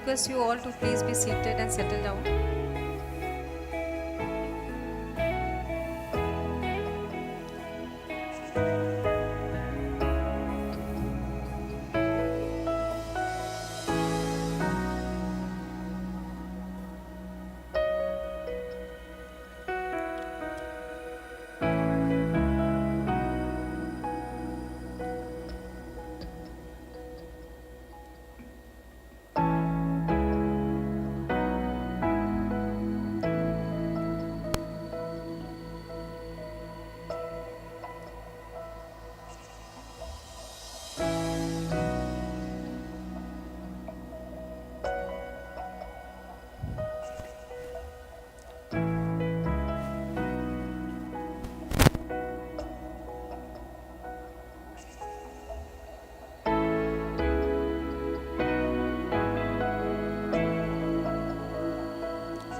request you all to please be seated and settle down.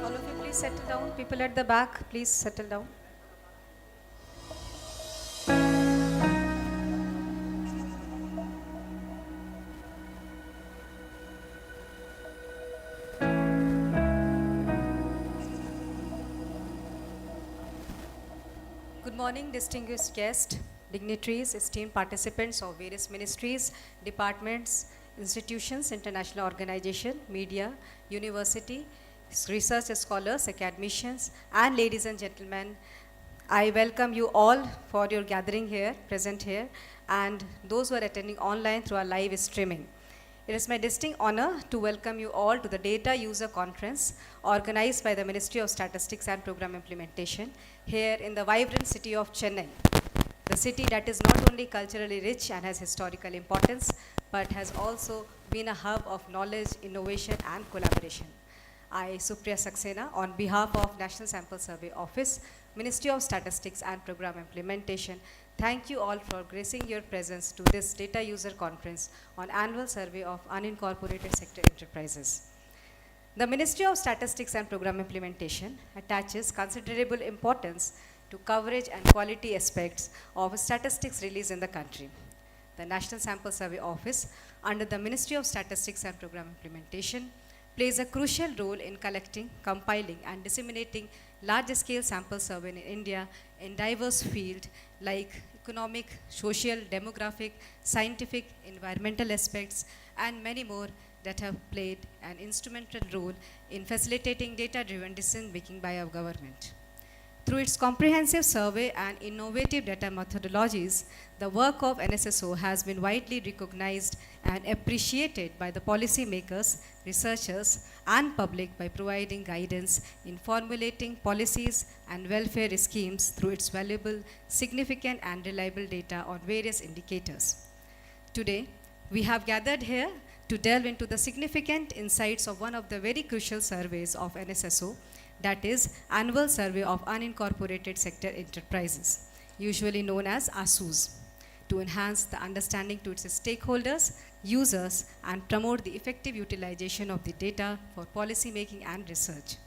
All of you please settle down. People at the back, please settle down. Good morning, distinguished guests, dignitaries, esteemed participants of various ministries, departments, institutions, international organization, media, university, research scholars, academicians, and ladies and gentlemen. I welcome you all for your gathering here, present here, and those who are attending online through our live streaming. It is my distinct honor to welcome you all to the Data User Conference organized by the Ministry of Statistics and Program Implementation here in the vibrant city of Chennai. The city that is not only culturally rich and has historical importance, but has also been a hub of knowledge, innovation, and collaboration. I, Supriya Saxena, on behalf of National Sample Survey Office, Ministry of Statistics and Program Implementation, thank you all for gracing your presence to this Data User Conference on Annual Survey of Unincorporated Sector Enterprises. The Ministry of Statistics and Program Implementation attaches considerable importance to coverage and quality aspects of statistics released in the country. The National Sample Survey Office, under the Ministry of Statistics and Program Implementation, plays a crucial role in collecting, compiling, and disseminating large-scale sample survey in India in diverse fields like economic, social, demographic, scientific, environmental aspects, and many more that have played an instrumental role in facilitating data-driven decision-making by our government. Through its comprehensive survey and innovative data methodologies, the work of NSSO has been widely recognized and appreciated by the policymakers, researchers, and public by providing guidance in formulating policies and welfare schemes through its valuable, significant, and reliable data on various indicators. Today, we have gathered here to delve into the significant insights of one of the very crucial surveys of NSSO, that is Annual Survey of Unincorporated Sector Enterprises, usually known as ASUSE, to enhance the understanding to its stakeholders, users, and promote the effective utilization of the data for policy making and research.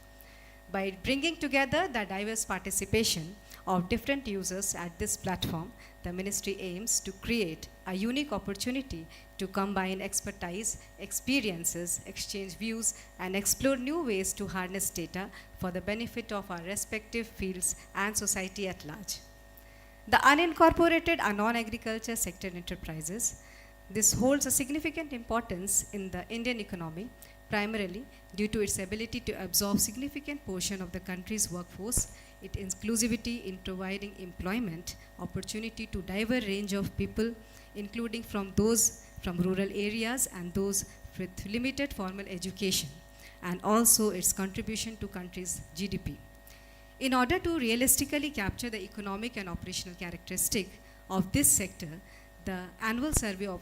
By bringing together the diverse participation of different users at this platform, the ministry aims to create a unique opportunity to combine expertise, experiences, exchange views, and explore new ways to harness data for the benefit of our respective fields and society at large. The unincorporated and non-agriculture sector enterprises, this holds a significant importance in the Indian economy, primarily due to its ability to absorb significant portion of the country's workforce, its inclusivity in providing employment opportunity to diverse range of people, including from those from rural areas and those with limited formal education, and also its contribution to country's GDP. In order to realistically capture the economic and operational characteristic of this sector, the annual survey of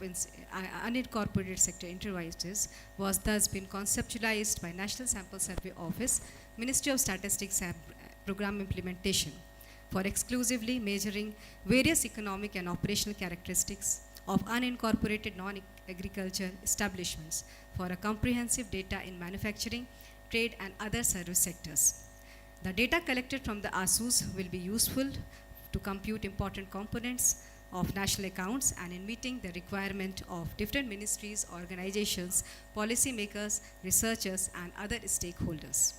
unincorporated sector enterprises was thus been conceptualized by National Sample Survey Office, Ministry of Statistics and Program Implementation for exclusively measuring various economic and operational characteristics of unincorporated non-agriculture establishments for a comprehensive data in manufacturing, trade, and other service sectors. The data collected from the ASUS will be useful to compute important components of national accounts and in meeting the requirement of different ministries, organizations, policymakers, researchers, and other stakeholders.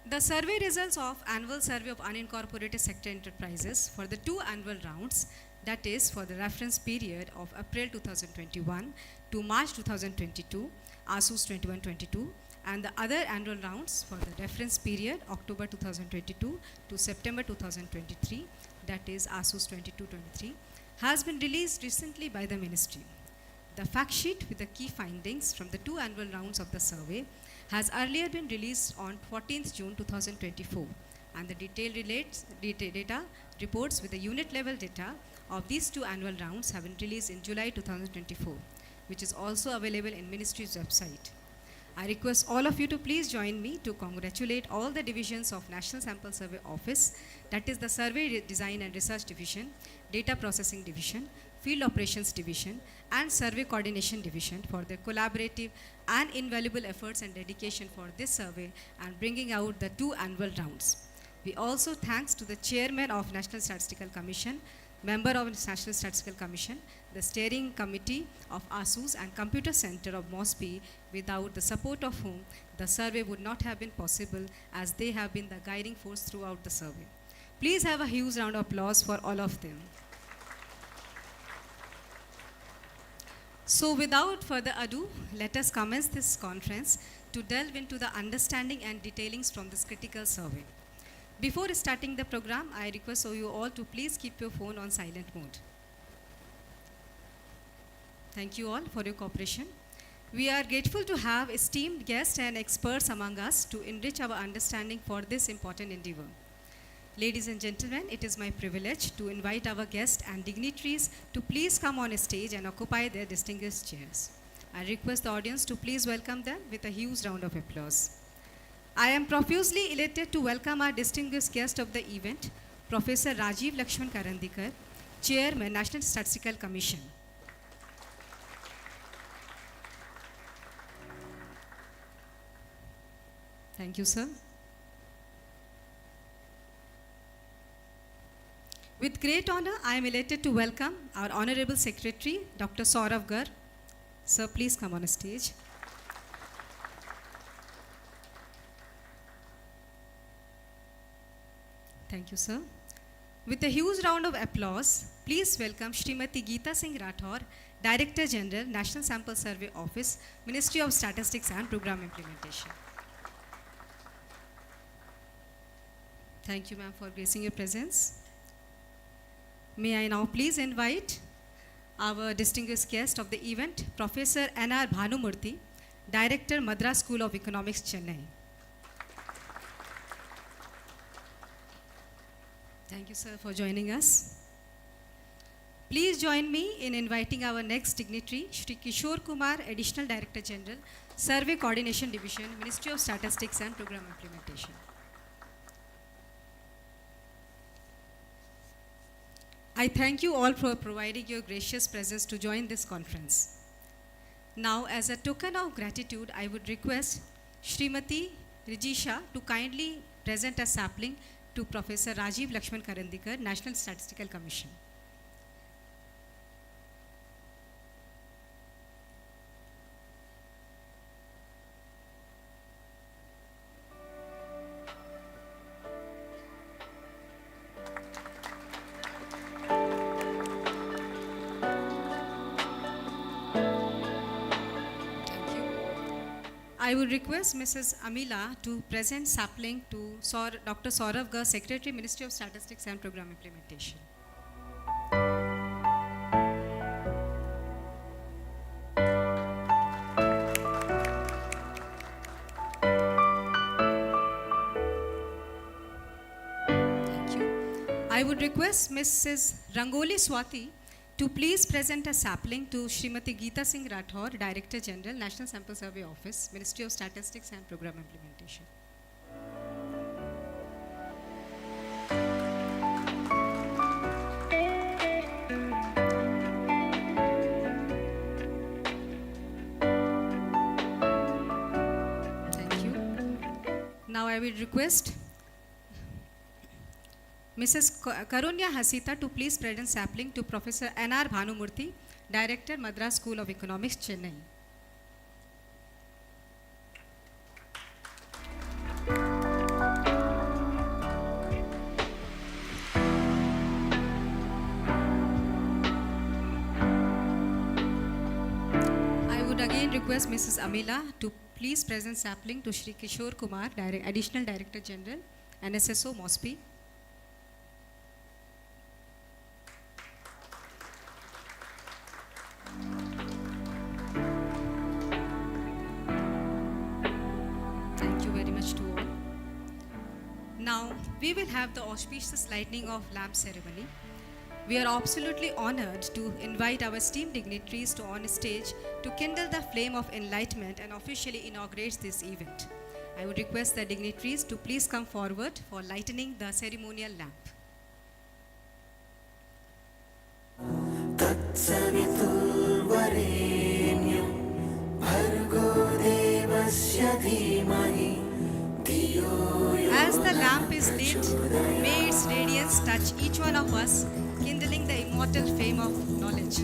The survey results of annual survey of unincorporated sector enterprises for the 2 annual rounds, that is for the reference period of April 2021 to March 2022, ASUS 21-22, and the other annual rounds for the reference period October 2022 to September 2023, that is ASUS 22-23, has been released recently by the ministry. The fact sheet with the key findings from the 2 annual rounds of the survey has earlier been released on 14th June 2024, and the detailed data reports with the unit level data of these 2 annual rounds have been released in July 2024, which is also available in ministry's website. I request all of you to please join me to congratulate all the divisions of National Sample Survey Office, that is the Survey Design and Research Division, Data Processing Division, Field Operations Division, and Survey Coordination Division for their collaborative and invaluable efforts and dedication for this survey and bringing out the 2 annual rounds. We also thanks to the Chairman of National Statistical Commission, Member of the National Statistical Commission, the Steering Committee of ASUS and Computer Center of MOSPI, without the support of whom the survey would not have been possible, as they have been the guiding force throughout the survey. Please have a huge round of applause for all of them. So without further ado, let us commence this conference to delve into the understanding and detailings from this critical survey. Before starting the program, I request you all to please keep your phone on silent mode. Thank you all for your cooperation. We are grateful to have esteemed guests and experts among us to enrich our understanding for this important endeavor. Ladies and gentlemen, it is my privilege to invite our guests and dignitaries to please come on stage and occupy their distinguished chairs. I request the audience to please welcome them with a huge round of applause. I am profusely elated to welcome our distinguished guest of the event, Professor Rajiv Lakshman Karandikar, Chairman, National Statistical Commission. Thank you, sir. With great honor, I am elated to welcome our Honorable Secretary, Dr. Saurav Gar. Sir, please come on stage. Thank you, sir. With a huge round of applause, please welcome Srimati Geeta Singh Rathore, Director General, National Sample Survey Office, Ministry of Statistics and Program Implementation. Thank you, ma'am, for gracing your presence. May I now please invite our distinguished guest of the event, Professor N.R. Bhanumurthy, Director, Madras School of Economics, Chennai. Thank you, sir, for joining us. Please join me in inviting our next dignitary, Shri Kishore Kumar, Additional Director General, Survey Coordination Division, Ministry of Statistics and Program Implementation. I thank you all for providing your gracious presence to join this conference. Now, as a token of gratitude, I would request Srimati Rijisha to kindly present a sapling to Professor Rajiv Lakshman Karandikar, National Statistical Commission. I would request Mrs. Amila to present sapling to Dr. Saurav Gar, Secretary, Ministry of Statistics and Program Implementation. Thank you. I would request Mrs. Rangoli Swati to please present a sapling to Srimati Geeta Singh Rathore, Director General, National Sample Survey Office, Ministry of Statistics and Program Implementation. Thank you. Now I will request Mrs. Karunya Hasita to please present sapling to Professor N.R. Bhanumurthy, Director, Madras School of Economics, Chennai. I would again request Mrs. Amila to please present sapling to Shri Kishore Kumar, Additional Director General, NSSO, MOSPI. Thank you very much to all. Now, we will have the auspicious lighting of lamp ceremony. We are absolutely honored to invite our esteemed dignitaries to on stage to kindle the flame of enlightenment and officially inaugurate this event. I would request the dignitaries to please come forward for lightening the ceremonial lamp. As the lamp is lit, may its radiance touch each one of us, kindling the immortal flame of knowledge.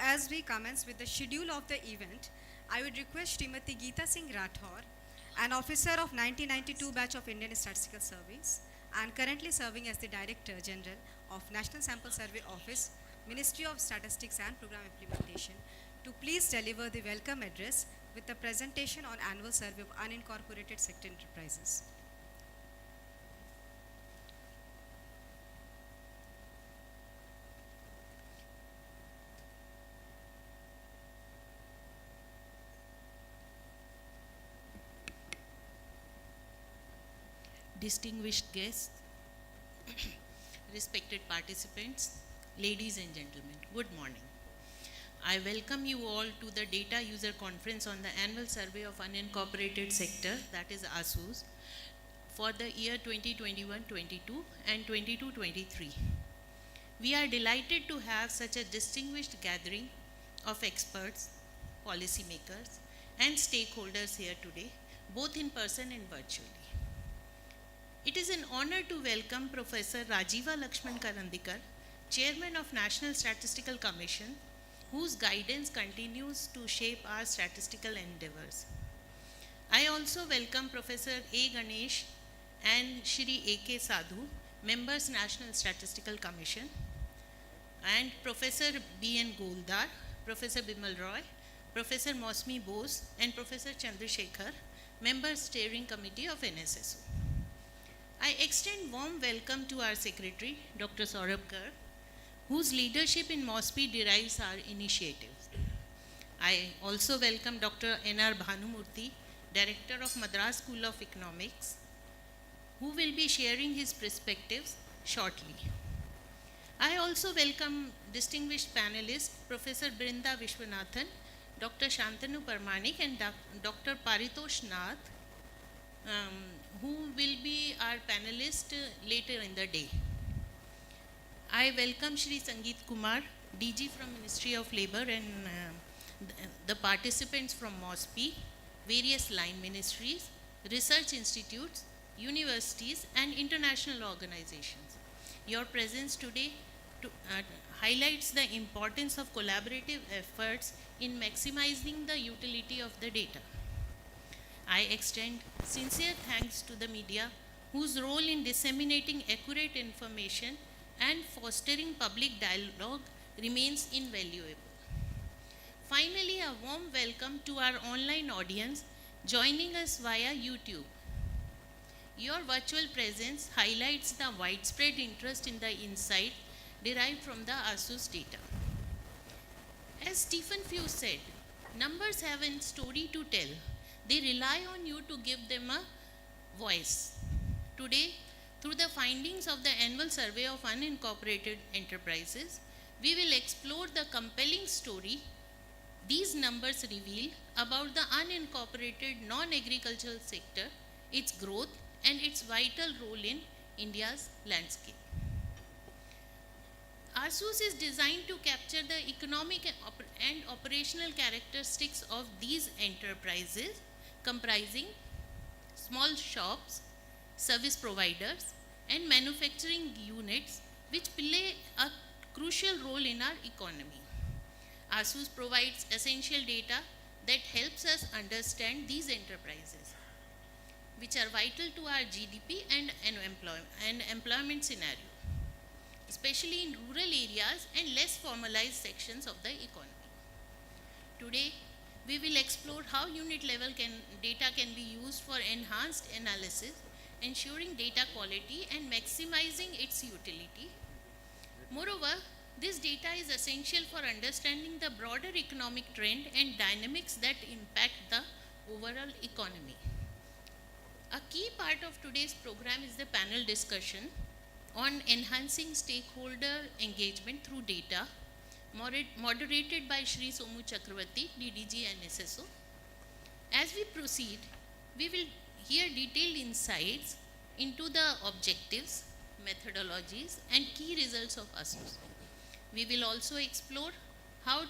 As we commence with the schedule of the event, I would request Srimati Geeta Singh Rathore, an officer of 1992 batch of Indian Statistical Service and currently serving as the Director General of National Sample Survey Office, Ministry of Statistics and Program Implementation, to please deliver the welcome address with a presentation on annual survey of unincorporated sector enterprises. Distinguished guests, respected participants, ladies and gentlemen, good morning. I welcome you all to the Data User Conference on the Annual Survey of Unincorporated Sector, that is ASUSE, for the year 2021-22 and 22-23. We are delighted to have such a distinguished gathering of experts, policymakers, and stakeholders here today, both in person and virtually. It is an honor to welcome Professor Rajiva Lakshman Karandikar, Chairman of National Statistical Commission, whose guidance continues to shape our statistical endeavors. I also welcome Professor A. Ganesh and Shri A.K. Sadhu, Members National Statistical Commission, and Professor B.N. Goldar, Professor Bimal Roy, Professor Mosmi Bose, and Professor Chandrasekhar, Members Steering Committee of NSSO. I extend warm welcome to our Secretary, Dr. Saurabh Garg, whose leadership in MOSPI derives our initiatives. I also welcome Dr. N.R. Bhanumurthy, Director of Madras School of Economics, who will be sharing his perspectives shortly. I also welcome distinguished panelists, Professor Brinda Vishwanathan, Dr. Shantanu Parmanik, and Dr. Paritosh Nath, who will be our panelist later in the day. I welcome Shri Sangeet Kumar, DG from Ministry of Labour, and the participants from MOSPI, various line ministries, research institutes, universities, and international organizations. Your presence today highlights the importance of collaborative efforts in maximizing the utility of the data. I extend sincere thanks to the media, whose role in disseminating accurate information and fostering public dialogue remains invaluable. finally, a warm welcome to our online audience joining us via YouTube. Your virtual presence highlights the widespread interest in the insight derived from the ASUS data. As Stephen Few said, numbers have a story to tell. They rely on you to give them a voice. Today, through the findings of the annual survey of unincorporated enterprises, we will explore the compelling story these numbers reveal about the unincorporated non-agricultural sector, its growth, and its vital role in India's landscape. ASUS is designed to capture the economic and operational characteristics of these enterprises, comprising small shops, service providers, and manufacturing units, which play a crucial role in our economy. ASUS provides essential data that helps us understand these enterprises, which are vital to our GDP and employment scenario, especially in rural areas and less formalized sections of the economy. Today, we will explore how unit level data can be used for enhanced analysis, ensuring data quality and maximizing its utility. Moreover, this data is essential for understanding the broader economic trend and dynamics that impact the overall economy. A key part of today's program is the panel discussion on enhancing stakeholder engagement through data, moderated by Shri Somu Chakravarti, DDG NSSO. As we proceed, we will hear detailed insights into the objectives, methodologies, and key results of ASUS. We will also explore how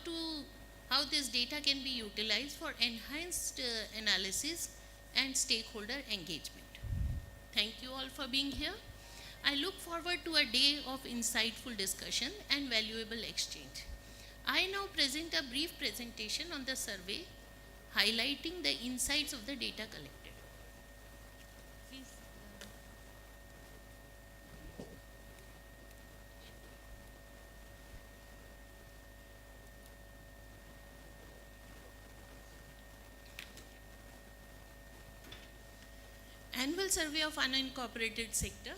this data can be utilized for enhanced analysis and stakeholder engagement. Thank you all for being here. I look forward to a day of insightful discussion and valuable exchange. I now present a brief presentation on the survey, highlighting the insights of the data collected. Please. Annual survey of unincorporated sector,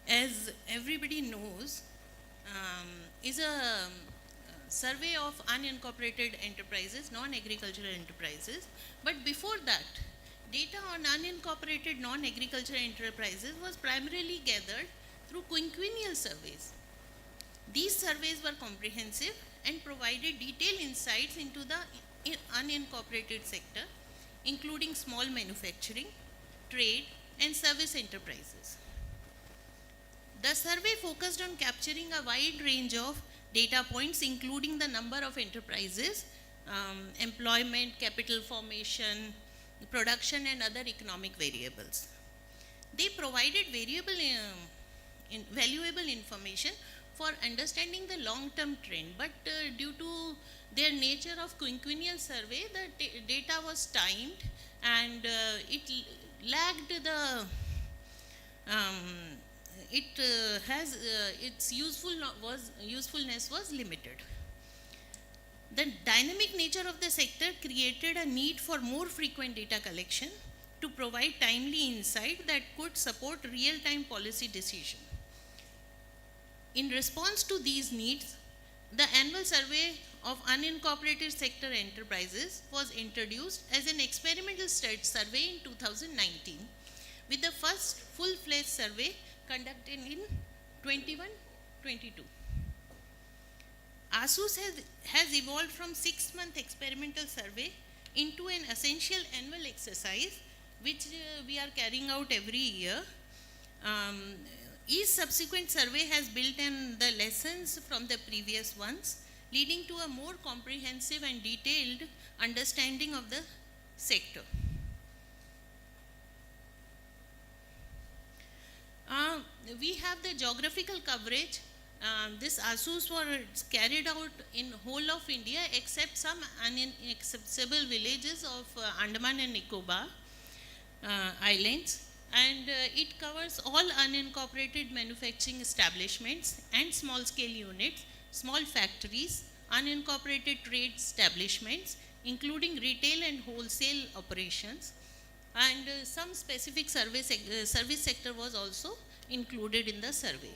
as everybody knows, is a survey of unincorporated enterprises, non-agricultural enterprises. But before that, data on unincorporated non-agricultural enterprises was primarily gathered through quinquennial surveys. These surveys were comprehensive and provided detailed insights into the unincorporated sector, including small manufacturing, trade, and service enterprises. The survey focused on capturing a wide range of data points, including the number of enterprises, employment, capital formation, production, and other economic variables. They provided valuable information for understanding the long-term trend, but due to their nature of quinquennial survey, the data was timed and it lagged the its usefulness was limited. The dynamic nature of the sector created a need for more frequent data collection to provide timely insight that could support real-time policy decision. In response to these needs, the annual survey of unincorporated sector enterprises was introduced as an experimental survey in 2019, with the first full-fledged survey conducted in 21-22. ASUS has evolved from 6-month experimental survey into an essential annual exercise, which we are carrying out every year. Each subsequent survey has built in the lessons from the previous ones, leading to a more comprehensive and detailed understanding of the sector. We have the geographical coverage. This ASUS was carried out in whole of India except some inaccessible villages of Andaman and Nicobar Islands, and it covers all unincorporated manufacturing establishments and small scale units, small factories, unincorporated trade establishments, including retail and wholesale operations, and some specific service sector was also included in the survey.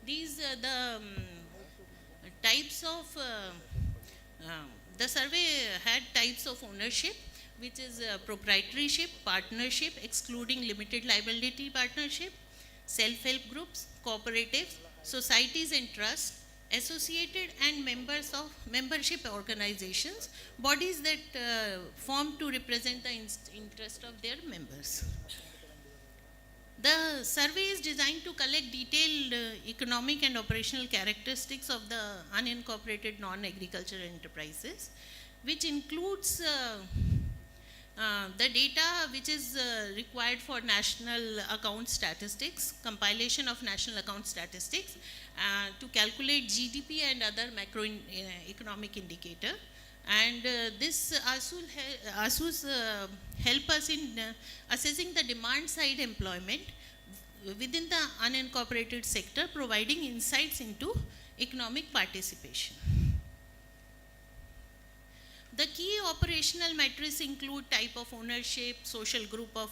These the types of the survey had types of ownership, which is proprietorship, partnership, excluding limited liability partnership, self-help groups, cooperatives, societies and trusts, associated and members of membership organizations, bodies that form to represent the interest of their members. The survey is designed to collect detailed economic and operational characteristics of the unincorporated non-agricultural enterprises, which includes the data which is required for national account statistics, compilation of national account statistics to calculate GDP and other macroeconomic indicator. And this ASUSE help us in assessing the demand side employment within the unincorporated sector, providing insights into economic participation. The key operational metrics include type of ownership, social group of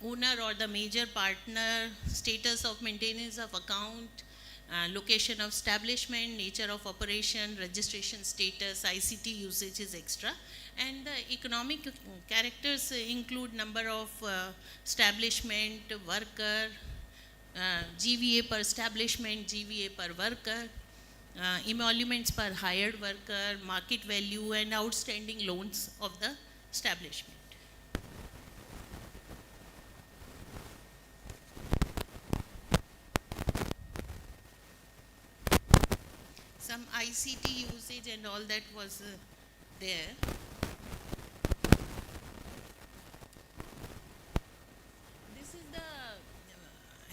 owner or the major partner, status of maintenance of account, location of establishment, nature of operation, registration status, ICT usages, etc. And the economic characters include number of establishment, worker, GVA per establishment, GVA per worker, emoluments per hired worker, market value and outstanding loans of the establishment. Some ICT usage and all that was there. This is the,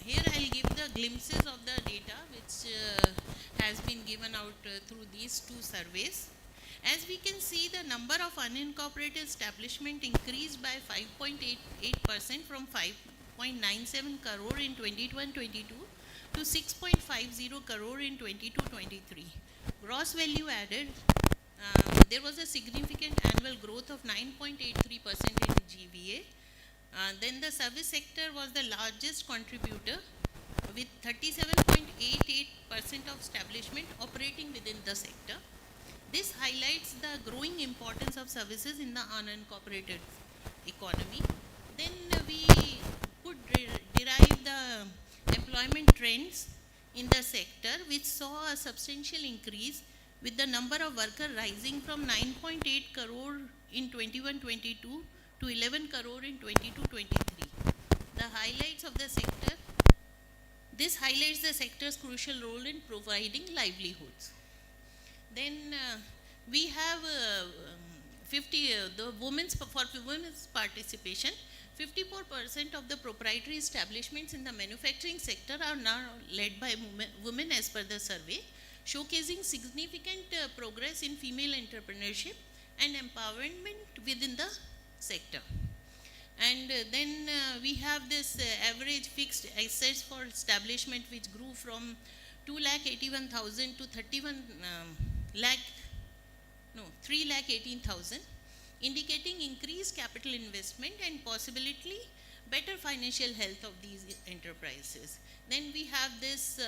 here I'll give the glimpses of the data which has been given out through these two surveys. As we can see, the number of unincorporated establishment increased by 5.88% from 5.97 crore in 21-22 to 6.50 crore in 22-23. Gross value added, there was a significant annual growth of 9.83% in GVA. Then the service sector was the largest contributor with 37.88% of establishment operating within the sector. This highlights the growing importance of services in the unincorporated economy. Then we could derive the employment trends in the sector, which saw a substantial increase with the number of workers rising from 9.8 crore in 21-22 to 11 crore in 22-23. The highlights of the sector, this highlights the sector's crucial role in providing livelihoods. Then we have the women's participation. 54% of the proprietary establishments in the manufacturing sector are now led by women as per the survey, showcasing significant progress in female entrepreneurship and empowerment within the sector. And then we have this average fixed assets for establishment, which grew from 2,81,000 to 3,18,000, indicating increased capital investment and possibility better financial health of these enterprises. Then we have this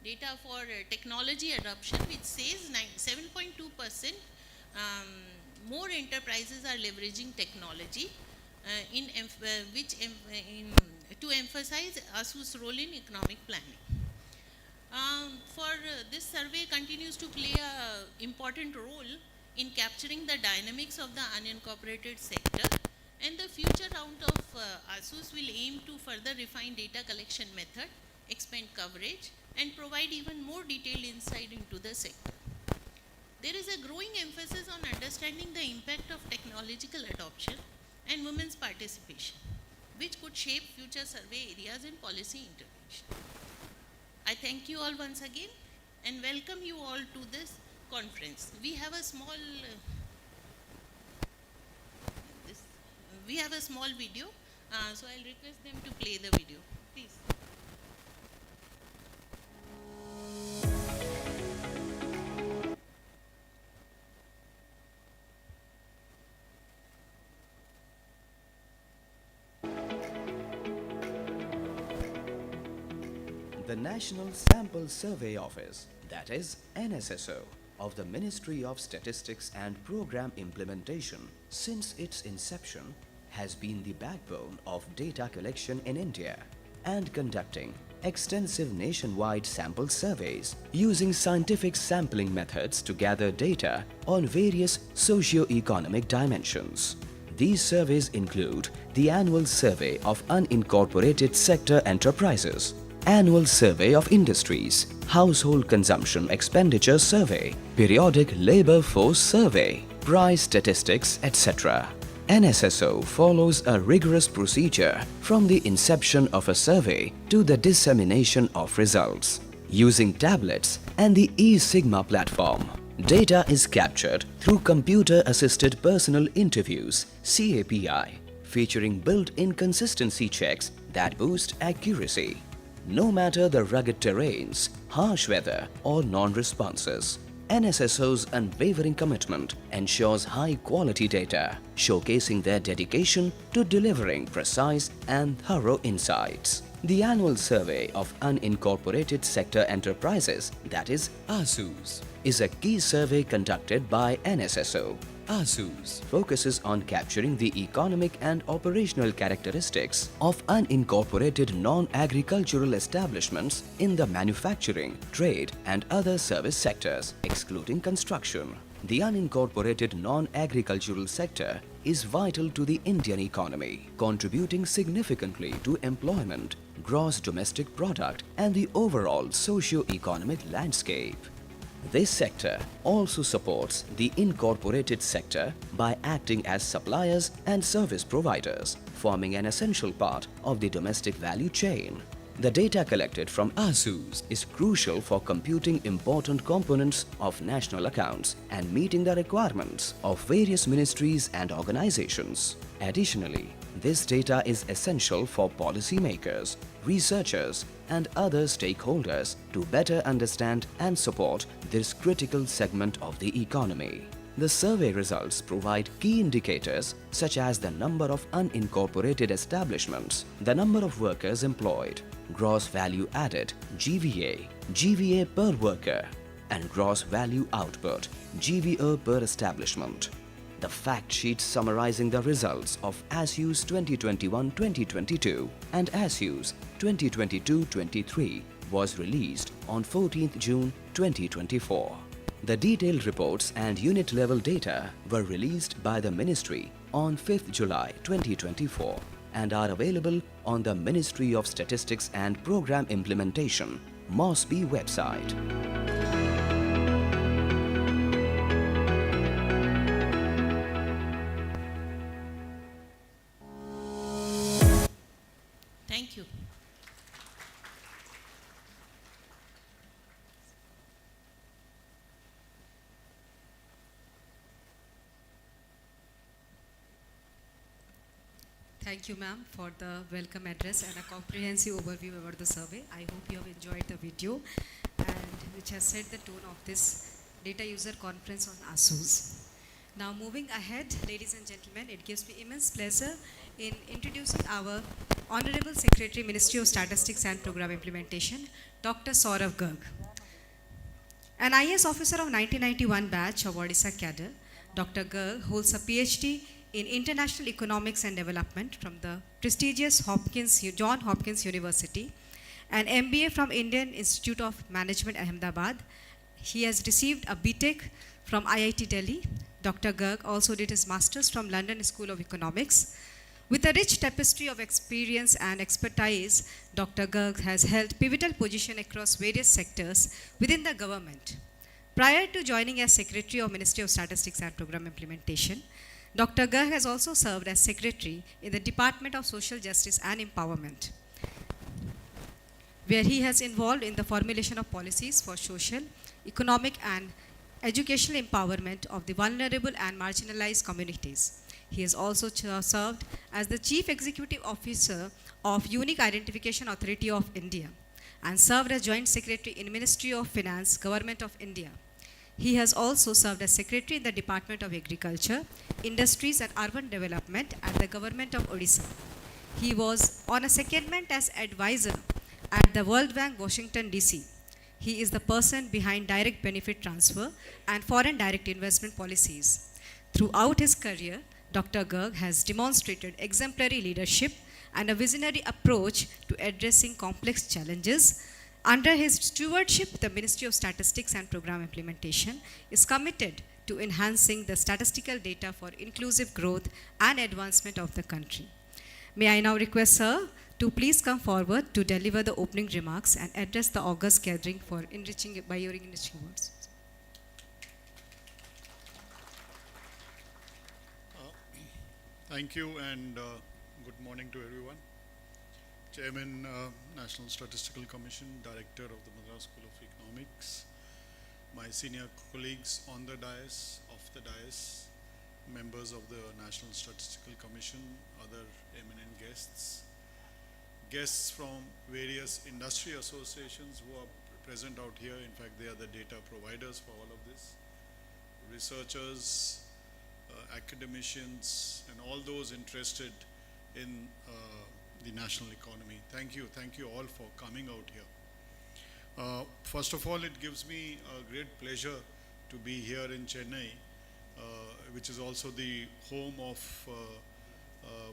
data for technology adoption, which says 7.2% more enterprises are leveraging technology to emphasize ASUS's role in economic planning. This survey continues to play an important role in capturing the dynamics of the unincorporated sector, and the future round of ASUSE will aim to further refine data collection method, expand coverage, and provide even more detailed insight into the sector. There is a growing emphasis on understanding the impact of technological adoption and women's participation, which could shape future survey areas and policy intervention. I thank you all once again and welcome you all to this conference. We have a small video, so I'll request them to play the video, please. The National Sample Survey Office, that is NSSO, of the Ministry of Statistics and Program Implementation, since its inception, has been the backbone of data collection in India and conducting extensive nationwide sample surveys using scientific sampling methods to gather data on various socio-economic dimensions. These surveys include the Annual Survey of Unincorporated Sector Enterprises, Annual Survey of Industries, Household Consumption Expenditure Survey, Periodic Labor Force Survey, Price Statistics, etc. NSSO follows a rigorous procedure from the inception of a survey to the dissemination of results. Using tablets and the eSigma platform, data is captured through computer-assisted personal interviews (CAPI), featuring built-in consistency checks that boost accuracy. No matter the rugged terrains, harsh weather or non-responses, NSSO's unwavering commitment ensures high-quality data, showcasing their dedication to delivering precise and thorough insights. The Annual Survey of Unincorporated Sector Enterprises, that is ASUSE, is a key survey conducted by NSSO. ASUSE focuses on capturing the economic and operational characteristics of unincorporated non-agricultural establishments in the manufacturing, trade and other service sectors, excluding construction. The unincorporated non-agricultural sector is vital to the Indian economy, contributing significantly to employment, gross domestic product and the overall socio-economic landscape. This sector also supports the incorporated sector by acting as suppliers and service providers, forming an essential part of the domestic value chain. The data collected from ASUSE is crucial for computing important components of national accounts and meeting the requirements of various ministries and organizations. Additionally, this data is essential for policymakers, researchers, and other stakeholders to better understand and support this critical segment of the economy. The survey results provide key indicators such as the number of unincorporated establishments, the number of workers employed, gross value added (GVA), GVA per worker, and gross value output (GVO per establishment. The fact sheet summarizing the results of ASUSE 2021-2022 and ASUSE 2022-23 was released on 14th June 2024. The detailed reports and unit-level data were released by the Ministry on 5th July 2024 and are available on the Ministry of Statistics and Program Implementation (MOSPI) website. Thank you. Thank you, ma'am, for the welcome address and a comprehensive overview about the survey. I hope you have enjoyed the video and which has set the tone of this data user conference on ASUSE. Now moving ahead, ladies and gentlemen, it gives me immense pleasure in introducing our Honorable Secretary, Ministry of Statistics and Program Implementation, Dr. Saurav Garg. An IAS officer of 1991 batch of Odisha cadre, Dr. Garg holds a PhD in International Economics and Development from the prestigious John Hopkins University, an MBA from Indian Institute of Management, Ahmedabad. He has received a BTech from IIT Delhi. Dr. Garg also did his master's from London School of Economics. With a rich tapestry of experience and expertise, Dr. Garg has held pivotal positions across various sectors within the government. Prior to joining as Secretary of Ministry of Statistics and Program Implementation, Dr. Garg has also served as Secretary in the Department of Social Justice and Empowerment, where he has involved in the formulation of policies for social, economic and educational empowerment of the vulnerable and marginalized communities. He has also served as the Chief Executive Officer of Unique Identification Authority of India and served as Joint Secretary in Ministry of Finance, Government of India. He has also served as Secretary in the Department of Agriculture, Industries and Urban Development at the Government of Odisha. He was on a secondment as advisor at the World Bank, Washington, D.C. He is the person behind direct benefit transfer and foreign direct investment policies. Throughout his career, Dr. Garg has demonstrated exemplary leadership and a visionary approach to addressing complex challenges. Under his stewardship, the Ministry of Statistics and Program Implementation is committed to enhancing the statistical data for inclusive growth and advancement of the country. May I now request Sir to please come forward to deliver the opening remarks and address the august gathering for enriching by your enriching words. Thank you and good morning to everyone. Chairman, National Statistical Commission, Director of the Madras School of Economics, my senior colleagues on the dais, off the dais, members of the National Statistical Commission, other eminent guests, guests from various industry associations who are present out here. In fact, they are the data providers for all of this, researchers, academicians, and all those interested in the national economy. Thank you all for coming out here. First of all, it gives me a great pleasure to be here in Chennai, which is also the home of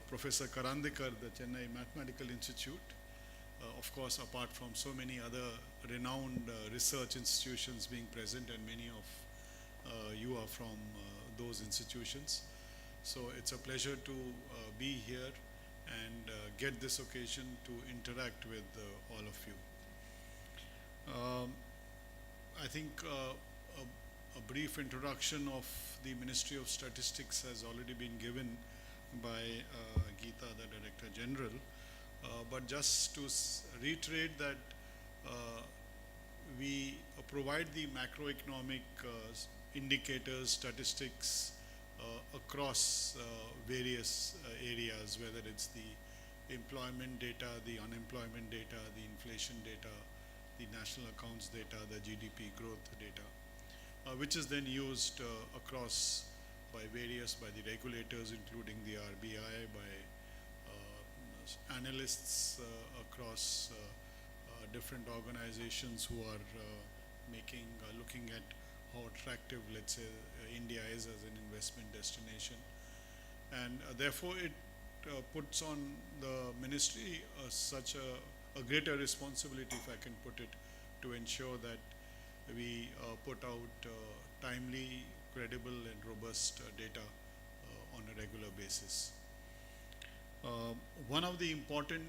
Professor Karandikar, the Chennai Mathematical Institute. Of course, apart from so many other renowned research institutions being present, and many of you are from those institutions. So it's a pleasure to be here and get this occasion to interact with all of you. I think a brief introduction of the Ministry of Statistics has already been given by Geeta, the Director General. But just to reiterate that we provide the macroeconomic indicators, statistics across various areas, whether it's the employment data, the unemployment data, the inflation data, the national accounts data, the GDP growth data, which is then used across by the regulators, including the RBI, by analysts across different organizations who are looking at how attractive, let's say, India is as an investment destination. And therefore, it puts on the ministry such a greater responsibility, if I can put it, to ensure that we put out timely, credible, and robust data on a regular basis. One of the important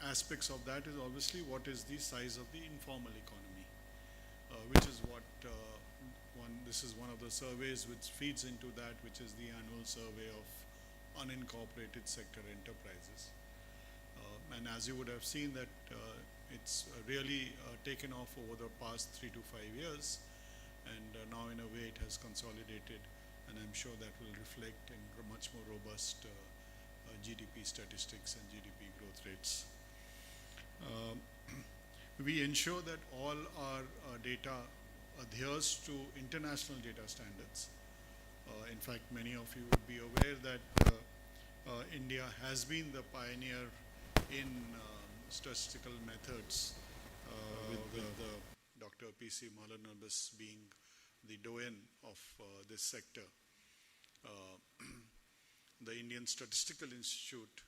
aspects of that is obviously what is the size of the informal economy, which is what this is one of the surveys which feeds into that, which is the annual survey of unincorporated sector enterprises. And as you would have seen that it's really taken off over the past 3 to 5 years, and now in a way it has consolidated, and I'm sure that will reflect in much more robust GDP statistics and GDP growth rates. We ensure that all our data adheres to international data standards. In fact, many of you would be aware that India has been the pioneer in statistical methods, with the Dr. P.C. Mahalanobis being the doyen of this sector. The Indian Statistical Institute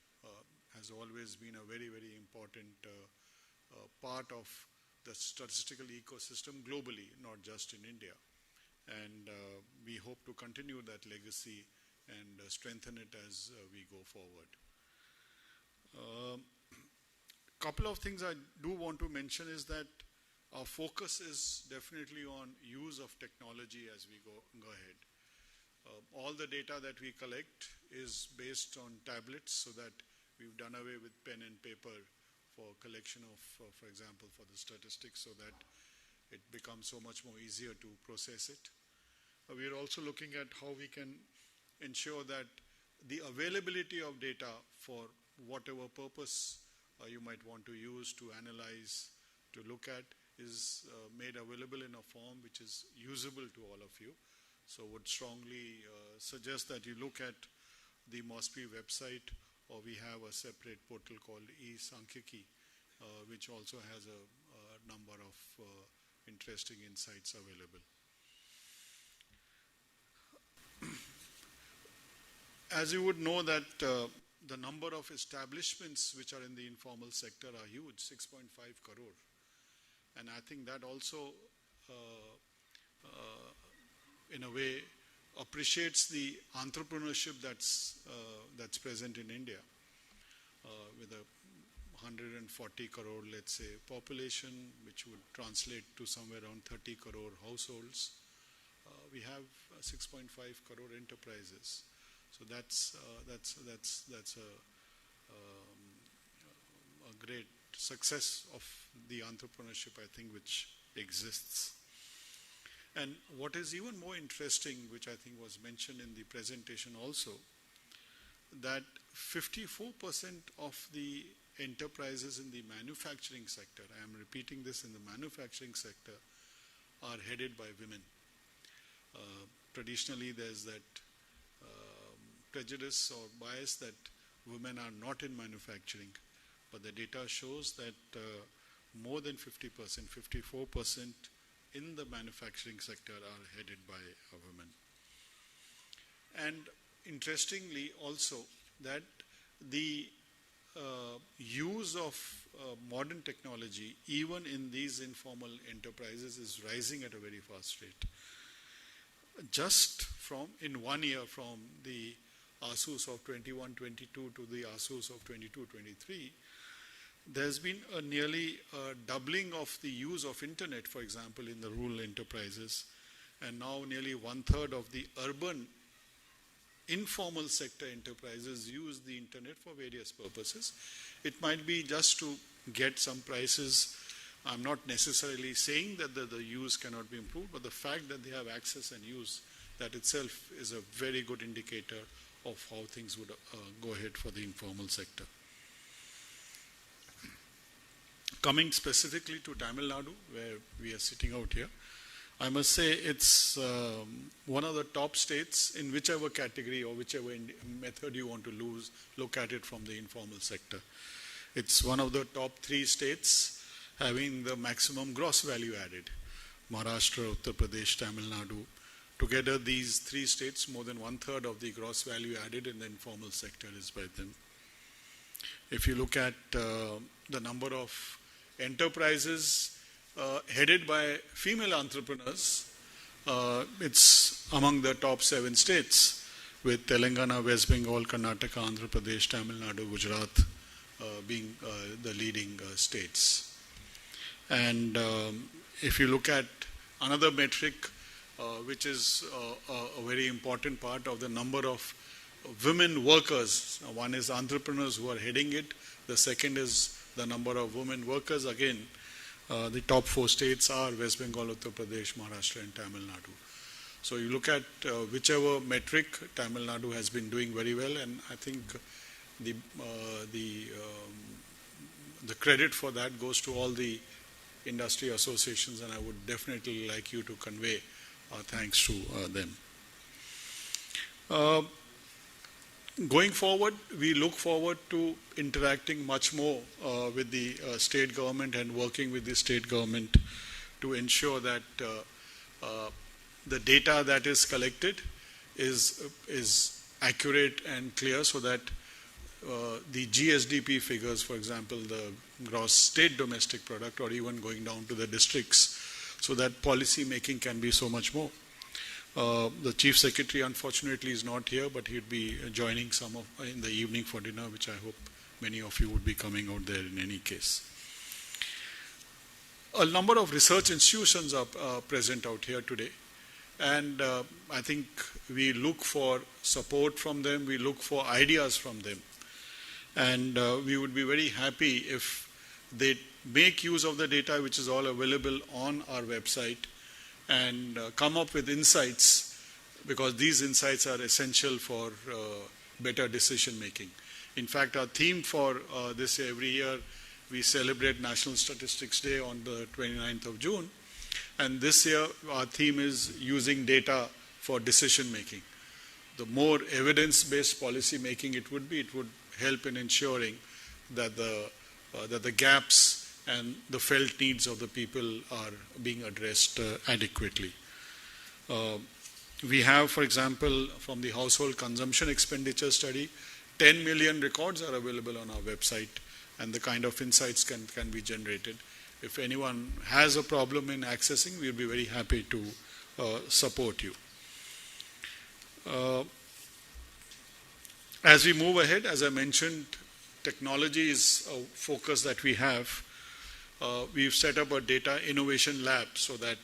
has always been a very, very important part of the statistical ecosystem globally, not just in India. And we hope to continue that legacy and strengthen it as we go forward. Couple of things I do want to mention is that our focus is definitely on use of technology as we go ahead. All the data that we collect is based on tablets, so that we've done away with pen and paper for collection of, for example, for the statistics, so that it becomes so much more easier to process it. We are also looking at how we can ensure that the availability of data for whatever purpose you might want to use, to analyze, to look at, is made available in a form which is usable to all of you. So would strongly suggest that you look at the MOSPI website, or we have a separate portal called e-Sankhiki, which also has a number of interesting insights available. As you would know that the number of establishments which are in the informal sector are huge, 6.5 crore. And I think that also, in a way, appreciates the entrepreneurship that's present in India, with a 140 crore, let's say, population, which would translate to somewhere around 30 crore households. We have 6.5 crore enterprises. So that's a great success of the entrepreneurship, I think, which exists. And what is even more interesting, which I think was mentioned in the presentation also, that 54% of the enterprises in the manufacturing sector, I am repeating this, in the manufacturing sector, are headed by women. Traditionally, there's that prejudice or bias that women are not in manufacturing, but the data shows that more than 50%, 54% in the manufacturing sector are headed by women. And interestingly also that the use of modern technology, even in these informal enterprises, is rising at a very fast rate. Just in 1 year, from the ASUSE of 21-22 to the ASUSE of 22-23, there's been a nearly doubling of the use of internet, for example, in the rural enterprises, and now nearly 1/3 of the urban informal sector enterprises use the internet for various purposes. It might be just to get some prices. I'm not necessarily saying that the use cannot be improved, but the fact that they have access and use, that itself is a very good indicator of how things would go ahead for the informal sector. Coming specifically to Tamil Nadu, where we are sitting out here, I must say it's one of the top states in whichever category or whichever method you want to look at it from the informal sector. It's one of the top 3 states having the maximum gross value added. Maharashtra, Uttar Pradesh, Tamil Nadu. Together, these 3 states, more than 1/3 of the gross value added in the informal sector is by them. If you look at the number of enterprises headed by female entrepreneurs, it's among the top 7 states, with Telangana, West Bengal, Karnataka, Andhra Pradesh, Tamil Nadu, Gujarat being the leading states. And if you look at another metric, which is a very important part of the number of women workers. One is entrepreneurs who are heading it. The second is the number of women workers. Again, the top 4 states are West Bengal, Uttar Pradesh, Maharashtra and Tamil Nadu. So you look at whichever metric, Tamil Nadu has been doing very well, and I think the credit for that goes to all the industry associations, and I would definitely like you to convey thanks to them. Going forward, we look forward to interacting much more with the state government and working with the state government to ensure that the data that is collected is accurate and clear, so that the GSDP figures, for example, the gross state domestic product, or even going down to the districts, so that policy making can be so much more. The Chief Secretary unfortunately is not here, but he'd be joining in the evening for dinner, which I hope many of you would be coming out there in any case. A number of research institutions are present out here today, and I think we look for support from them, we look for ideas from them, and we would be very happy if they make use of the data which is all available on our website and come up with insights, because these insights are essential for better decision making. In fact, our theme for this every year, we celebrate National Statistics Day on the 29th of June, and this year our theme is using data for decision making. The more evidence-based policy making it would help in ensuring that the that the gaps and the felt needs of the people are being addressed adequately. We have, for example, from the household consumption expenditure study, 10 million records are available on our website, and the kind of insights can be generated. If anyone has a problem in accessing, we'll be very happy to support you. As we move ahead, as I mentioned, technology is a focus that we have. We've set up a data innovation lab so that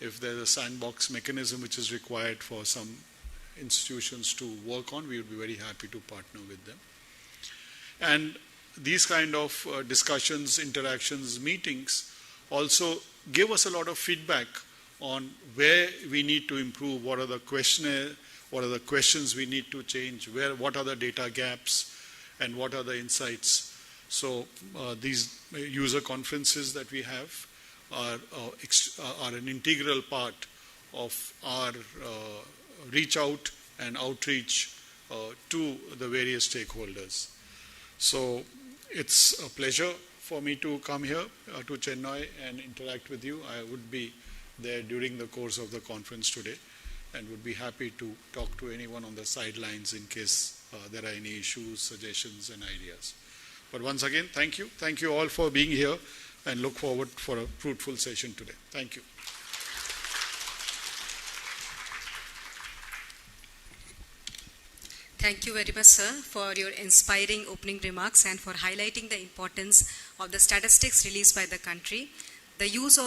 if there's a sandbox mechanism which is required for some institutions to work on, we would be very happy to partner with them. And these kind of discussions, interactions, meetings also give us a lot of feedback on where we need to improve, what are the questions we need to change, what are the data gaps, and what are the insights. So these user conferences that we have are an integral part of our reach out and outreach to the various stakeholders. So it's a pleasure for me to come here to Chennai and interact with you. I would be there during the course of the conference today and would be happy to talk to anyone on the sidelines in case there are any issues, suggestions, and ideas. But once again, thank you. Thank you all for being here and look forward for a fruitful session today. Thank you. Thank you very much, sir, for your inspiring opening remarks and for highlighting the importance of the statistics released by the country, the use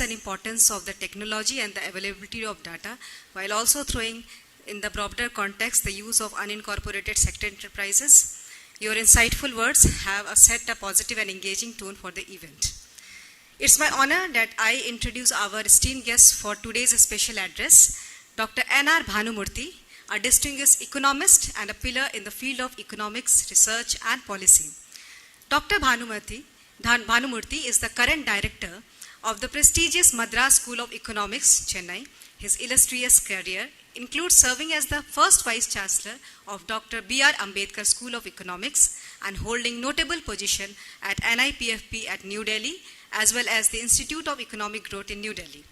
and importance of the technology and the availability of data, while also throwing in the broader context the use of unincorporated sector enterprises. Your insightful words have set a positive and engaging tone for the event. It's my honor that I introduce our esteemed guest for today's special address, Dr. N.R. Bhanumurthy, a distinguished economist and a pillar in the field of economics, research and policy. Dr. Bhanumurthy is the current director of the prestigious Madras School of Economics, Chennai. His illustrious career includes serving as the first Vice Chancellor of Dr. B.R. Ambedkar School of Economics and holding notable position at NIPFP at New Delhi as well as the Institute of Economic Growth in New Delhi.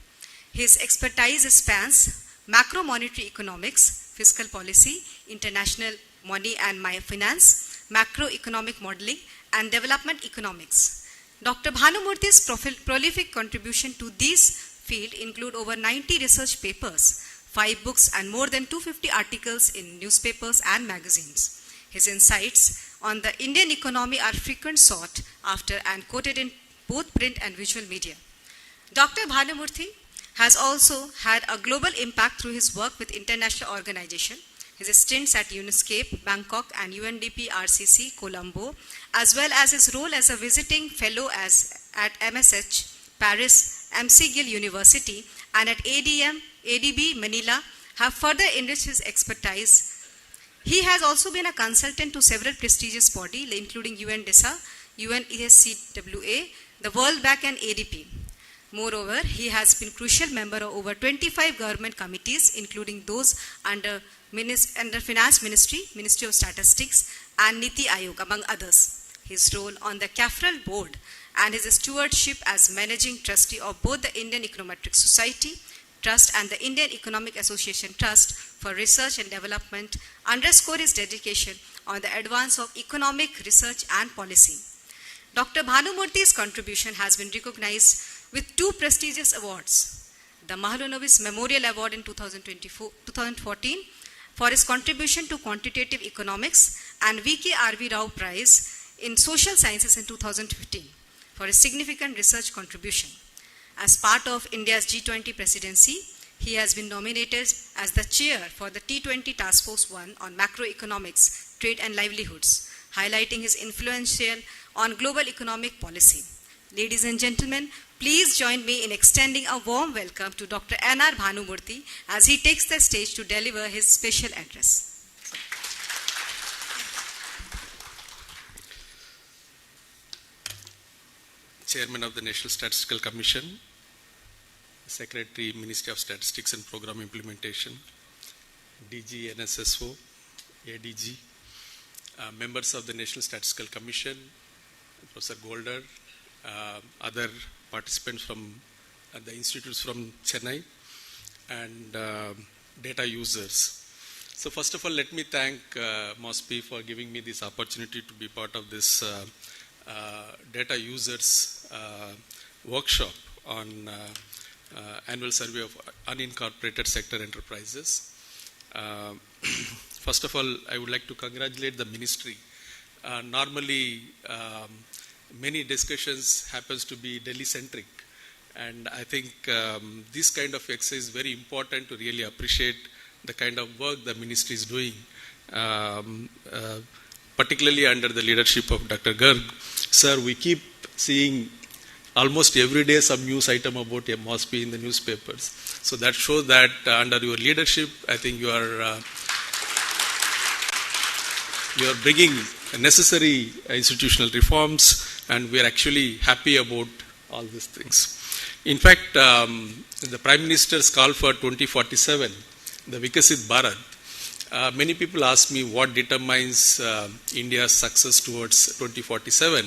His expertise spans macro monetary economics, fiscal policy, international money and finance, macroeconomic modeling, and development economics. Dr. Bhanumurthy's prolific contribution to this field include over 90 research papers, 5 books, and more than 250 articles in newspapers and magazines. His insights on the Indian economy are frequently sought after and quoted in both print and visual media. Dr. Bhanumurthy has also had a global impact through his work with international organizations, his stints at UNESCAP, Bangkok, and UNDP RCC, Colombo, as well as his role as a visiting fellow at MSH, Paris, McGill University, and at ADB, Manila, have further enriched his expertise. He has also been a consultant to several prestigious bodies, including UNDESA, UNESCWA, the World Bank, and ADP. Moreover, he has been a crucial member of over 25 government committees, including those under Finance Ministry, Ministry of Statistics, and Niti Aayog, among others. His role on the CAFRAL board and his stewardship as managing trustee of both the Indian Econometric Society Trust and the Indian Economic Association Trust for Research and Development underscore his dedication on the advance of economic research and policy. Dr. Bhanumurthy's contribution has been recognized with 2 prestigious awards. The Mahalanobis Memorial Award in 2014 for his contribution to quantitative economics and V.K.R.V. Rao Prize in Social Sciences in 2015 for his significant research contribution. As part of India's G20 presidency, he has been nominated as the chair for the T20 Task Force 1 on macroeconomics, trade and livelihoods, highlighting his influence on global economic policy. Ladies and gentlemen, please join me in extending a warm welcome to Dr. N.R. Bhanumurthy as he takes the stage to deliver his special address. Chairman of the National Statistical Commission, Secretary, Ministry of Statistics and Program Implementation, DG, NSSO, ADG, members of the National Statistical Commission, Professor Golder, other participants from the institutes from Chennai, and data users. So first of all, let me thank MOSPI for giving me this opportunity to be part of this data users workshop on annual survey of unincorporated sector enterprises. First of all, I would like to congratulate the ministry. Normally, many discussions happens to be Delhi-centric, and I think this kind of exercise is very important to really appreciate the kind of work the ministry is doing, particularly under the leadership of Dr. Garg. Sir, we keep seeing almost every day some news item about MOSPI in the newspapers. So that shows that under your leadership, I think you are bringing necessary institutional reforms, and we are actually happy about all these things. In fact, the Prime Minister's call for 2047, the Vikasit Bharat, many people ask me what determines India's success towards 2047.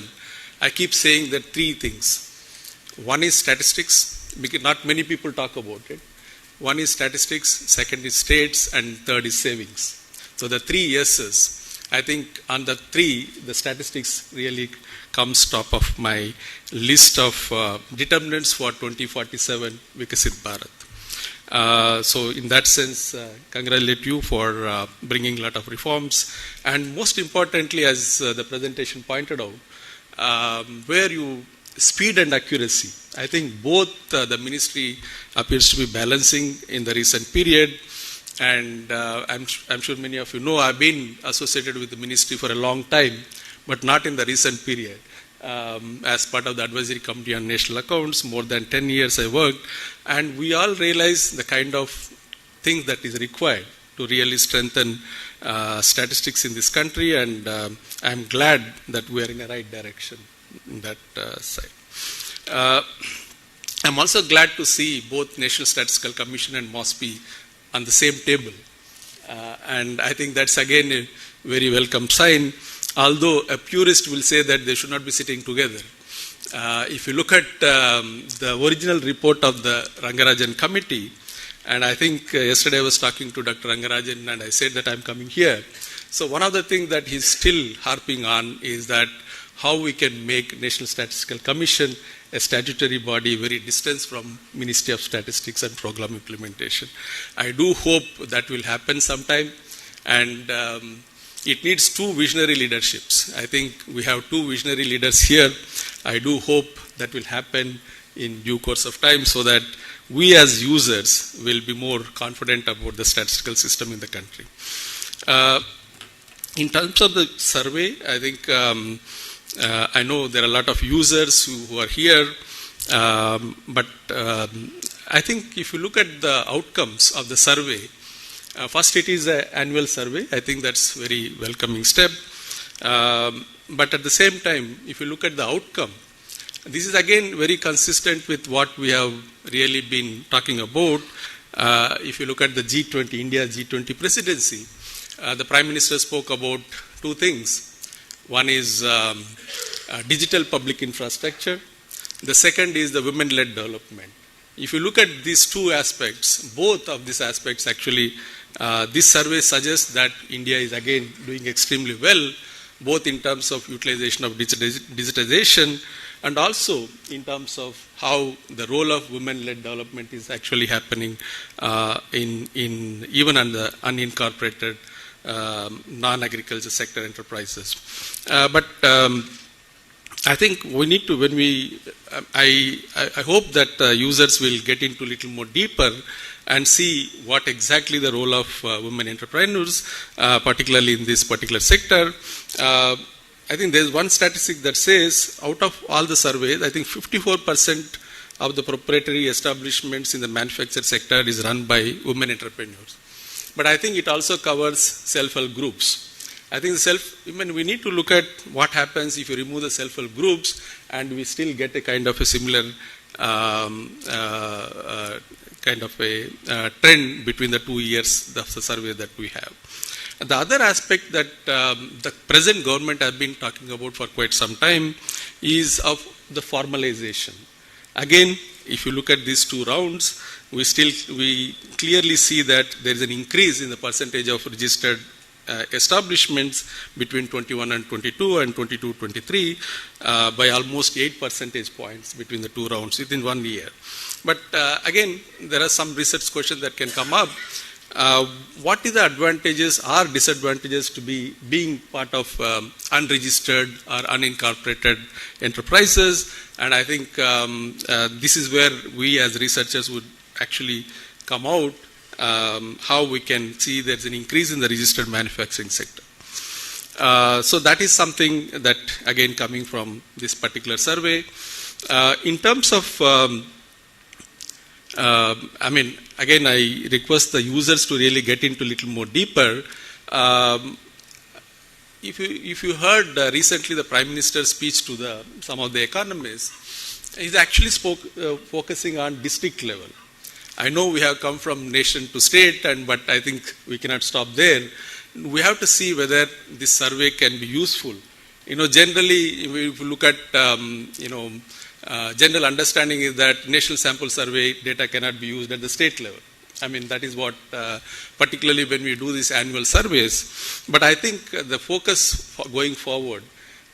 I keep saying that three things. One is statistics, because not many people talk about it. One is statistics, second is states, and third is savings. So the three yeses. I think on the three, the statistics really comes top of my list of determinants for 2047 Vikasit Bharat. So in that sense, congratulate you for bringing a lot of reforms. And most importantly, as the presentation pointed out, where you speed and accuracy. I think both the ministry appears to be balancing in the recent period. And I'm sure many of you know I've been associated with the ministry for a long time, but not in the recent period. As part of the advisory committee on national accounts, more than 10 years I worked, and we all realize the kind of things that is required to really strengthen statistics in this country, and I'm glad that we are in the right direction in that side. I'm also glad to see both National Statistical Commission and MOSPI on the same table. And I think that's again a very welcome sign, although a purist will say that they should not be sitting together. If you look at the original report of the Rangarajan committee, and I think yesterday I was talking to Dr. Rangarajan and I said that I'm coming here. So one of the things that he's still harping on is that how we can make National Statistical Commission a statutory body very distant from Ministry of Statistics and Program Implementation. I do hope that will happen sometime, and it needs two visionary leaderships. I think we have two visionary leaders here. I do hope that will happen in due course of time so that we as users will be more confident about the statistical system in the country. In terms of the survey, I think I know there are a lot of users who are here, but I think if you look at the outcomes of the survey, first it is an annual survey. I think that's a very welcoming step. But at the same time, if you look at the outcome, this is again very consistent with what we have really been talking about. If you look at the G20, India G20 presidency, the Prime Minister spoke about two things. One is digital public infrastructure. The second is the women-led development. If you look at these two aspects, both of these aspects actually, this survey suggests that India is again doing extremely well, both in terms of utilization of digitization and also in terms of how the role of women-led development is actually happening in even on the unincorporated non-agriculture sector enterprises. But I think we need to, I hope that users will get into a little more deeper and see what exactly the role of women entrepreneurs, particularly in this particular sector. I think there's one statistic that says out of all the surveys, I think 54% of the proprietary establishments in the manufacturing sector is run by women entrepreneurs. But I think it also covers self-help groups. I think we need to look at what happens if you remove the self-help groups and we still get a kind of a similar kind of a trend between the 2 years of the survey that we have. The other aspect that the present government has been talking about for quite some time is of the formalization. Again, if you look at these 2 rounds, we clearly see that there is an increase in the percentage of registered establishments between 21 and 22 and 22-23 by almost 8 percentage points between the 2 rounds within 1 year. But again, there are some research questions that can come up. What is the advantages or disadvantages to be being part of unregistered or unincorporated enterprises? And I think this is where we as researchers would actually come out, how we can see there's an increase in the registered manufacturing sector. So that is something that, again, coming from this particular survey. In terms of again, I request the users to really get into a little more deeper. If you heard recently the Prime Minister's speech to some of the economists, he's actually focusing on district level. I know we have come from nation to state, but I think we cannot stop there. We have to see whether this survey can be useful. Generally, if you look at, general understanding is that national sample survey data cannot be used at the state level. That is what, particularly when we do these annual surveys. But I think the focus going forward,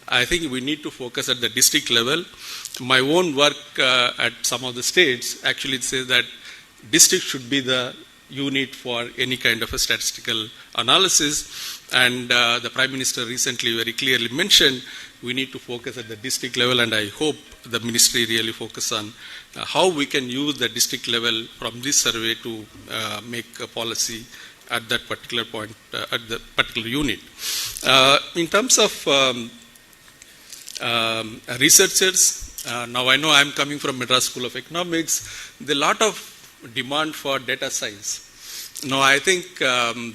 I think we need to focus at the district level. My own work at some of the states actually says that district should be the unit for any kind of a statistical analysis. And the Prime Minister recently very clearly mentioned we need to focus at the district level, and I hope the ministry really focus on how we can use the district level from this survey to make a policy at that particular point, at the particular unit. In terms of researchers, now I know I'm coming from Madras School of Economics, there's a lot of demand for data science. Now I think the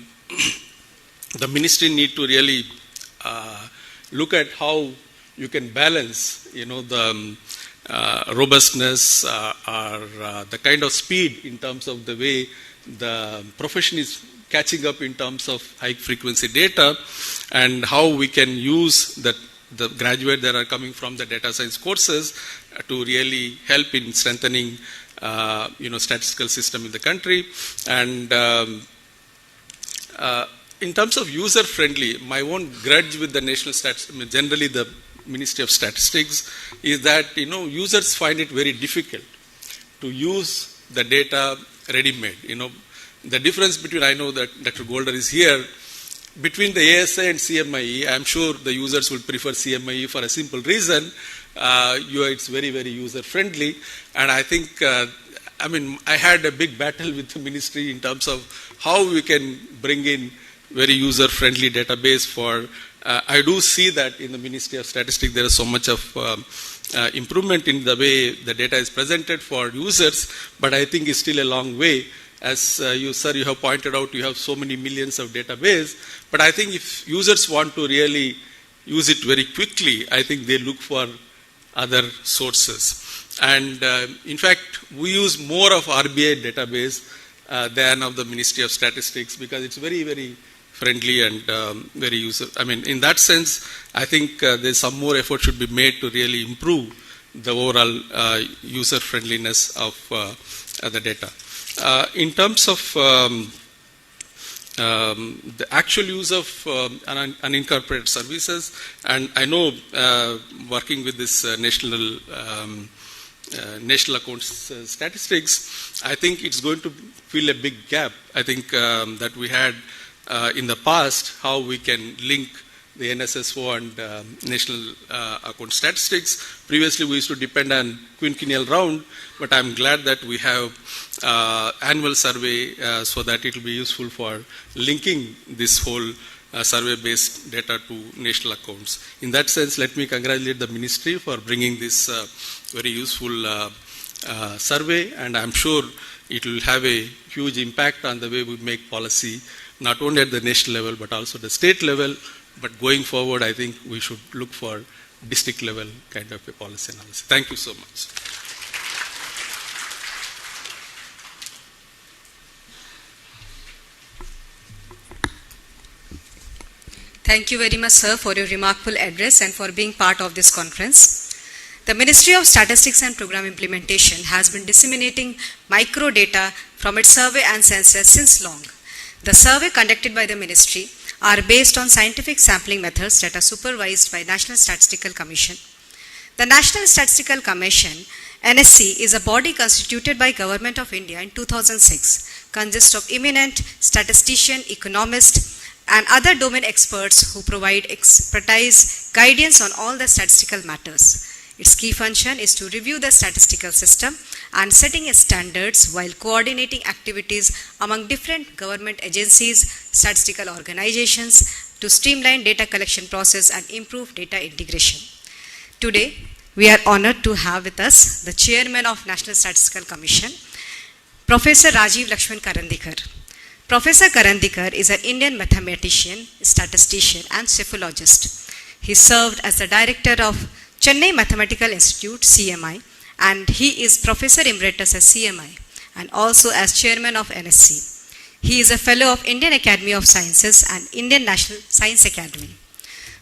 ministry need to really look at how you can balance, the robustness or the kind of speed in terms of the way the profession is catching up in terms of high frequency data, and how we can use the graduates that are coming from the data science courses to really help in strengthening statistical system in the country. And in terms of user friendly, my own grudge with the national statistics, generally the Ministry of Statistics, is that users find it very difficult to use the data ready-made. The difference between, I know that Dr. Golder is here, between the ASI and CMIE, I'm sure the users will prefer CMIE for a simple reason. It's very, very user friendly, and I think I had a big battle with the ministry in terms of how we can bring in very user friendly database for. I do see that in the Ministry of Statistics there is so much of improvement in the way the data is presented for users, but I think it's still a long way. As you have pointed out, you have so many millions of database, but I think if users want to really use it very quickly, I think they look for other sources. And in fact, we use more of RBI database than of the Ministry of Statistics, because it's very, very friendly and very user. In that sense, I think there's some more effort should be made to really improve the overall user friendliness of the data. In terms of the actual use of unincorporated services, and I know working with this national accounts statistics, I think it's going to fill a big gap. I think that we had in the past, how we can link the NSSO and national account statistics. Previously, we used to depend on quinquennial round, but I'm glad that we have annual survey so that it will be useful for linking this whole survey-based data to national accounts. In that sense, let me congratulate the ministry for bringing this very useful survey, and I'm sure it will have a huge impact on the way we make policy, not only at the national level, but also the state level. But going forward, I think we should look for district level kind of a policy analysis. Thank you so much. Thank you very much, sir, for your remarkable address and for being part of this conference. The Ministry of Statistics and Program Implementation has been disseminating microdata from its survey and census since long. The survey conducted by the ministry are based on scientific sampling methods that are supervised by National Statistical Commission. The National Statistical Commission, NSC, is a body constituted by Government of India in 2006, consists of eminent statistician, economist, and other domain experts who provide expertise, guidance on all the statistical matters. Its key function is to review the statistical system and setting standards while coordinating activities among different government agencies, statistical organizations to streamline data collection process and improve data integration. Today, we are honored to have with us the Chairman of National Statistical Commission, Professor Rajiv Lakshman Karandikar. Professor Karandikar is an Indian mathematician, statistician, and psephologist. He served as the director of Chennai Mathematical Institute, CMI, and he is Professor Emeritus at CMI and also as Chairman of NSC. He is a Fellow of Indian Academy of Sciences and Indian National Science Academy.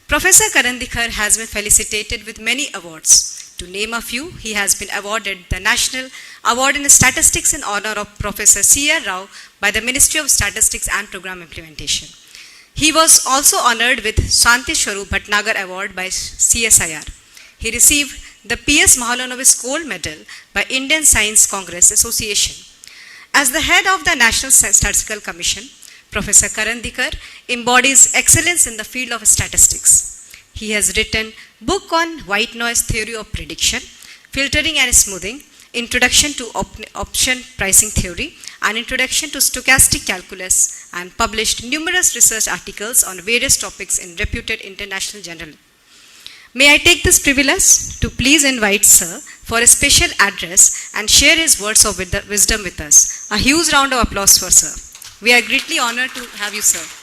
Professor Karandikar has been felicitated with many awards. To name a few, he has been awarded the National Award in Statistics in honor of Professor C.R. Rao by the Ministry of Statistics and Program Implementation. He was also honored with Shanti Swarup Bhatnagar Award by CSIR. He received the P.S. Mahalanobis Gold Medal by Indian Science Congress Association. As the head of the National Statistical Commission, Professor Karandikar embodies excellence in the field of statistics. He has written book on white noise theory of prediction, filtering and smoothing, introduction to option pricing theory, and introduction to stochastic calculus, and published numerous research articles on various topics in reputed international journals. May I take this privilege to please invite Sir for a special address and share his words of wisdom with us. A huge round of applause for Sir. We are greatly honored to have you, Sir.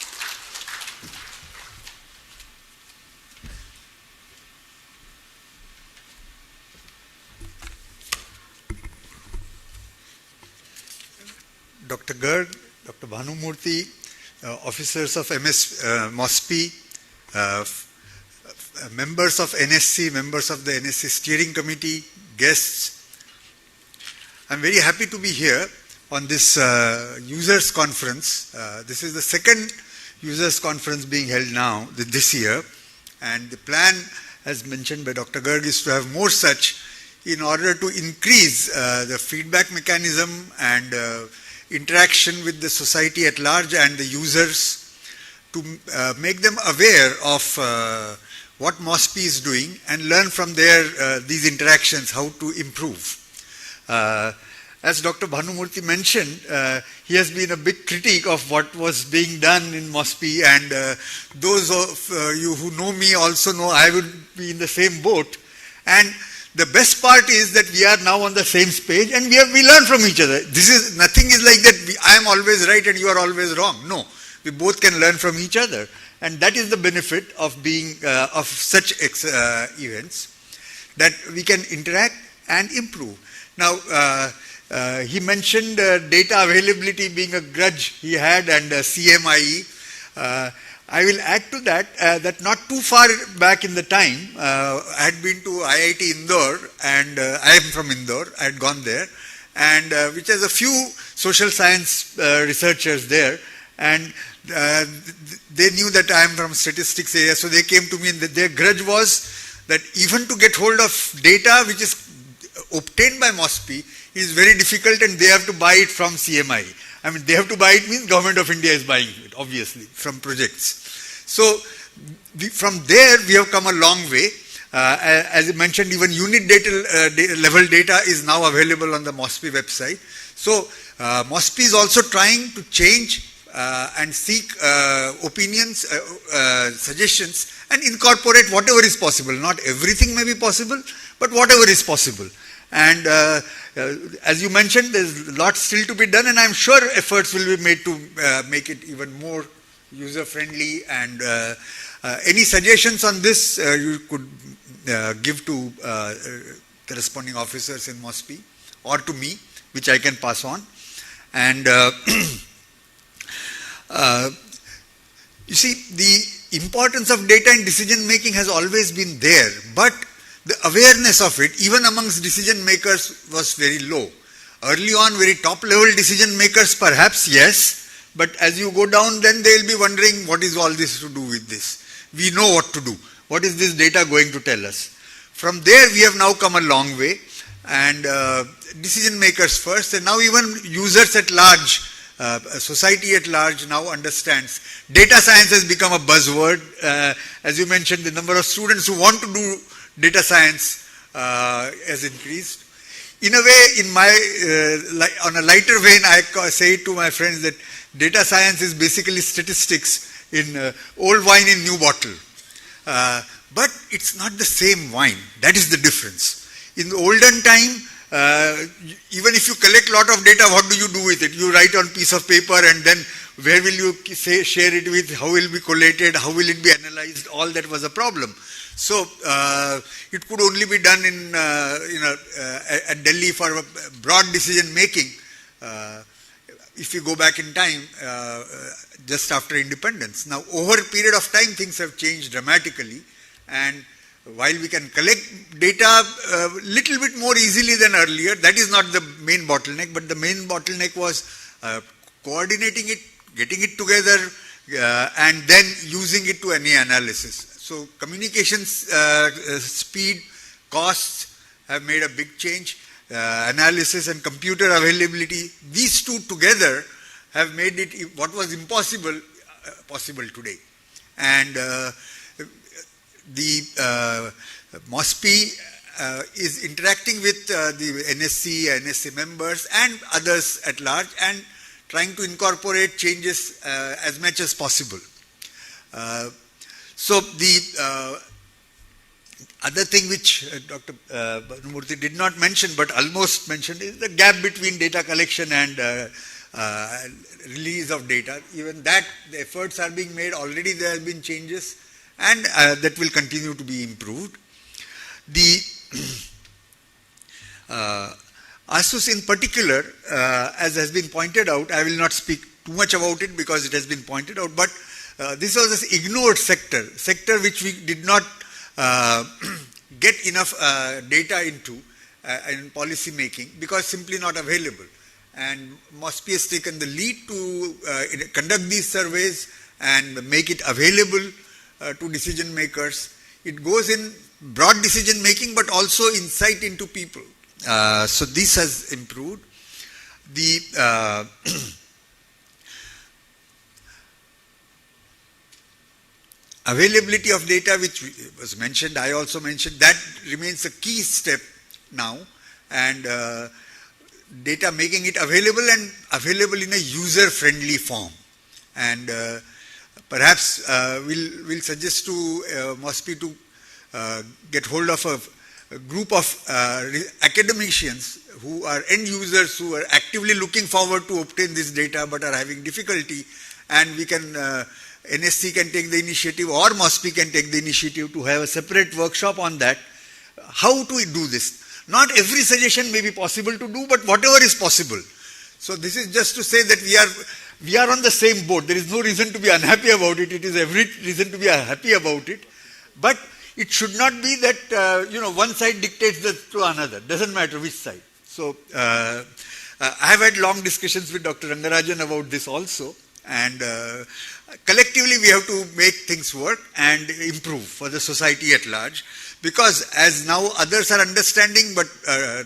Dr. Garg, Dr. Bhanumurthy, officers of MOSPI, members of NSC, members of the NSC steering committee, guests. I'm very happy to be here on this users conference. This is the second users conference being held now, this year. And the plan, as mentioned by Dr. Garg, is to have more such in order to increase the feedback mechanism and interaction with the society at large and the users to make them aware of what MOSPI is doing and learn from these interactions how to improve. As Dr. Bhanumurthy mentioned, he has been a big critic of what was being done in MOSPI, and those of you who know me also know I would be in the same boat. And the best part is that we are now on the same page and we learn from each other. Nothing is like that I am always right and you are always wrong. No, we both can learn from each other. And that is the benefit of being of such events, that we can interact and improve. Now, he mentioned data availability being a grudge he had and CMIE. I will add to that that not too far back in the time, I had been to IIT Indore, and I am from Indore, I had gone there, and which has a few social science researchers there, and they knew that I am from statistics area, so they came to me, and their grudge was that even to get hold of data which is obtained by MOSPI is very difficult, and they have to buy it from CMI. I mean, they have to buy it means Government of India is buying it, obviously, from projects. So, from there we have come a long way. As I mentioned, even unit data level data is now available on the MOSPI website. So, MOSPI is also trying to change and seek opinions, suggestions, and incorporate whatever is possible. Not everything may be possible, but whatever is possible. And as you mentioned, there's a lot still to be done, and I'm sure efforts will be made to make it even more user-friendly. And any suggestions on this you could give to corresponding officers in MOSPI or to me, which I can pass on. And you see, the importance of data in decision making has always been there, but the awareness of it, even amongst decision makers, was very low. Early on, very top level decision makers, perhaps, yes, but as you go down, then they'll be wondering, what is all this to do with this? We know what to do. What is this data going to tell us? From there, we have now come a long way, and decision makers first, and now even users at large, society at large now understands. Data science has become a buzzword. As you mentioned, the number of students who want to do data science has increased. In a way, on a lighter vein, I say to my friends that data science is basically statistics in old wine in new bottle. But it's not the same wine. That is the difference. In the olden time, even if you collect a lot of data, what do you do with it? You write on piece of paper, and then where will you share it with? How will it be collated? How will it be analyzed? All that was a problem. So it could only be done in at Delhi for broad decision making. If you go back in time, just after independence. Now, over a period of time, things have changed dramatically, and while we can collect data a little bit more easily than earlier, that is not the main bottleneck, but the main bottleneck was coordinating it, getting it together, and then using it to any analysis. So communications speed, costs have made a big change. Analysis and computer availability, these two together have made it what was impossible possible today. And the MOSPI is interacting with the NSC, NSA members and others at large, and trying to incorporate changes as much as possible. So the other thing which Dr. Bhanumurthy did not mention but almost mentioned is the gap between data collection and release of data. Even that, the efforts are being made. Already there have been changes, and that will continue to be improved. The ASUSE in particular, as has been pointed out, I will not speak too much about it because it has been pointed out, but this was an ignored sector which we did not get enough data into in policy making because simply not available. And MOSPI has taken the lead to conduct these surveys and make it available to decision makers. It goes in broad decision making but also insight into people. So this has improved. The availability of data, which was mentioned, I also mentioned, that remains a key step now, and data making it available and available in a user-friendly form. And perhaps we'll suggest to MOSPI to get hold of a group of academicians who are end users who are actively looking forward to obtain this data but are having difficulty, and we can NSC can take the initiative or MOSPI can take the initiative to have a separate workshop on that. How to do this? Not every suggestion may be possible to do, but whatever is possible. So this is just to say that we are on the same boat. There is no reason to be unhappy about it. It is every reason to be happy about it. But it should not be that one side dictates to another. Doesn't matter which side. So I have had long discussions with Dr. Rangarajan about this also. And collectively we have to make things work and improve for the society at large, because as now others are understanding, but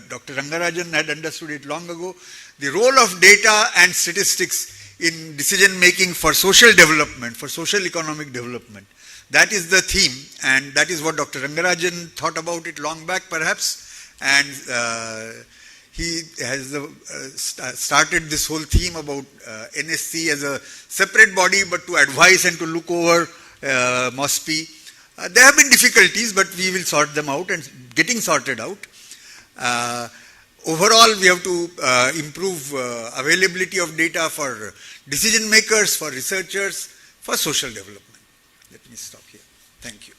Dr. Rangarajan had understood it long ago, the role of data and statistics in decision making for social development, for social economic development. That is the theme, and that is what Dr. Rangarajan thought about it long back perhaps, and he has started this whole theme about NSC as a separate body, but to advise and to look over MOSPI. There have been difficulties, but we will sort them out and getting sorted out. Overall, we have to improve availability of data for decision makers, for researchers, for social development. Let me stop here. Thank you.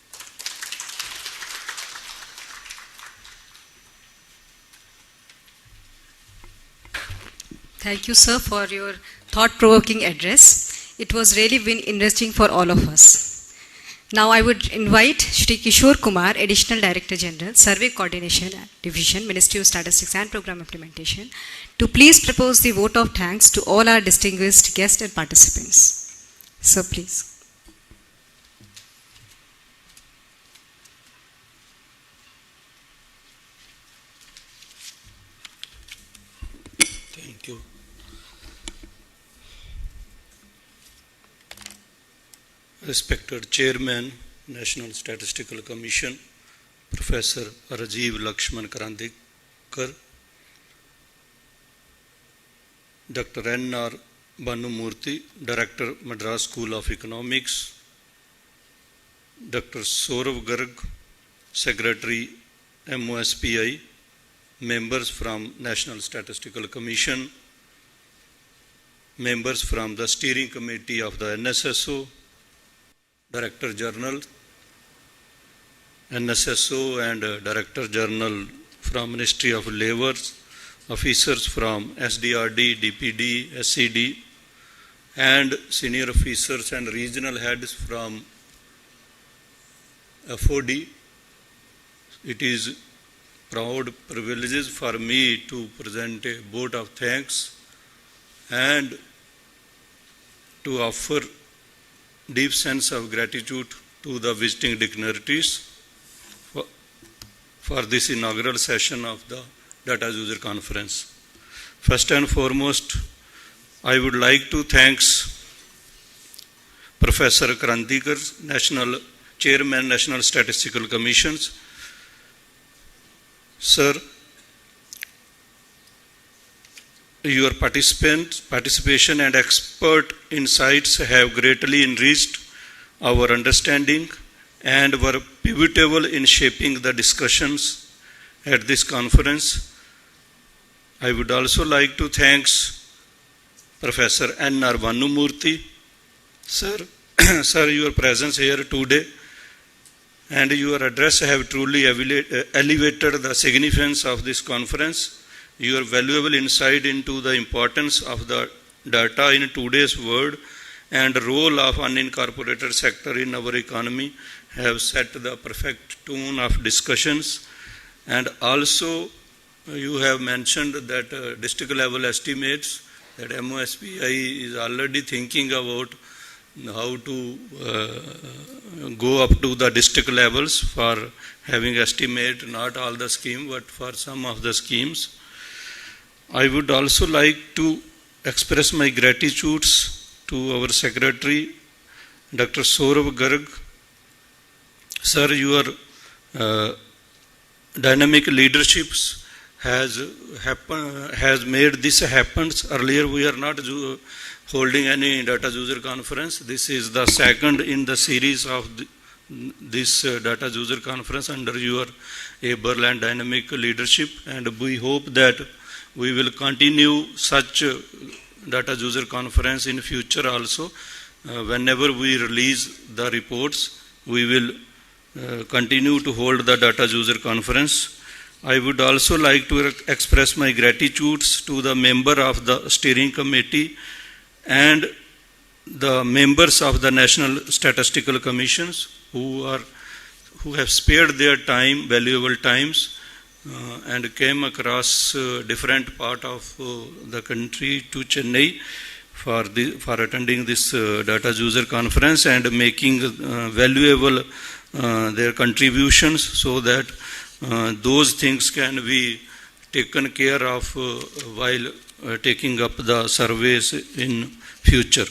Thank you, sir, for your thought-provoking address. It was really been interesting for all of us. Now I would invite Shri Kishore Kumar, Additional Director General, Survey Coordination Division, Ministry of Statistics and Program Implementation, to please propose the vote of thanks to all our distinguished guests and participants. So please. Thank you. Respected Chairman, National Statistical Commission, Professor Rajiv Lakshman Karandikar, Dr. N.R. Banumurthy, Director, Madras School of Economics, Dr. Saurav Garg, Secretary, MOSPI, members from National Statistical Commission, members from the Steering Committee of the NSSO, Director General, NSSO and Director General from Ministry of Labour, officers from SDRD, DPD, SCD, and senior officers and regional heads from FOD. It is proud privileges for me to present a vote of thanks and to offer deep sense of gratitude to the visiting dignitaries for this inaugural session of the Data User Conference. First and foremost, I would like to thank Professor Karandikar, National Chairman, National Statistical Commissions. Sir, your participation and expert insights have greatly enriched our understanding and were pivotal in shaping the discussions at this conference. I would also like to thank Professor N.R. Banumurthy. Sir, your presence here today and your address have truly elevated the significance of this conference. Your valuable insight into the importance of the data in today's world and role of unincorporated sector in our economy have set the perfect tone of discussions. And also you have mentioned that district level estimates, that MOSPI is already thinking about how to go up to the district levels for having estimate, not all the scheme, but for some of the schemes. I would also like to express my gratitudes to our Secretary, Dr. Saurav Garg. Sir, your dynamic leaderships has made this happen. Earlier we are not holding any data user conference. This is the second in the series of this data user conference under your able and dynamic leadership, and we hope that we will continue such data user conference in future also. Whenever we release the reports, we will continue to hold the data user conference. I would also like to express my gratitudes to the member of the steering committee and the members of the National Statistical Commissions who have spared their time, valuable times, and came across different part of the country to Chennai for attending this data user conference and making valuable their contributions so that those things can be taken care of while taking up the surveys in future.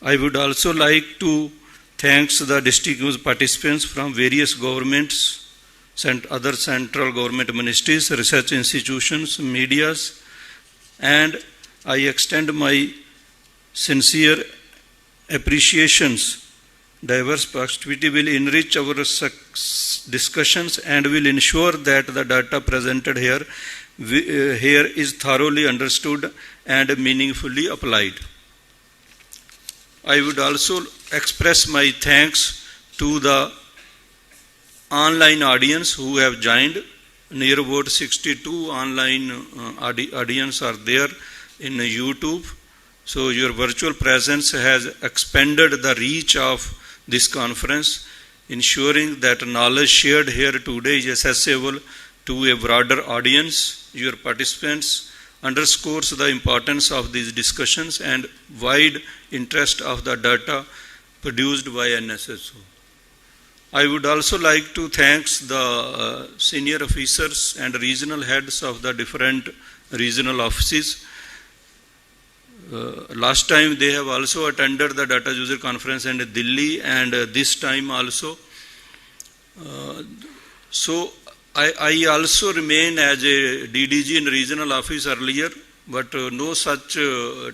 I would also like to thank the distinguished participants from various governments and other central government ministries, research institutions, medias, and I extend my sincere appreciations. Diverse perspective will enrich our discussions and will ensure that the data presented here is thoroughly understood and meaningfully applied. I would also express my thanks to the online audience who have joined. Near about 62 online audience are there in YouTube. So your virtual presence has expanded the reach of this conference, ensuring that knowledge shared here today is accessible to a broader audience. Your participants underscores the importance of these discussions and wide interest of the data produced by NSSO. I would also like to thank the senior officers and regional heads of the different regional offices. Last time they have also attended the data user conference in Delhi, and this time also. So I also remain as a DDG in regional office earlier, but no such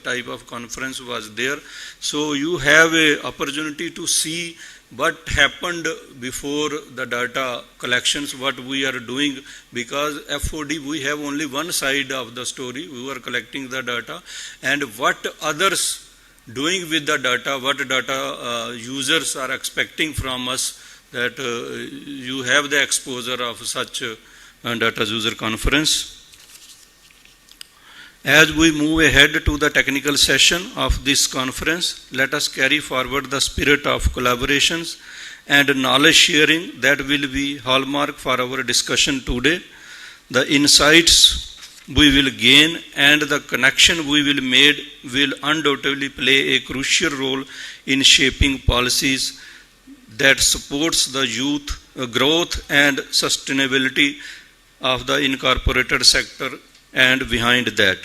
type of conference was there. So you have an opportunity to see what happened before the data collections, what we are doing, because FOD, we have only one side of the story. We were collecting the data, and what others doing with the data, what data users are expecting from us, that you have the exposure of such data user conference. As we move ahead to the technical session of this conference, let us carry forward the spirit of collaborations and knowledge sharing that will be hallmark for our discussion today. The insights we will gain and the connection we will make will undoubtedly play a crucial role in shaping policies that supports the youth growth and sustainability of the incorporated sector and behind that.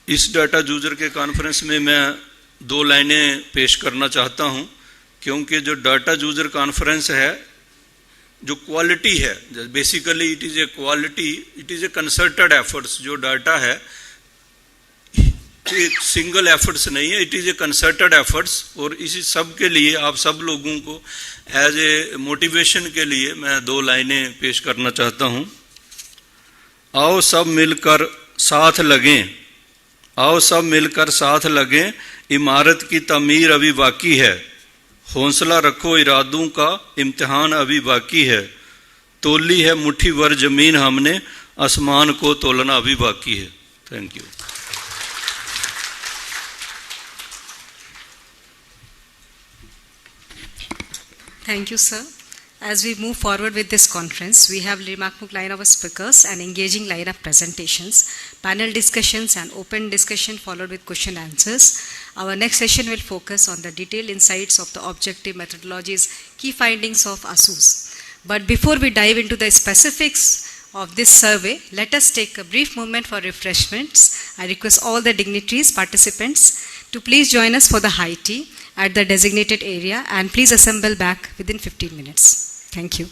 इस data user के conference में मैं दो लाइनें पेश करना चाहता हूं, क्योंकि जो डाटा यूजर कॉन्फ्रेंस है, जो क्वालिटी है, basically it is a quality, it is a concerted efforts. जो डाटा है एक सिंगल एफर्ट्स नहीं है, it is a concerted efforts. और इसी सब के लिए आप सब लोगों को एज ए मोटिवेशन के लिए मैं दो लाइनें पेश करना चाहता हूं. आओ सब मिलकर साथ लगें, आओ सब मिलकर साथ लगें, इमारत की तमीर अभी बाकी है, हौसला रखो इरादों का इम्तिहान अभी बाकी है, तोली है मुट्ठी भर जमीन हमने, आसमान को तोलना अभी बाकी है. Thank you. Thank you, sir. As we move forward with this conference, we have remarkable line of speakers and engaging line of presentations, panel discussions and open discussion followed with question answers. Our next session will focus on the detailed insights of the objective methodologies, key findings of ASUSE. But before we dive into the specifics of this survey, let us take a brief moment for refreshments. I request all the dignitaries, participants to please join us for the high tea at the designated area, and please assemble back within 15 minutes. Thank you.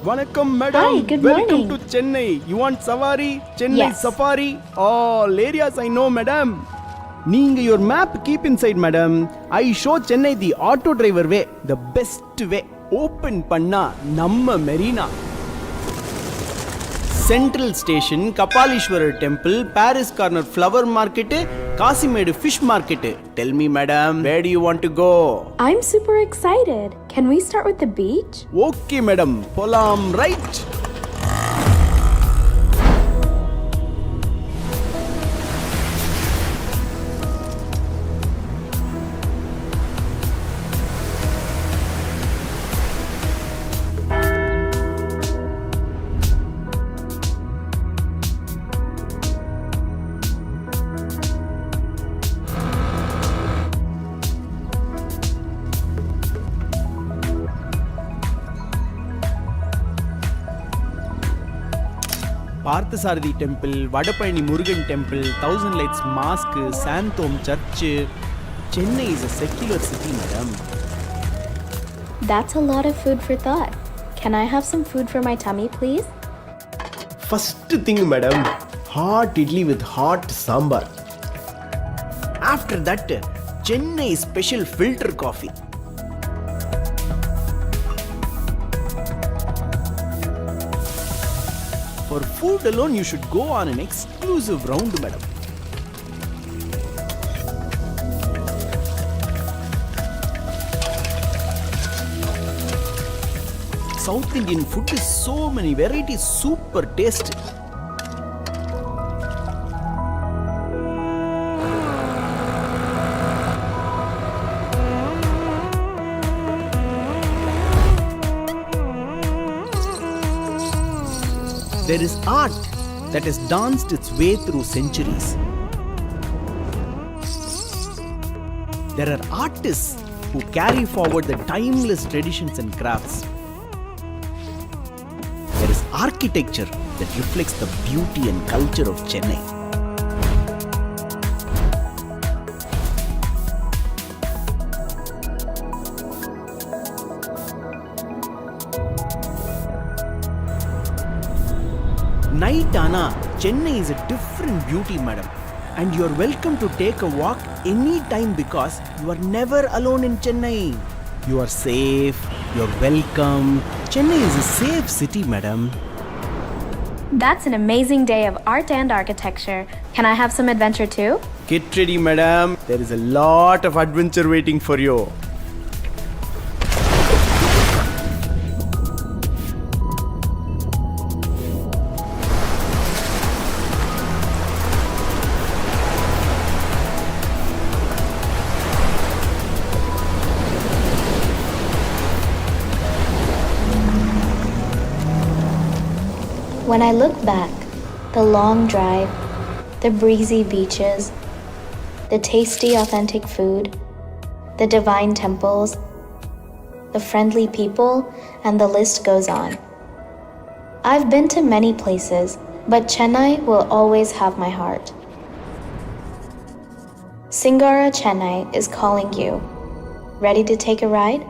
Vanakkam madam. Hi, good Welcome morning. to Chennai. You want safari? Chennai Yes. safari? All areas I know madam. Neenga your map keep inside madam. I show Chennai the auto driver way, the best way. Open panna namma marina. Central Station, Kapalishwarar Temple, Paris Corner Flower Market, Kasimedu Fish Market. Tell me madam, where do you want to go? I'm super excited. Can we start with the beach? Okay madam, polam right. Parthasarathi Temple, Vadapayani Murugan Temple, Thousand Lights Mosque, Santhom Church. Chennai is a secular city, madam. That's a lot of food for thought. Can I have some food for my tummy, please? First thing, madam, hot idli with hot sambar. After that, Chennai special filter coffee. For food alone, you should go on an exclusive round, madam. South Indian food is so many varieties, super tasty. There is art that has danced its way through centuries. There are artists who carry forward the timeless traditions and crafts. There is architecture that reflects the beauty and culture of Chennai. Night Ana, Chennai is a different beauty, madam. And you are welcome to take a walk anytime because you are never alone in Chennai. You are safe, you are welcome. Chennai is a safe city, madam. That's an amazing day of art and architecture. Can I have some adventure too? Get ready, madam. There is a lot of adventure waiting for you. When I look back, the long drive, the breezy beaches, the tasty authentic food, the divine temples, the friendly people, and the list goes on. I've been to many places, but Chennai will always have my heart. Singara Chennai is calling you. Ready to take a ride?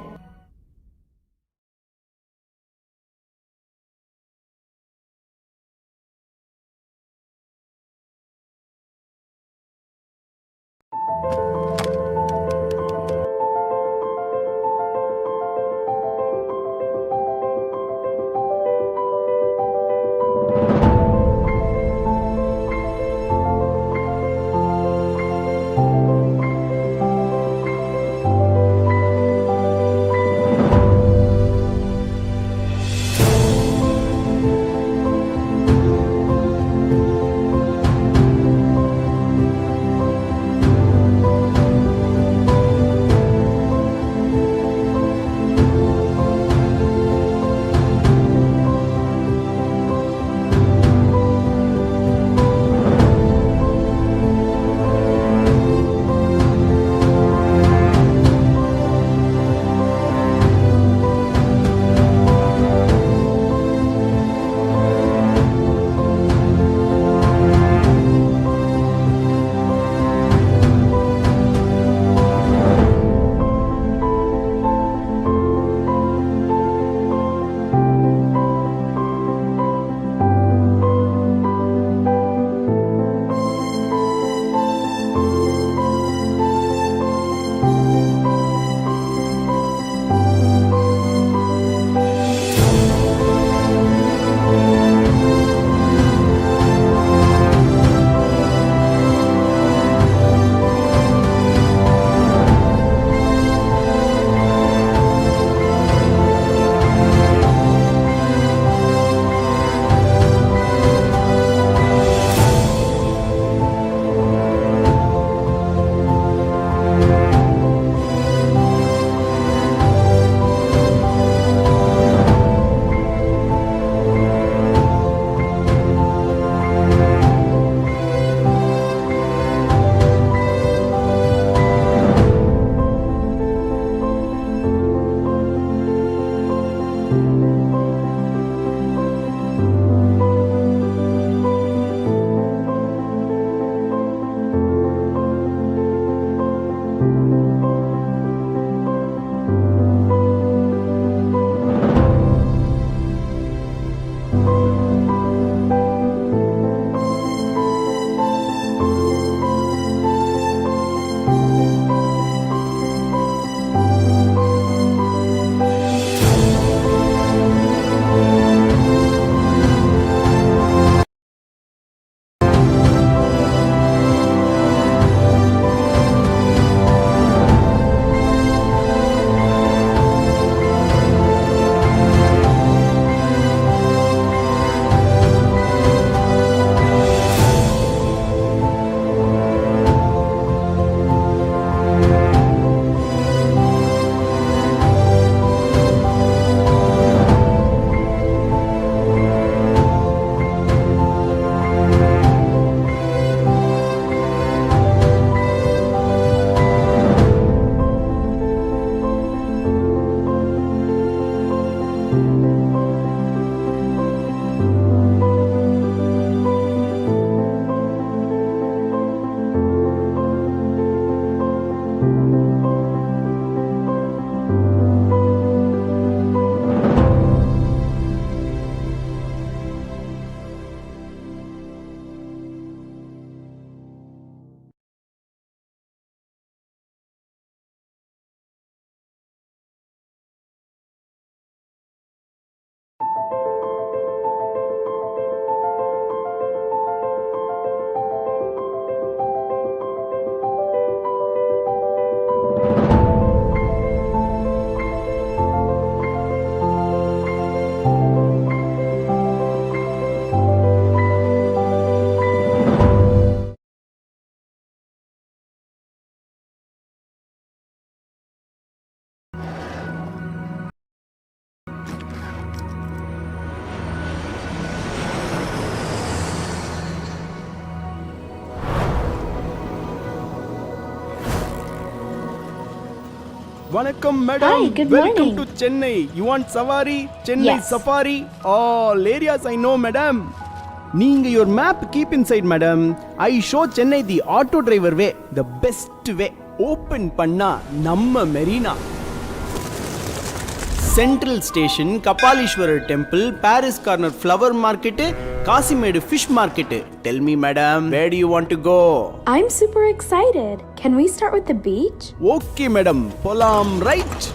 Vanakkam, madam. Hi, good Welcome morning. to Chennai. You want Savari, Chennai Yes. Safari? All areas I know, madam. Neenga your map keep inside, madam. I show Chennai the auto driver way, the best way. Open panna, namma marina. Central Station, Kapalishwarar Temple, Paris Corner Flower Market, Kasimedu Fish Market. Tell me, madam, where do you want to go? I'm super excited. Can we start with the beach? Okay, madam. Polam, right?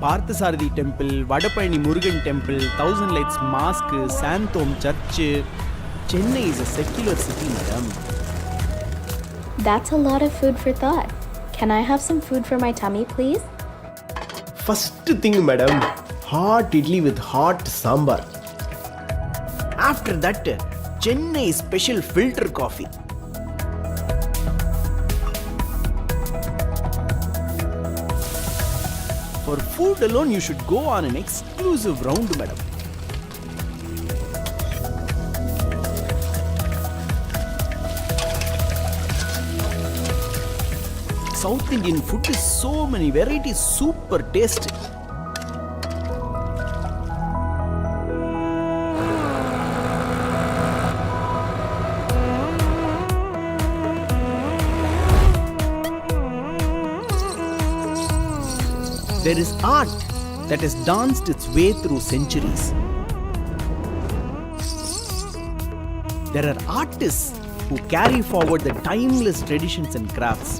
Parthasarathi Temple, Vadapayani Murugan Temple, Thousand Lights Mosque, Santhom Church. Chennai is a secular city, madam. That's a lot of food for thought. Can I have some food for my tummy, please? First thing, madam, hot idli with hot sambar. After that, Chennai special filter coffee. For food alone, you should go on an exclusive round, madam. South Indian food is so many varieties, super tasty. There is art that has danced its way through centuries. There are artists who carry forward the timeless traditions and crafts.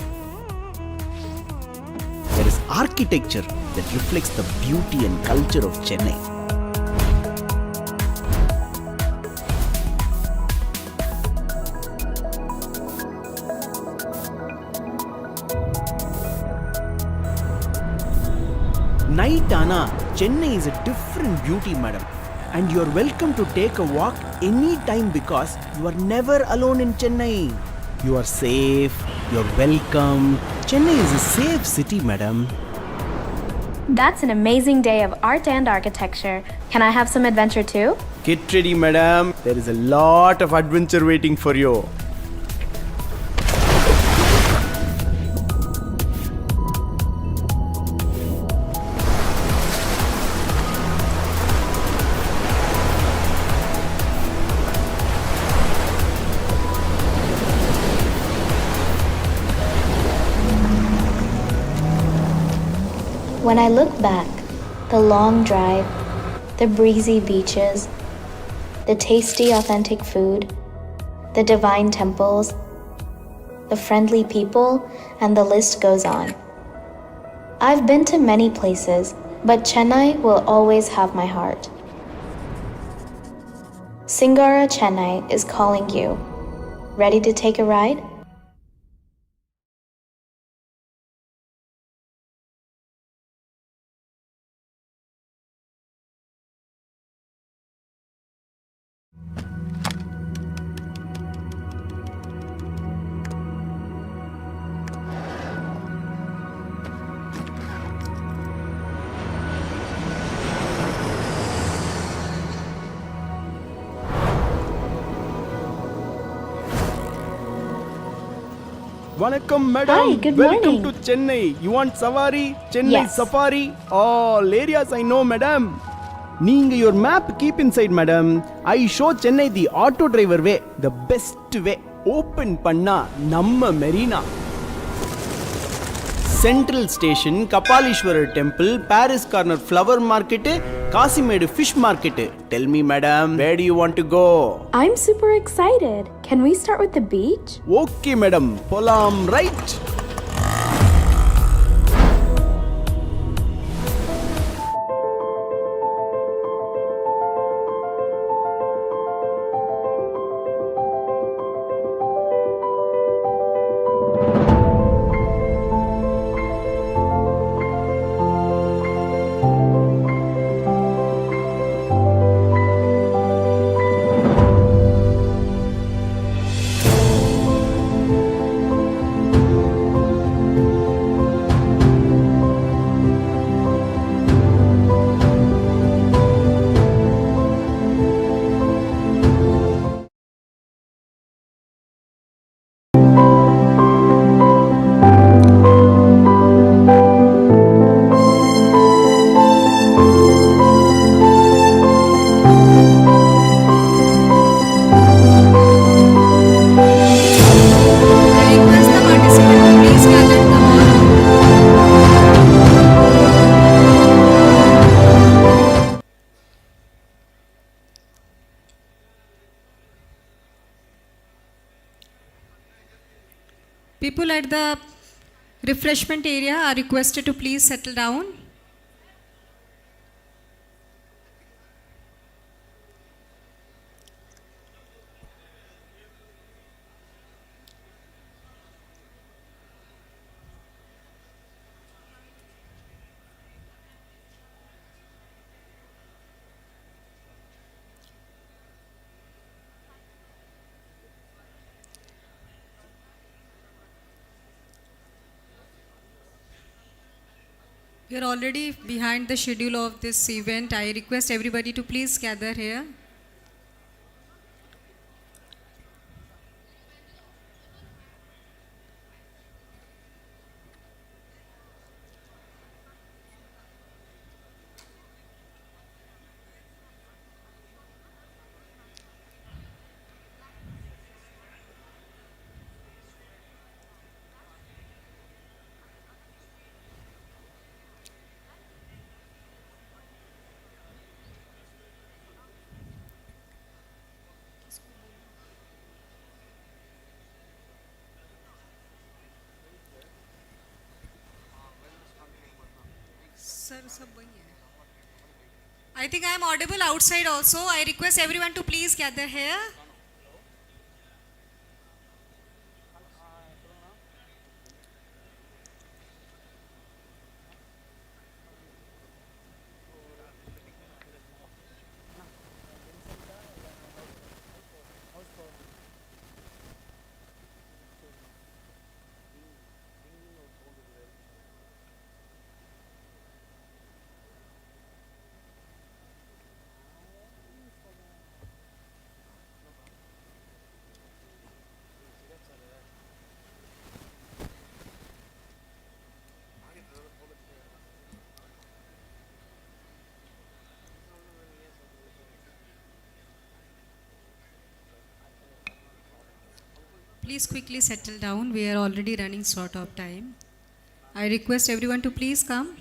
There is architecture that reflects the beauty and culture of Chennai. Night Ana, Chennai is a different beauty, madam. And you are welcome to take a walk anytime because you are never alone in Chennai. You are safe, you are welcome. Chennai is a safe city, madam. That's an amazing day of art and architecture. Can I have some adventure too? Get ready, madam. There is a lot of adventure waiting for you. When I look back, the long drive, the breezy beaches, the tasty authentic food, the divine temples, the friendly people, and the list goes on. I've been to many places, but Chennai will always have my heart. Singara Chennai is calling you. Ready to take a ride? Vanakkam, madam. Hi, good Welcome morning. to Chennai. You want Savari, Chennai Yes. Safari? All areas I know, madam. Neenga your map keep inside, madam. I show Chennai the auto driver way, the best way. Open panna, namma marina. Central Station, Kapalishwarar Temple, Paris Corner Flower Market, Kasimedu Fish Market. Tell me, madam, where do you want to go? I'm super excited. Can we start with the beach? Okay, madam. Polam, right? People at the refreshment area are requested to please settle down. We are already behind the schedule of this event. I request everybody to please gather here. Sir, I think I am audible outside also. I request everyone to please gather here. Please quickly settle down. We are already running short of time. I request everyone to please come.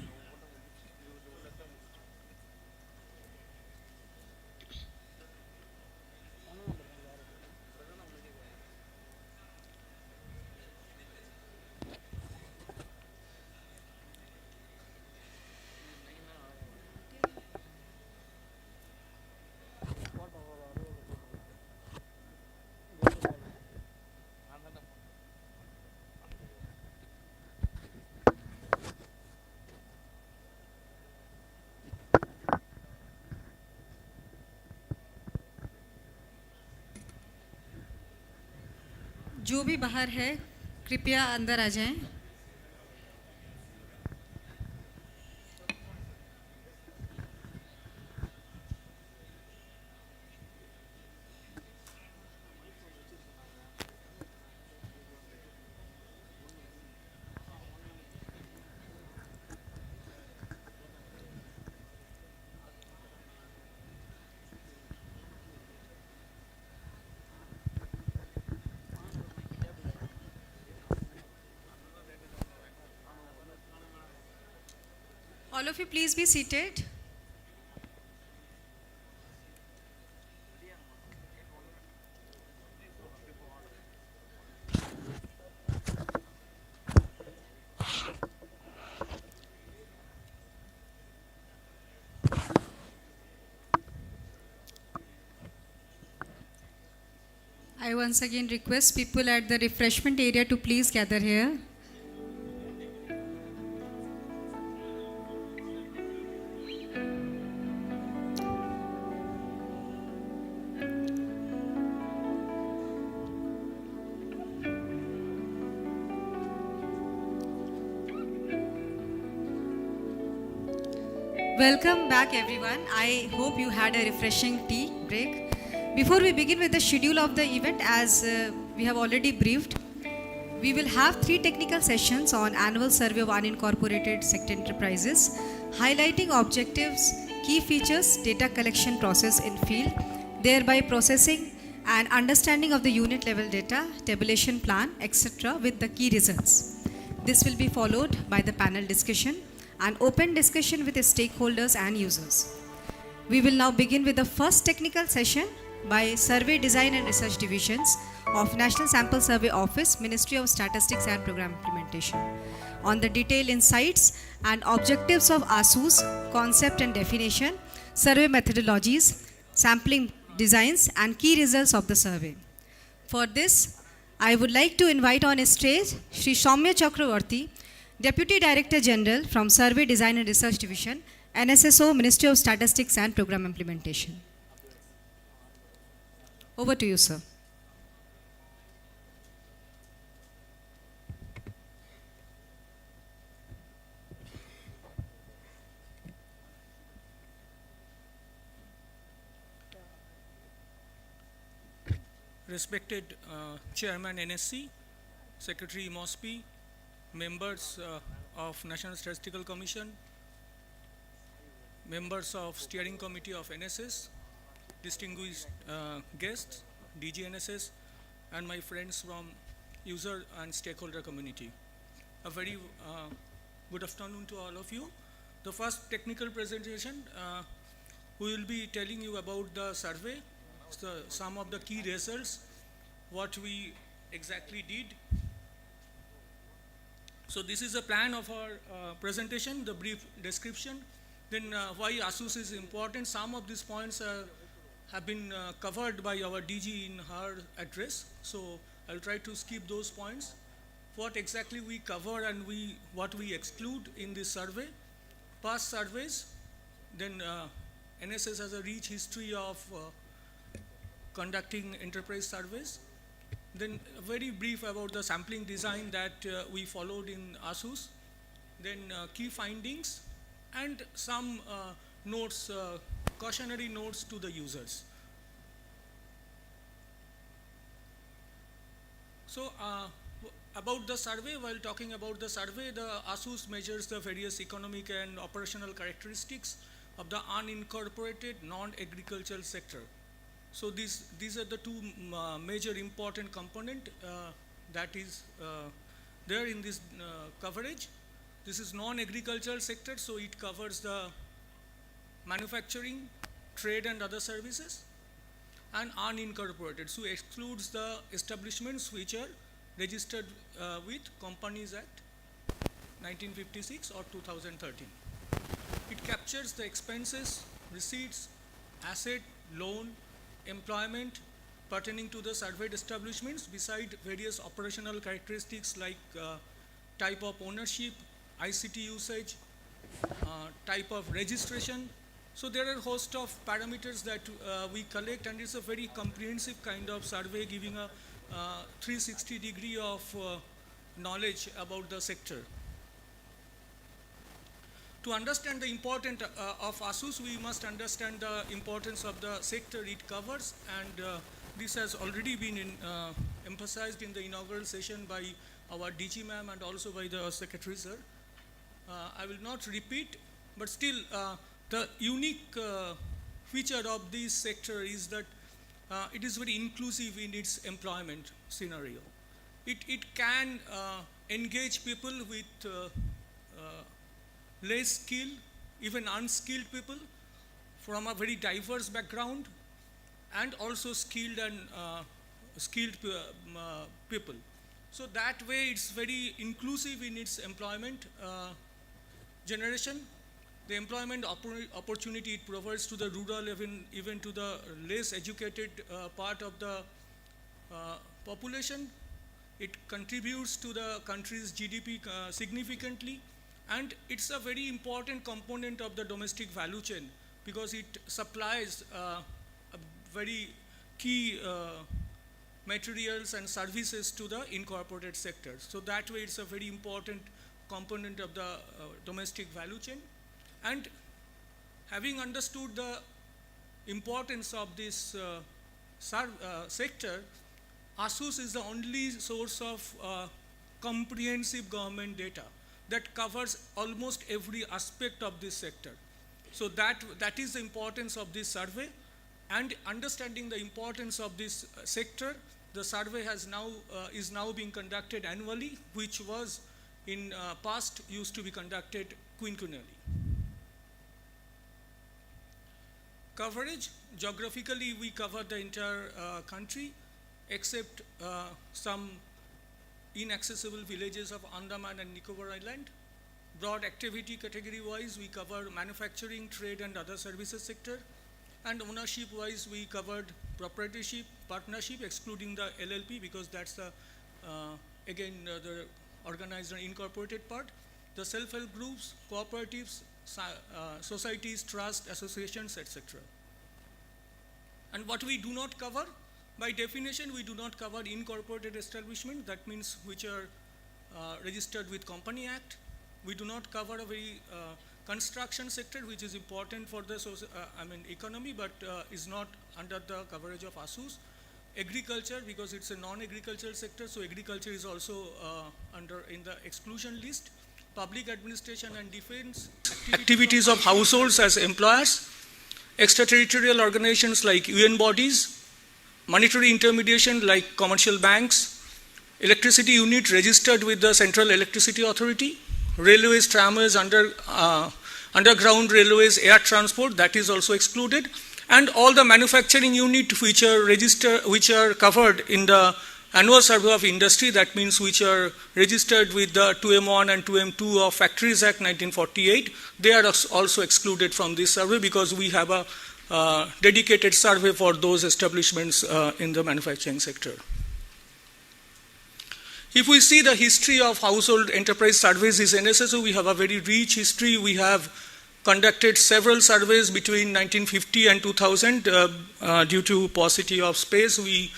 जो भी बाहर है कृपया अंदर आ जाएं। All of you please be seated. I once again request people at the refreshment area to please gather here. Welcome back everyone. I hope you had a refreshing tea break. Before we begin with the schedule of the event, as we have already briefed, we will have 3 technical sessions on annual survey of unincorporated sector enterprises, highlighting objectives, key features, data collection process in field, thereby processing and understanding of the unit level data, tabulation plan, etc. with the key results. This will be followed by the panel discussion, an open discussion with the stakeholders and users. We will now begin with the first technical session by Survey Design and Research Divisions of National Sample Survey Office, Ministry of Statistics and Program Implementation, on the detailed insights and objectives of ASUSE, concept and definition, survey methodologies, sampling designs, and key results of the survey. For this, I would like to invite on stage Shri Soumya Chakravarti, Deputy Director General from Survey Design and Research Division, NSSO, Ministry of Statistics and Program Implementation. Over to you, sir. Respected Chairman NSC, Secretary Mosby, members of National Statistical Commission, members of Steering Committee of NSS, distinguished guests, DG NSS, and my friends from user and stakeholder community. A very good afternoon to all of you. The first technical presentation, we will be telling you about the survey, some of the key results, what we exactly did. So this is a plan of our presentation, the brief description, then why ASUSE is important. Some of these points have been covered by our DG in her address, so I'll try to skip those points. What exactly we cover and what we exclude in this survey, past surveys, then NSS has a rich history of conducting enterprise surveys. Then very brief about the sampling design that we followed in ASUSE. Then key findings and some notes, cautionary notes to the users. So about the survey, while talking about the survey, the ASUSE measures the various economic and operational characteristics of the unincorporated non-agricultural sector. So these are the two major important component that is there in this coverage. This is non-agricultural sector, so it covers the manufacturing, trade and other services, and unincorporated, so excludes the establishments which are registered with Companies Act 1956 or 2013. It captures the expenses, receipts, asset, loan, employment pertaining to the surveyed establishments, beside various operational characteristics like type of ownership, ICT usage, type of registration. So there are a host of parameters that we collect, and it's a very comprehensive kind of survey giving a 360 degree of knowledge about the sector. To understand the importance of ASUSE, we must understand the importance of the sector it covers, and this has already been emphasized in the inaugural session by our DG ma'am and also by the Secretary sir. I will not repeat, but still the unique feature of this sector is that it is very inclusive in its employment scenario. It can engage people with less skilled, even unskilled people from a very diverse background, and also skilled and skilled people. So that way it's very inclusive in its employment generation. The employment opportunity it provides to the rural, even to the less educated part of the population. It contributes to the country's GDP significantly. And it's a very important component of the domestic value chain because it supplies a very key materials and services to the incorporated sector. So that way it's a very important component of the domestic value chain. And having understood the importance of this sector, ASUSE is the only source of comprehensive government data that covers almost every aspect of this sector. So that is the importance of this survey, and understanding the importance of this sector, the survey is now being conducted annually, which was in past used to be conducted quinquennially. Coverage, geographically we cover the entire country. except some inaccessible villages of Andaman and Nicobar Island. Broad activity category wise, we cover manufacturing, trade and other services sector. And ownership wise, we covered proprietorship, partnership, excluding the LLP because that's the, the organized and incorporated part. The self-help groups, cooperatives, societies, trusts, associations, etc. And what we do not cover, by definition, we do not cover incorporated establishment. That means which are registered with Company Act. We do not cover a very construction sector, which is important for the economy, but is not under the coverage of ASUSE. Agriculture, because it's a non-agricultural sector, so agriculture is also in the exclusion list. Public administration and defense, activities of households as employers, extraterritorial organizations like UN bodies, monetary intermediation like commercial banks, electricity unit registered with the Central Electricity Authority, railways, tramways, underground railways, air transport, that is also excluded, and all the manufacturing unit which are covered in the Annual Survey of Industry, that means which are registered with the 2M1 and 2M2 of Factories Act 1948, they are also excluded from this survey because we have a dedicated survey for those establishments in the manufacturing sector. If we see the history of household enterprise surveys in NSSO, we have a very rich history. We have conducted several surveys between 1950 and 2000. Due to paucity of space, we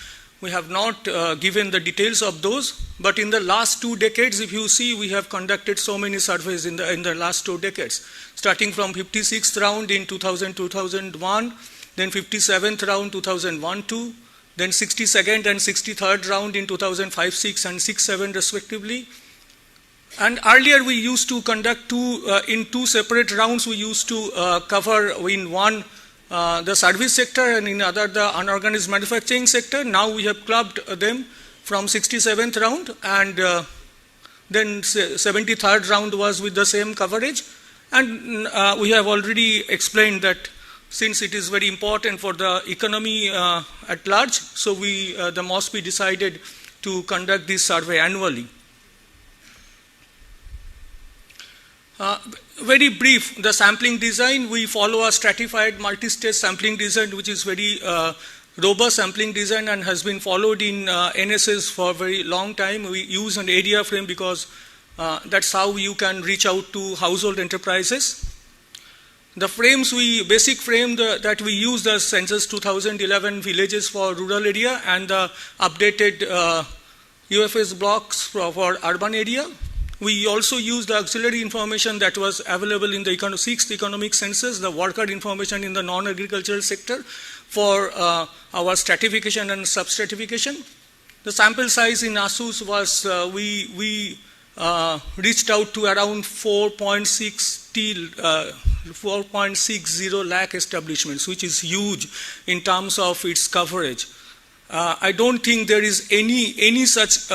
have not given the details of those, but in the last 2 decades, if you see, we have conducted so many surveys in the last 2 decades, starting from 56th round in 2000-2001, then 57th round 2001-2, then 62nd and 63rd round in 2005-6 and 6-7 respectively. And earlier we used to conduct in two separate rounds. We used to cover in one the service sector and in other the unorganized manufacturing sector. Now we have clubbed them from 67th round, and then 73rd round was with the same coverage. And we have already explained that since it is very important for the economy at large, so the MOSPI decided to conduct this survey annually. Very brief, the sampling design, we follow a stratified multi-stage sampling design, which is very robust sampling design and has been followed in NSS for a very long time. We use an area frame because that's how you can reach out to household enterprises. The frames, basic frame that we use, the Census 2011 villages for rural area and the updated UFS blocks for urban area. We also use the auxiliary information that was available in the 6th economic census, the worker information in the non-agricultural sector for our stratification and substratification. The sample size in ASUS was, we reached out to around 4.60 lakh establishments, which is huge in terms of its coverage. I don't think there is any such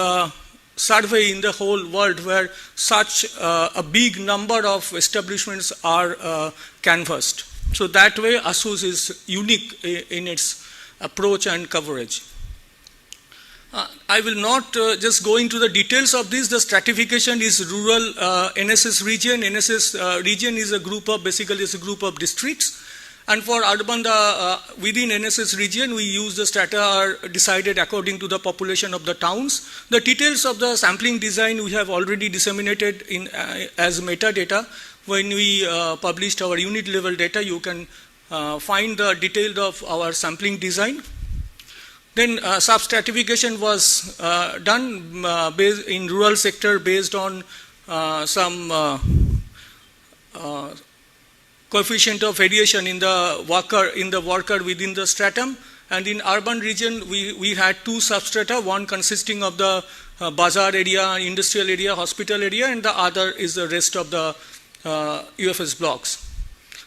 survey in the whole world where such a big number of establishments are canvassed. So that way ASUS is unique in its approach and coverage. I will not just go into the details of this. The stratification is rural NSS region. NSS region is a group of, basically it's a group of districts. And for urban, within NSS region, we use the strata are decided according to the population of the towns. The details of the sampling design we have already disseminated in as metadata. When we published our unit level data, you can find the detail of our sampling design. Then sub-stratification was done in rural sector based on some coefficient of variation in the worker within the stratum. And in urban region, we had two substrata, one consisting of the bazaar area, industrial area, hospital area, and the other is the rest of the UFS blocks.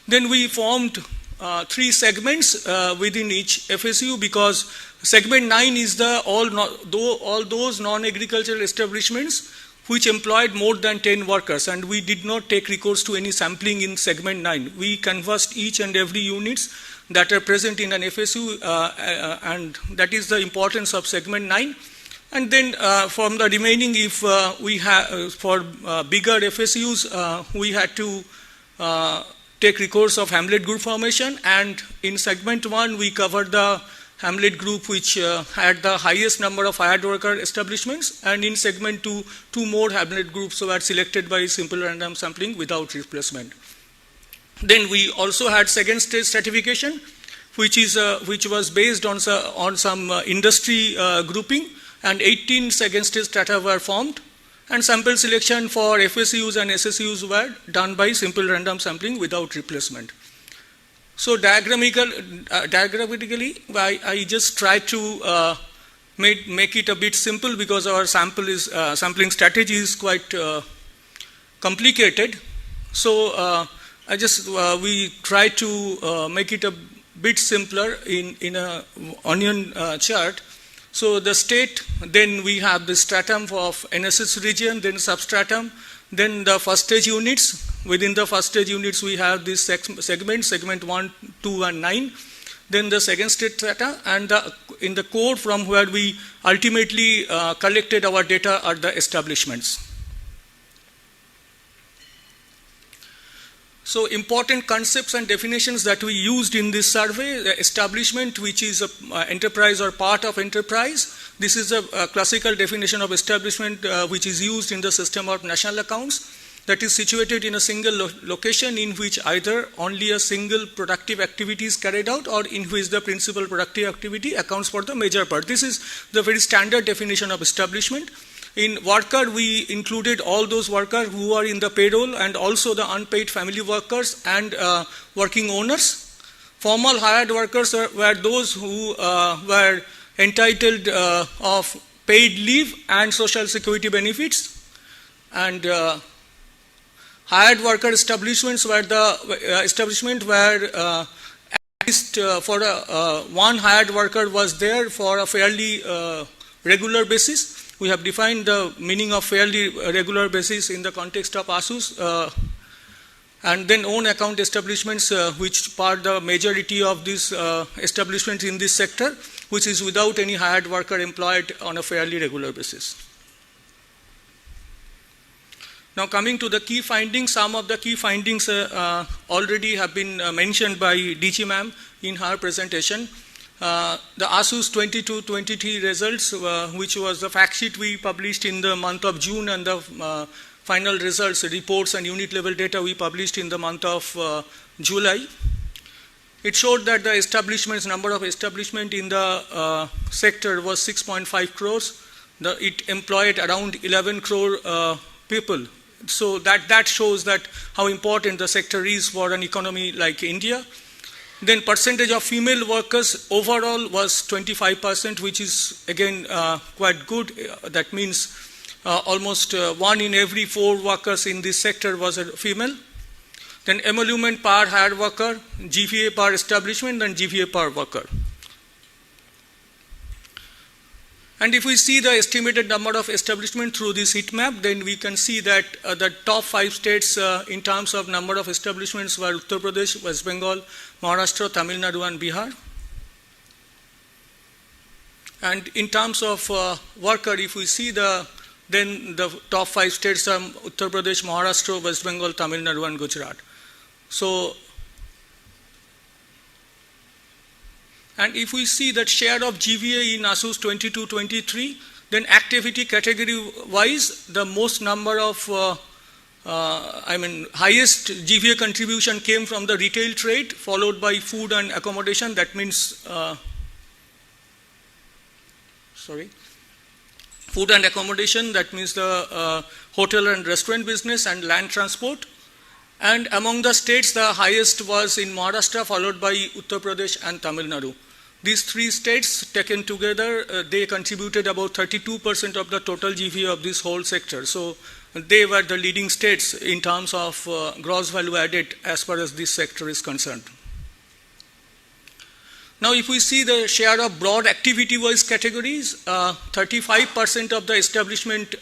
Then we formed 3 segments within each FSU, because segment 9 is all those non-agricultural establishments which employed more than 10 workers, and we did not take recourse to any sampling in segment 9. We canvassed each and every units that are present in an FSU, and that is the importance of segment 9. And then from the remaining, if we have for bigger FSUs, we had to take recourse of hamlet group formation, and in segment 1 we covered the hamlet group which had the highest number of hired worker establishments, and in segment 2, 2 more hamlet groups were selected by simple random sampling without replacement. Then we also had second stage stratification, which was based on some industry grouping, and 18 second stage strata were formed, and sample selection for FSUs and SSUs were done by simple random sampling without replacement. So diagrammatically, I just try to make it a bit simple because our sampling strategy is quite complicated. So we try to make it a bit simpler in a onion chart. So the state, then we have the stratum of NSS region, then substratum, then the first stage units. Within the first stage units, we have this segment 1, 2, and 9. Then the second stage strata, and in the core from where we ultimately collected our data are the establishments. So important concepts and definitions that we used in this survey: the establishment, which is an enterprise or part of enterprise. This is a classical definition of establishment which is used in the system of national accounts, that is situated in a single location in which either only a single productive activity is carried out, or in which the principal productive activity accounts for the major part. This is the very standard definition of establishment. In worker, we included all those workers who are in the payroll and also the unpaid family workers and working owners. Formal hired workers were those who were entitled of paid leave and social security benefits. And hired worker establishments were the establishment where at least for one hired worker was there for a fairly regular basis. We have defined the meaning of fairly regular basis in the context of ASUSE, and then own account establishments, which part the majority of these establishments in this sector, which is without any hired worker employed on a fairly regular basis. Now coming to the key findings, some of the key findings already have been mentioned by DG ma'am in her presentation. The ASUSE 22-23 results, which was the fact sheet we published in the month of June, and the final results, reports and unit level data we published in the month of July. It showed that the establishments, number of establishment in the sector was 6.5 crores. It employed around 11 crore people. So that shows that how important the sector is for an economy like India. Then percentage of female workers overall was 25%, which is again quite good. That means almost 1 in every 4 workers in this sector was a female. Then emolument per hired worker, GVA per establishment, and GVA per worker. And if we see the estimated number of establishments through this heat map, then we can see that the top 5 states in terms of number of establishments were Uttar Pradesh, West Bengal, Maharashtra, Tamil Nadu, and Bihar. And in terms of worker, if we see then the top 5 states are Uttar Pradesh, Maharashtra, West Bengal, Tamil Nadu, and Gujarat. So, and if we see that share of GVA in ASUSE 22-23, then activity category wise, the most number of, highest GVA contribution came from the retail trade, followed by food and accommodation. That means, food and accommodation, that means the hotel and restaurant business and land transport. And among the states, the highest was in Maharashtra, followed by Uttar Pradesh and Tamil Nadu. These 3 states taken together, they contributed about 32% of the total GVA of this whole sector. So they were the leading states in terms of gross value added as far as this sector is concerned. Now, if we see the share of broad activity-wise categories, 35% of the establishment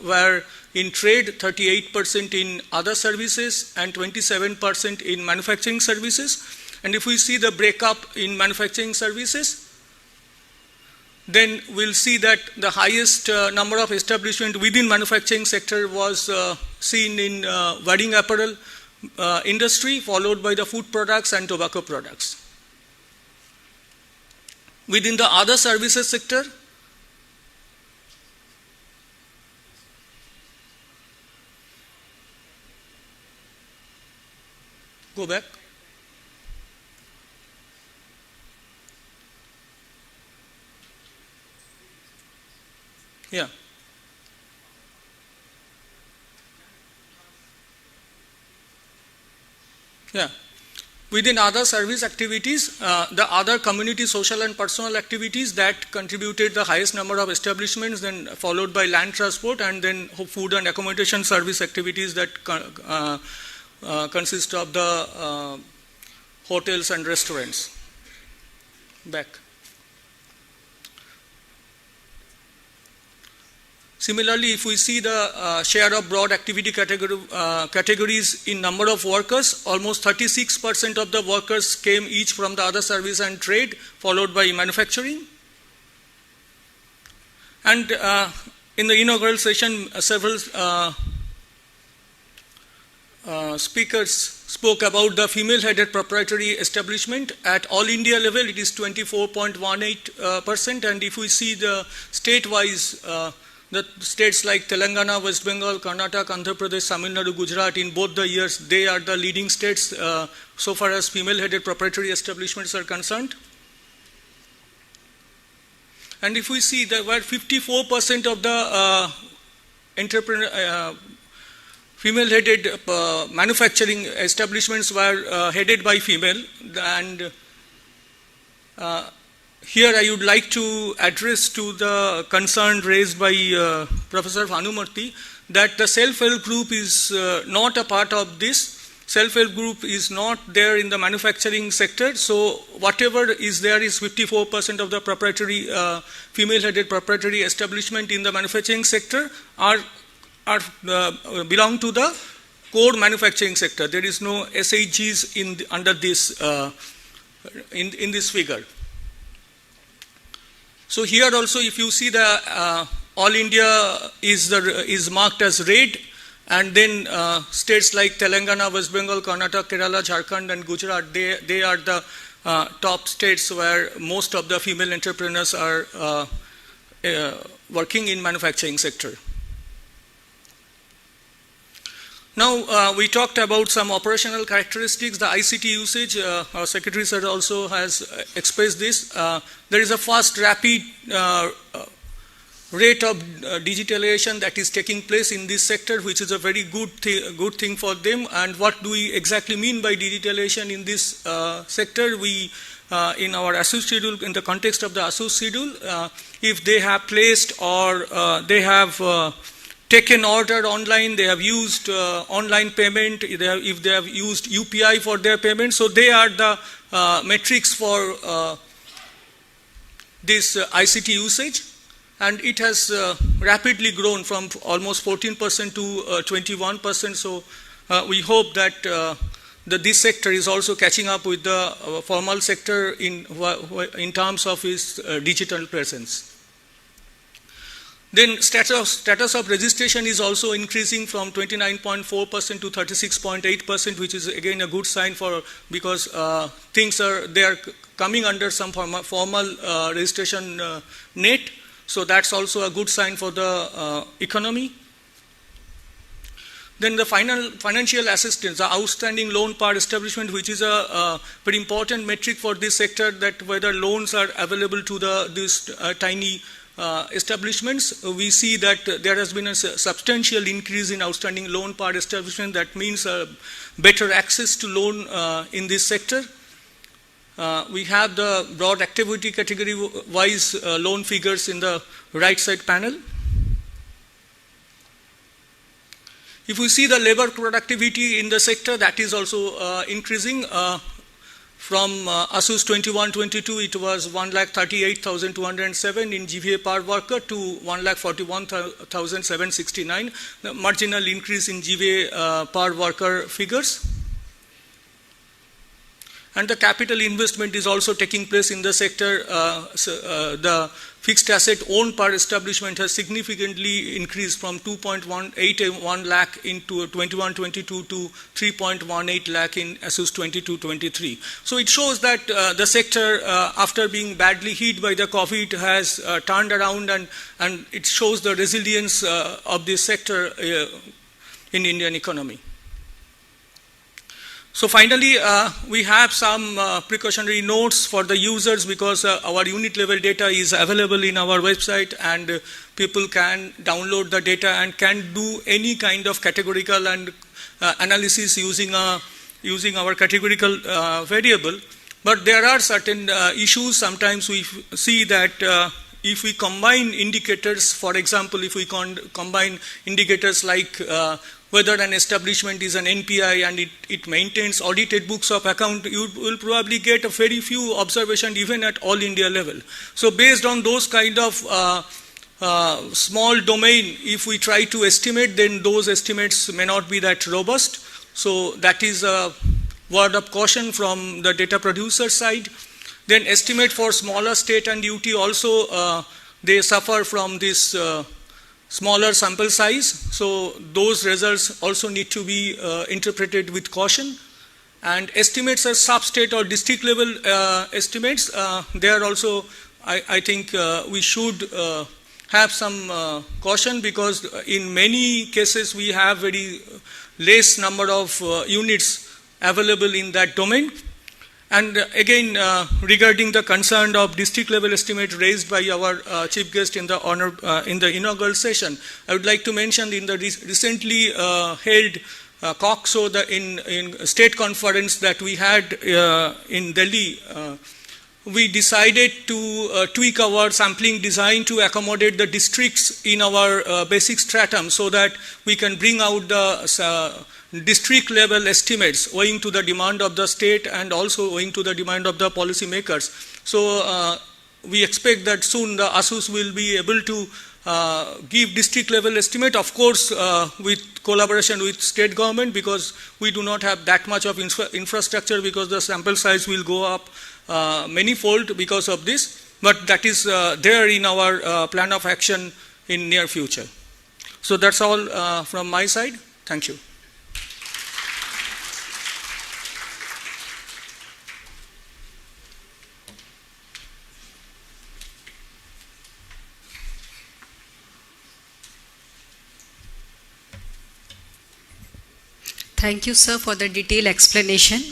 were in trade, 38% in other services, and 27% in manufacturing services. And if we see the breakup in manufacturing services, then we'll see that the highest number of establishment within manufacturing sector was seen in wedding apparel industry, followed by the food products and tobacco products. Within the other services sector, go back. Yeah. Yeah. Within other service activities, the other community, social and personal activities that contributed the highest number of establishments, then followed by land transport, and then food and accommodation service activities that consist of the hotels and restaurants. Back. Similarly, if we see the share of broad activity categories in number of workers, almost 36% of the workers came each from the other service and trade, followed by manufacturing. And in the inaugural session, several speakers spoke about the female-headed proprietary establishment. At all India level, it is 24.18%, and if we see the state-wise, the states like Telangana, West Bengal, Karnataka, Andhra Pradesh, Tamil Nadu, Gujarat, in both the years, they are the leading states so far as female-headed proprietary establishments are concerned. And if we see that where 54% of the female-headed manufacturing establishments were headed by female, and here I would like to address to the concern raised by Professor Bhanumurthy that the self-help group is not a part of this. Self-help group is not there in the manufacturing sector, so whatever is there is 54% of the proprietary, female-headed proprietary establishment in the manufacturing sector belong to the core manufacturing sector. There is no SHGs under this in this figure. So here also, if you see the all India is marked as red, and then states like Telangana, West Bengal, Karnataka, Kerala, Jharkhand, and Gujarat, they are the top states where most of the female entrepreneurs are working in manufacturing sector. Now, we talked about some operational characteristics, the ICT usage. Our Secretary Sir also has expressed this. There is a fast, rapid rate of digitalization that is taking place in this sector, which is a very good thing for them. And what do we exactly mean by digitalization in this sector? We, in our ASUSE schedule, in the context of the ASUSE schedule, if they have placed or they have taken order online, they have used online payment, if they have used UPI for their payment. So they are the metrics for this ICT usage, and it has rapidly grown from almost 14% to 21%. So we hope that this sector is also catching up with the formal sector in terms of its digital presence. Then status of registration is also increasing from 29.4% to 36.8%, which is again a good sign because things are coming under some formal registration net. So that's also a good sign for the economy. Then the financial assistance, the outstanding loan per establishment, which is a very important metric for this sector, that whether loans are available to these tiny establishments. We see that there has been a substantial increase in outstanding loan per establishment. That means better access to loan in this sector. We have the broad activity category-wise loan figures in the right side panel. If we see the labor productivity in the sector, that is also increasing. From ASUS 21-22, it was 1,38,207 in GVA per worker to 1,41,769, the marginal increase in GVA per worker figures. And the capital investment is also taking place in the sector. The fixed asset owned per establishment has significantly increased from 2.181 lakh in 21-22 to 3.18 lakh in ASUS 22-23. So it shows that the sector, after being badly hit by the COVID, has turned around, and it shows the resilience of this sector in Indian economy. So finally, we have some precautionary notes for the users, because our unit level data is available in our website, and people can download the data and can do any kind of categorical and analysis using our categorical variable. But there are certain issues. Sometimes we see that if we combine indicators, for example, if we combine indicators like whether an establishment is an NPI and it maintains audited books of account, you will probably get a very few observations even at all India level. So based on those kind of small domain, if we try to estimate, then those estimates may not be that robust. So that is a word of caution from the data producer side. Then estimate for smaller state and UT also, they suffer from this smaller sample size, so those results also need to be interpreted with caution. And estimates are sub-state or district level estimates. They are also, I think we should have some caution, because in many cases we have very less number of units available in that domain. And again, regarding the concern of district level estimate raised by our chief guest in the inaugural session, I would like to mention in the recently held COCSO, in state conference that we had in Delhi, we decided to tweak our sampling design to accommodate the districts in our basic stratum, so that we can bring out the district level estimates owing to the demand of the state and also owing to the demand of the policy makers. So we expect that soon the ASUS will be able to give district level estimate, of course with collaboration with state government, because we do not have that much of infrastructure, because the sample size will go up manyfold because of this. But that is there in our plan of action in near future. So that's all from my side. Thank you. Thank you, sir, for the detailed explanation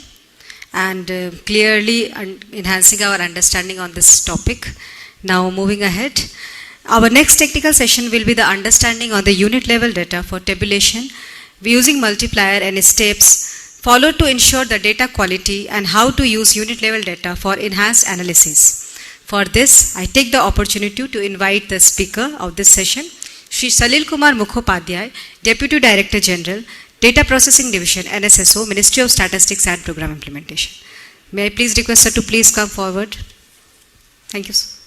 and clearly enhancing our understanding on this topic. Now, moving ahead, our next technical session will be the understanding on the unit level data for tabulation using multiplier and steps, followed to ensure the data quality and how to use unit level data for enhanced analysis. For this, I take the opportunity to invite the speaker of this session, Shri Salil Kumar Mukhopadhyay, Deputy Director General, Data Processing Division, NSSO, Ministry of Statistics and Program Implementation. May I please request sir to please come forward. Thank you, sir.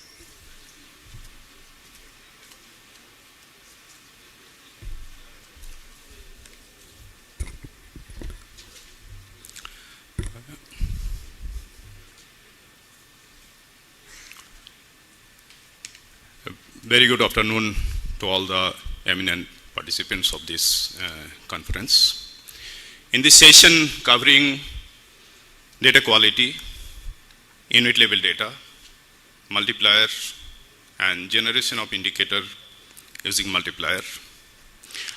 Very good afternoon to all the eminent participants of this conference. In this session covering data quality, unit level data, multiplier, and generation of indicator using multiplier,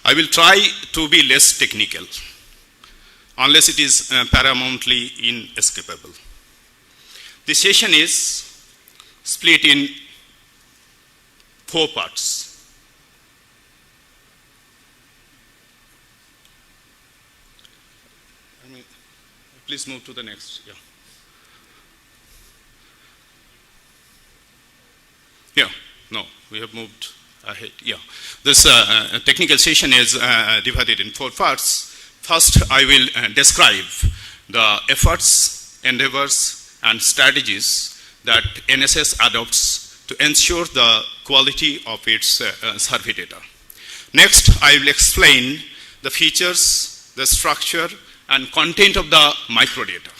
I will try to be less technical, unless it is paramountly inescapable. This session is split in 4 parts. Please move to the next. No, we have moved ahead. This technical session is divided in 4 parts. First, I will describe the efforts, endeavors, and strategies that NSS adopts to ensure the quality of its survey data. Next, I will explain the features, the structure, and content of the microdata.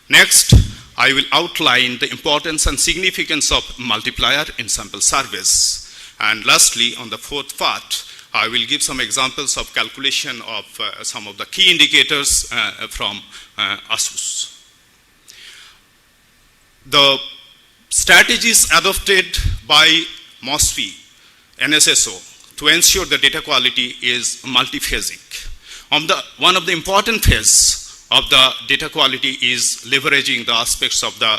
Next, I will outline the importance and significance of multiplier in sample surveys. And lastly, on the fourth part, I will give some examples of calculation of some of the key indicators from ASUSE. The strategies adopted by MOSFI, NSSO, to ensure the data quality is multiphasic. One of the important phases of the data quality is leveraging the aspects of the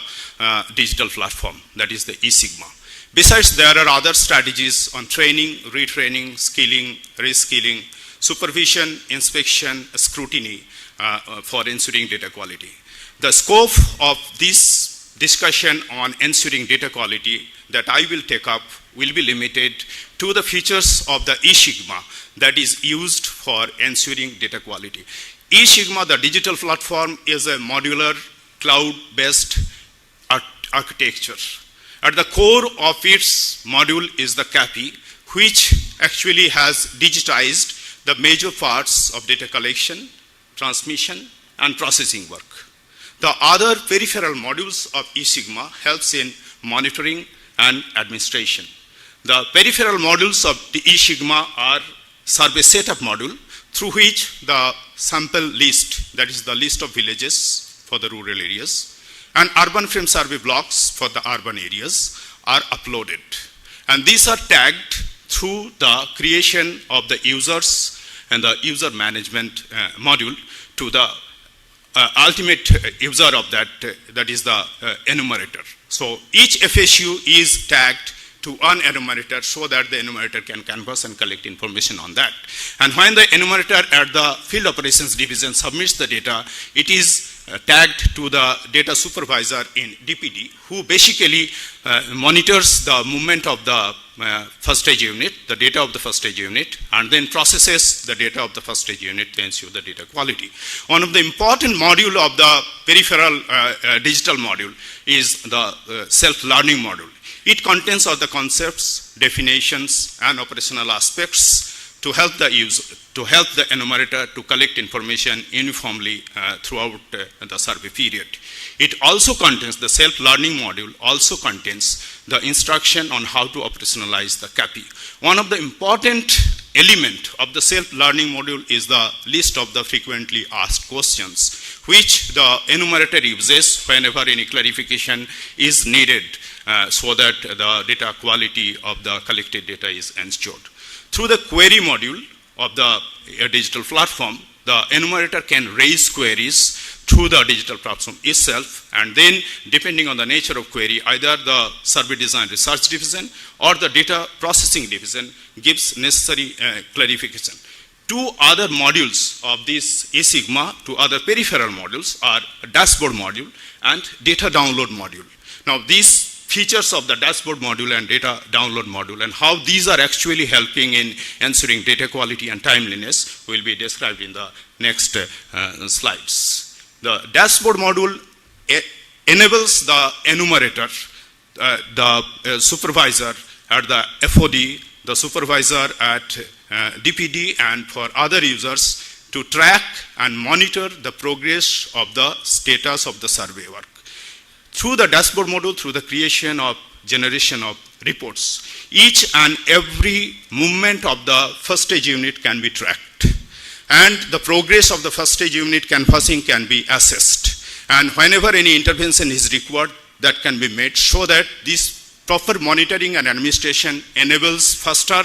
digital platform, that is the eSigma. Besides, there are other strategies on training, retraining, skilling, reskilling, supervision, inspection, scrutiny for ensuring data quality. The scope of this discussion on ensuring data quality that I will take up will be limited to the features of the eSigma that is used for ensuring data quality. eSigma, the digital platform, is a modular, cloud-based architecture. At the core of its module is the CAPI, which actually has digitized the major parts of data collection, transmission, and processing work. The other peripheral modules of eSigma helps in monitoring and administration. The peripheral modules of the eSigma are survey setup module, through which the sample list, that is the list of villages for the rural areas, and urban frame survey blocks for the urban areas are uploaded. And these are tagged through the creation of the users and the user management module to the ultimate user of that is the enumerator. So each FSU is tagged to one enumerator so that the enumerator can canvass and collect information on that. And when the enumerator at the field operations division submits the data, it is tagged to the data supervisor in DPD, who basically monitors the movement of the first stage unit, the data of the first stage unit, and then processes the data of the first stage unit to ensure the data quality. One of the important module of the peripheral digital module is the self-learning module. It contains all the concepts, definitions, and operational aspects to help the user, to help the enumerator to collect information uniformly throughout the survey period. It also contains, the self-learning module also contains the instruction on how to operationalize the CAPI. One of the important element of the self-learning module is the list of the frequently asked questions, which the enumerator uses whenever any clarification is needed so that the data quality of the collected data is ensured. Through the query module of the digital platform, the enumerator can raise queries through the digital platform itself, and then depending on the nature of query, either the survey design research division or the data processing division gives necessary clarification. Two other modules of this eSigma, two other peripheral modules, are a dashboard module and data download module. Now these features of the dashboard module and data download module and how these are actually helping in ensuring data quality and timeliness will be described in the next slides. The dashboard module enables the enumerator, the supervisor at the FOD, the supervisor at DPD, and for other users to track and monitor the progress of the status of the survey work. Through the dashboard module, through the creation of generation of reports, each and every movement of the first stage unit can be tracked, and the progress of the first stage unit canvassing can be assessed, and whenever any intervention is required, that can be made so that this proper monitoring and administration enables faster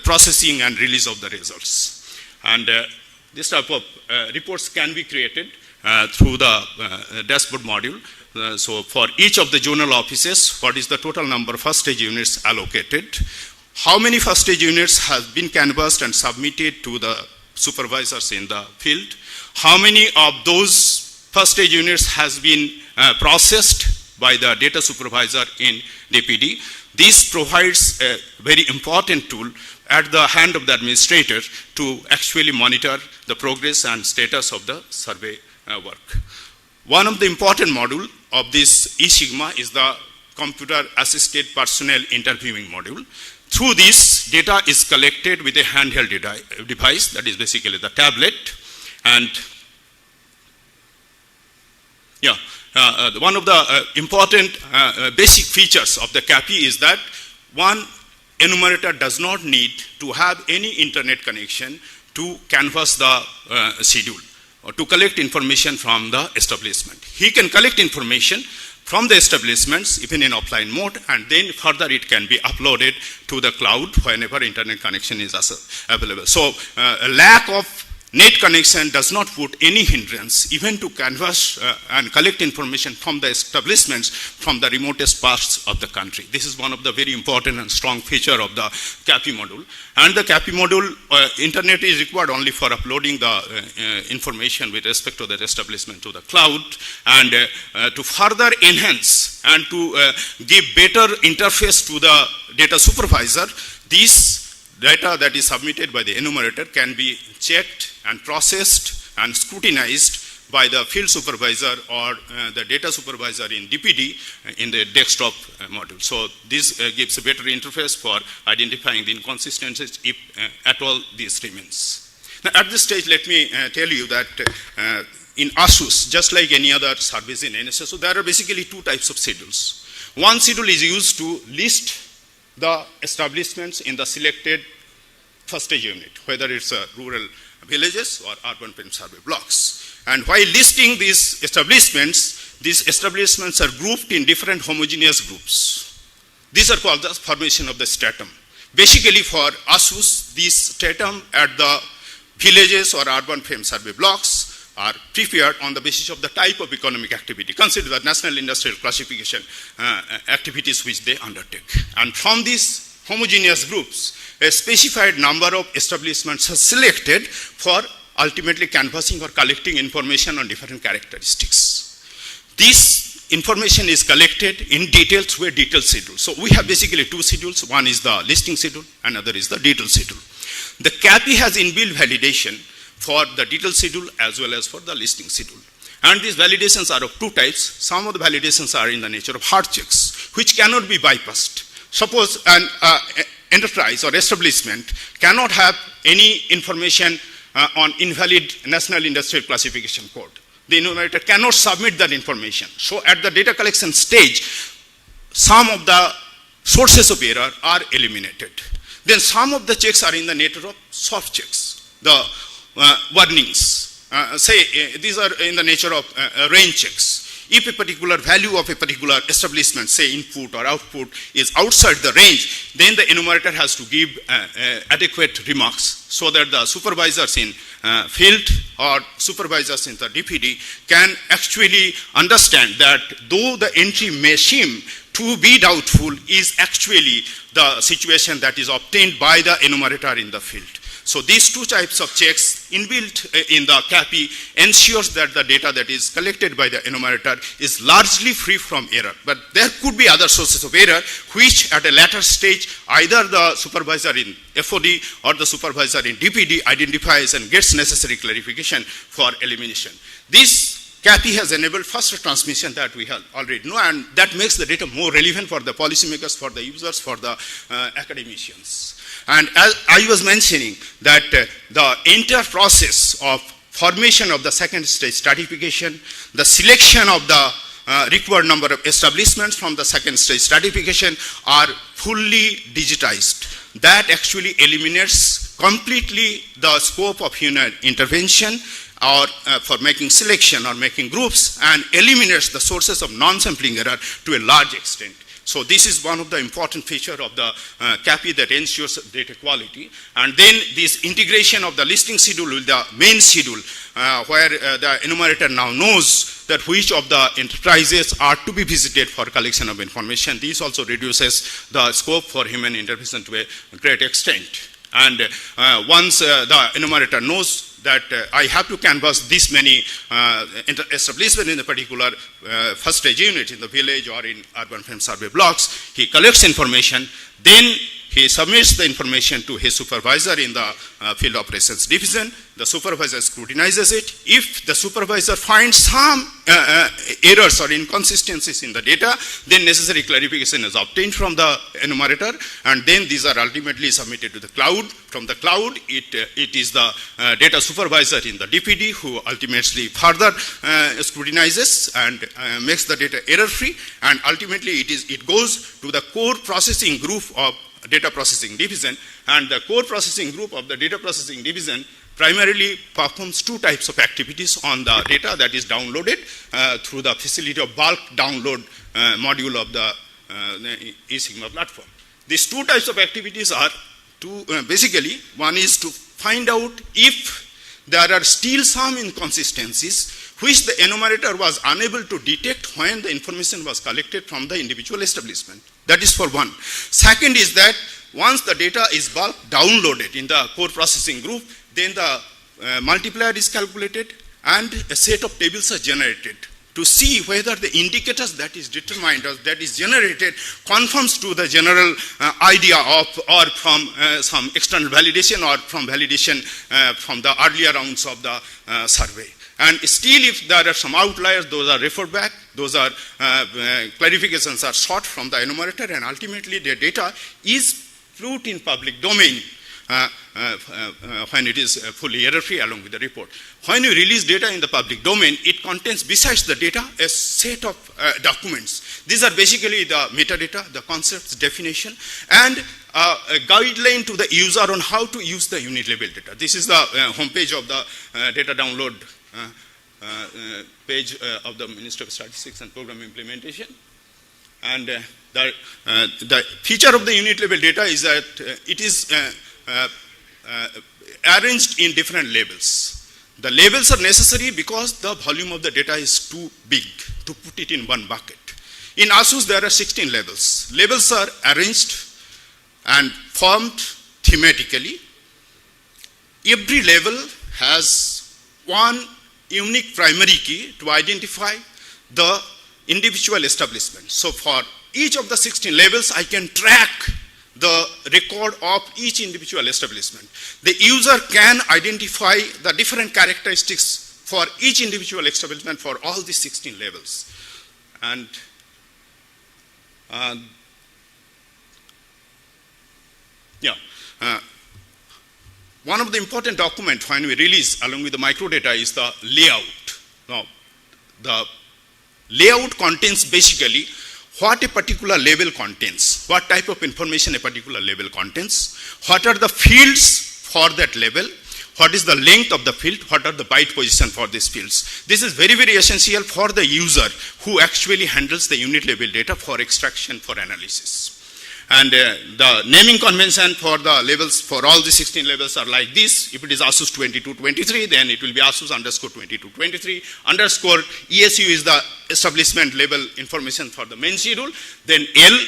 processing and release of the results. And this type of reports can be created through the dashboard module. So for each of the zonal offices, what is the total number of first stage units allocated? How many first stage units have been canvassed and submitted to the supervisors in the field? How many of those first stage units has been processed by the data supervisor in DPD? This provides a very important tool at the hand of the administrator to actually monitor the progress and status of the survey work. One of the important module of this e-Sigma is the computer-assisted personnel interviewing module. Through this, data is collected with a handheld device, that is basically the tablet. And one of the important basic features of the CAPI is that one enumerator does not need to have any internet connection to canvass the schedule or to collect information from the establishment. He can collect information from the establishments even in offline mode, and then further it can be uploaded to the cloud whenever internet connection is available. So a lack of net connection does not put any hindrance even to canvass and collect information from the establishments from the remotest parts of the country. This is one of the very important and strong feature of the CAPI module. And the CAPI module, internet is required only for uploading the information with respect to that establishment to the cloud, and to further enhance and to give better interface to the data supervisor, this data that is submitted by the enumerator can be checked and processed and scrutinized by the field supervisor or the data supervisor in DPD in the desktop module. So this gives a better interface for identifying the inconsistencies if at all this remains. Now at this stage, let me tell you that in ASUSE, just like any other service in NSSO, there are basically two types of schedules. One schedule is used to list the establishments in the selected first stage unit, whether it's rural villages or urban pen survey blocks. And while listing these establishments are grouped in different homogeneous groups. These are called the formation of the stratum. Basically for ASUSE, these stratum at the villages or urban pen survey blocks are prepared on the basis of the type of economic activity. Consider the national industrial classification activities which they undertake. And from these homogeneous groups, a specified number of establishments are selected for ultimately canvassing or collecting information on different characteristics. This information is collected in detail through a detailed schedule. So we have basically two schedules. One is the listing schedule, another is the detailed schedule. The CAPI has inbuilt validation for the detailed schedule as well as for the listing schedule. And these validations are of two types. Some of the validations are in the nature of hard checks, which cannot be bypassed. Suppose an enterprise or establishment cannot have any information on invalid National Industrial Classification Code. The enumerator cannot submit that information. So at the data collection stage, some of the sources of error are eliminated. Then some of the checks are in the nature of soft checks, the warnings. These are in the nature of range checks. If a particular value of a particular establishment, say input or output, is outside the range, then the enumerator has to give adequate remarks so that the supervisors in field or supervisors in the DPD can actually understand that though the entry may seem to be doubtful, is actually the situation that is obtained by the enumerator in the field. So these two types of checks inbuilt in the CAPI ensures that the data that is collected by the enumerator is largely free from error. But there could be other sources of error which at a later stage either the supervisor in FOD or the supervisor in DPD identifies and gets necessary clarification for elimination. This CAPI has enabled faster transmission that we have already know, and that makes the data more relevant for the policymakers, for the users, for the academicians. And as I was mentioning that the entire process of formation of the second stage stratification, the selection of the required number of establishments from the second stage stratification are fully digitized. That actually eliminates completely the scope of human intervention or for making selection or making groups, and eliminates the sources of non-sampling error to a large extent. So this is one of the important features of the CAPI that ensures data quality. And then this integration of the listing schedule with the main schedule, where the enumerator now knows that which of the enterprises are to be visited for collection of information. This also reduces the scope for human intervention to a great extent. And once the enumerator knows that I have to canvass this many establishments in a particular first stage unit in the village or in urban frame survey blocks, he collects information, then he submits the information to his supervisor in the field operations division. The supervisor scrutinizes it. If the supervisor finds some errors or inconsistencies in the data, then necessary clarification is obtained from the enumerator, and then these are ultimately submitted to the cloud. From the cloud, it is the data supervisor in the DPD who ultimately further scrutinizes and makes the data error-free, and ultimately it goes to the core processing group of data processing division, and the core processing group of the data processing division primarily performs two types of activities on the data that is downloaded through the facility of bulk download module of the eSigma platform. These two types of activities are basically, one is to find out if there are still some inconsistencies which the enumerator was unable to detect when the information was collected from the individual establishment. That is for one. Second is that once the data is bulk downloaded in the core processing group, then the multiplier is calculated and a set of tables are generated to see whether the indicators that is determined or that is generated conforms to the general idea of, or from some external validation or from validation from the earlier rounds of the survey. And still, if there are some outliers, those are referred back, those are clarifications are sought from the enumerator, and ultimately the data is put in public domain when it is fully error-free along with the report. When you release data in the public domain, it contains, besides the data, a set of documents. These are basically the metadata, the concepts, definition, and a guideline to the user on how to use the unit level data. This is the homepage of the data download page of the Ministry of Statistics and Program Implementation. And the feature of the unit level data is that it is arranged in different labels. The labels are necessary because the volume of the data is too big to put it in one bucket. In ASUSE, there are 16 labels. Labels are arranged and formed thematically. Every label has one unique primary key to identify the individual establishment. So for each of the 16 labels, I can track the record of each individual establishment. The user can identify the different characteristics for each individual establishment for all these 16 labels. And one of the important documents when we release along with the microdata is the layout. Now, the layout contains basically what a particular label contains, what type of information a particular label contains, what are the fields for that label, what is the length of the field, what are the byte position for these fields. This is very, very essential for the user who actually handles the unit level data for extraction, for analysis. And the naming convention for the labels for all the 16 labels are like this. If it is ASUSE 2223, then it will be ASUSE underscore 2223 underscore ESU is the establishment label information for the main schedule. Then L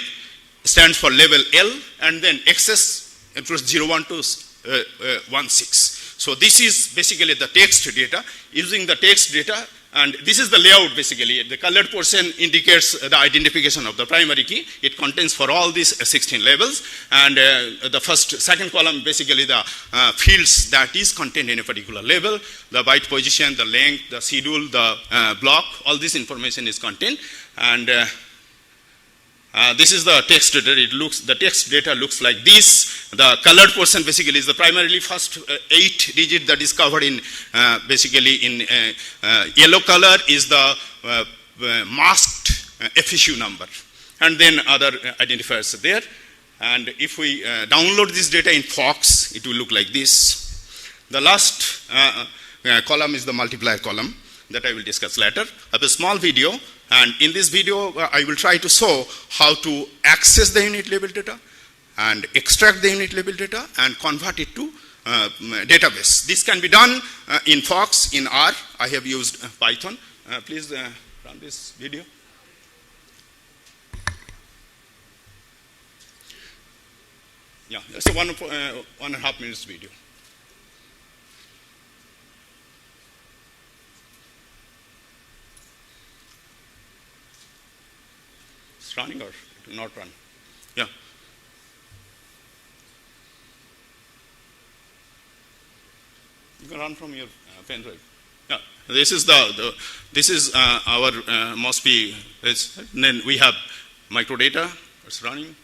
stands for label L, and then XS it was 01 to 16. So this is basically the text data. Using the text data, and this is the layout basically. The colored portion indicates the identification of the primary key. It contains for all these 16 labels. And the second column basically the fields that is contained in a particular label, the byte position, the length, the schedule, the block, all this information is contained. And this is the text data. The text data looks like this. The colored portion basically is the primarily first 8 digit that is covered in basically in yellow color is the masked FSU number, and then other identifiers are there. And if we download this data in Fox, it will look like this. The last column is the multiplier column that I will discuss later. I have a small video, and in this video I will try to show how to access the unit level data and extract the unit level data and convert it to database. This can be done in Fox, in R. I have used Python. Please run this video. Yeah, it's a 1.5 minutes video. It's running or it will not run? Yeah. can run from your pen drive. Yeah, this is our MOSFET. Then we have microdata. It's running.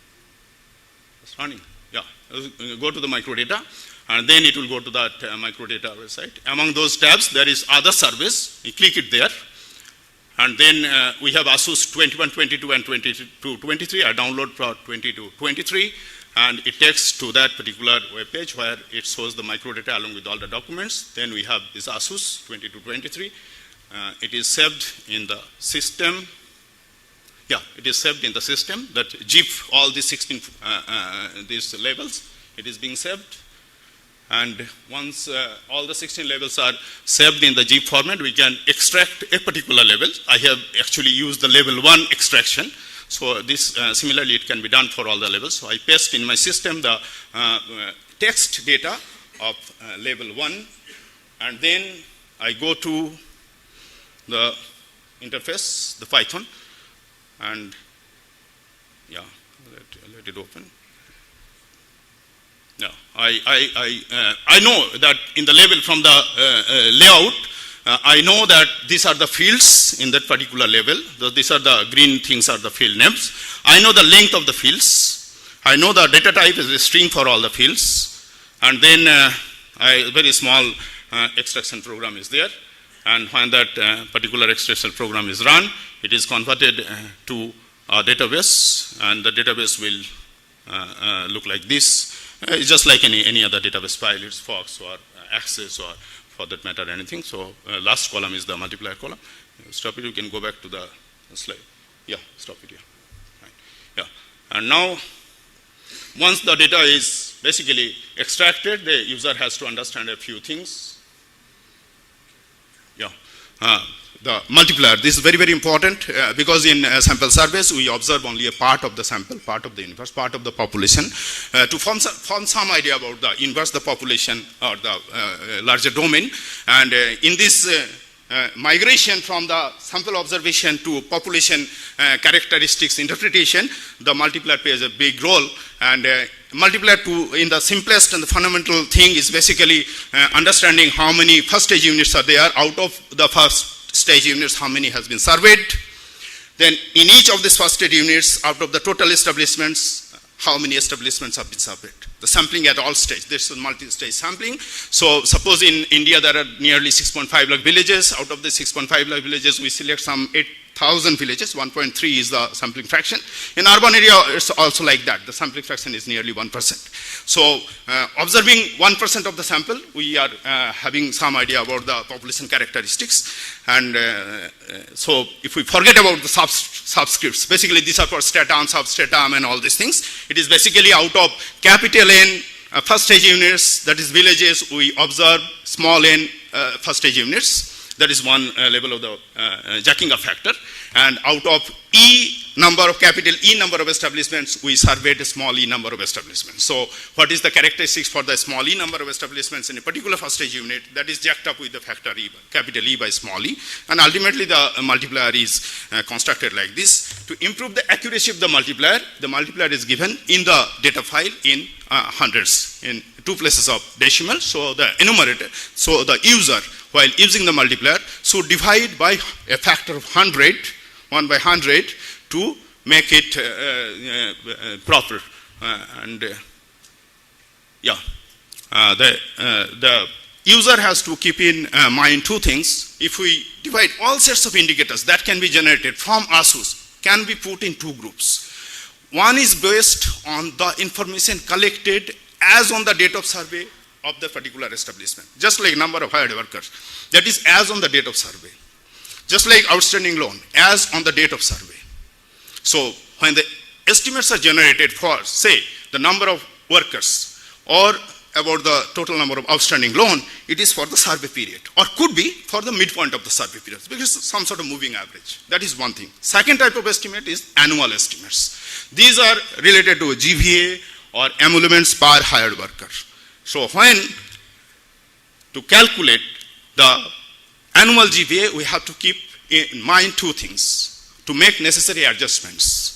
It's running. Yeah, go to the microdata, and then it will go to that microdata website. Among those tabs, there is other service. You click it there, and then we have ASUS 21, 22, and 22, 23. I download for 22, 23. And it takes to that particular web page where it shows the microdata along with all the documents. Then we have this ASUS 2223. It is saved in the system. Yeah, it is saved in the system. That zip all these 16 these labels. It is being saved. And once all the 16 labels are saved in the zip format, we can extract a particular label. I have actually used the label 1 extraction. So this similarly it can be done for all the labels. So I paste in my system the text data of label 1, and then I go to the interface, the Python, and yeah, let it open. Yeah, I know that in the label from the layout, I know that these are the fields in that particular label. These are the green things are the field names. I know the length of the fields. I know the data type is a string for all the fields. And then a very small extraction program is there. And when that particular extraction program is run, it is converted to a database. And the database will look like this. It's just like any other database file. It's Fox or Access or for that matter anything. So last column is the multiplier column. Stop it, you can go back to the slide. Yeah, stop it here. Right. Yeah. And now, once the data is basically extracted, the user has to understand a few things. Yeah. The multiplier, this is very, very important because in sample surveys, we observe only a part of the sample, part of the universe, part of the population to form some idea about the inverse, the population or the larger domain. And in this migration from the sample observation to population characteristics interpretation, the multiplier plays a big role. And multiplier in the simplest and the fundamental thing is basically understanding how many first stage units are there. Out of the first stage units, how many has been surveyed. Then in each of these first stage units, out of the total establishments, how many establishments have been surveyed. The sampling at all stages. This is multi-stage sampling. So suppose in India there are nearly 6.5 lakh villages. Out of the 6.5 lakh villages, we select some 8,000 villages. 1.3 is the sampling fraction. In urban area, it's also like that. The sampling fraction is nearly 1%. So observing 1% of the sample, we are having some idea about the population characteristics. And so if we forget about the subscripts, basically these are for stratum, substratum, and all these things. It is basically out of capital N first stage units, that is villages, we observe small n first stage units. That is one level of the jacking up factor. And out of capital E number of establishments, we surveyed a small e number of establishments. So what is the characteristics for the small e number of establishments in a particular first stage unit? That is jacked up with the factor E, capital E by small e. And ultimately the multiplier is constructed like this. To improve the accuracy of the multiplier is given in the data file in hundreds, in 2 places of decimal. So the enumerator, so the user, while using the multiplier, should divide by a factor of 100, 1 by 100, to make it proper. The user has to keep in mind 2 things. If we divide all sets of indicators that can be generated from ASUS, can be put in 2 groups. One is based on the information collected as on the date of survey of the particular establishment. Just like number of hired workers. That is as on the date of survey. Just like outstanding loan, as on the date of survey. So when the estimates are generated for, say, the number of workers or about the total number of outstanding loan, it is for the survey period, or could be for the midpoint of the survey period, because it's some sort of moving average. That is one thing. Second type of estimate is annual estimates. These are related to GVA or emoluments per hired worker. So when to calculate the annual GVA, we have to keep in mind 2 things to make necessary adjustments.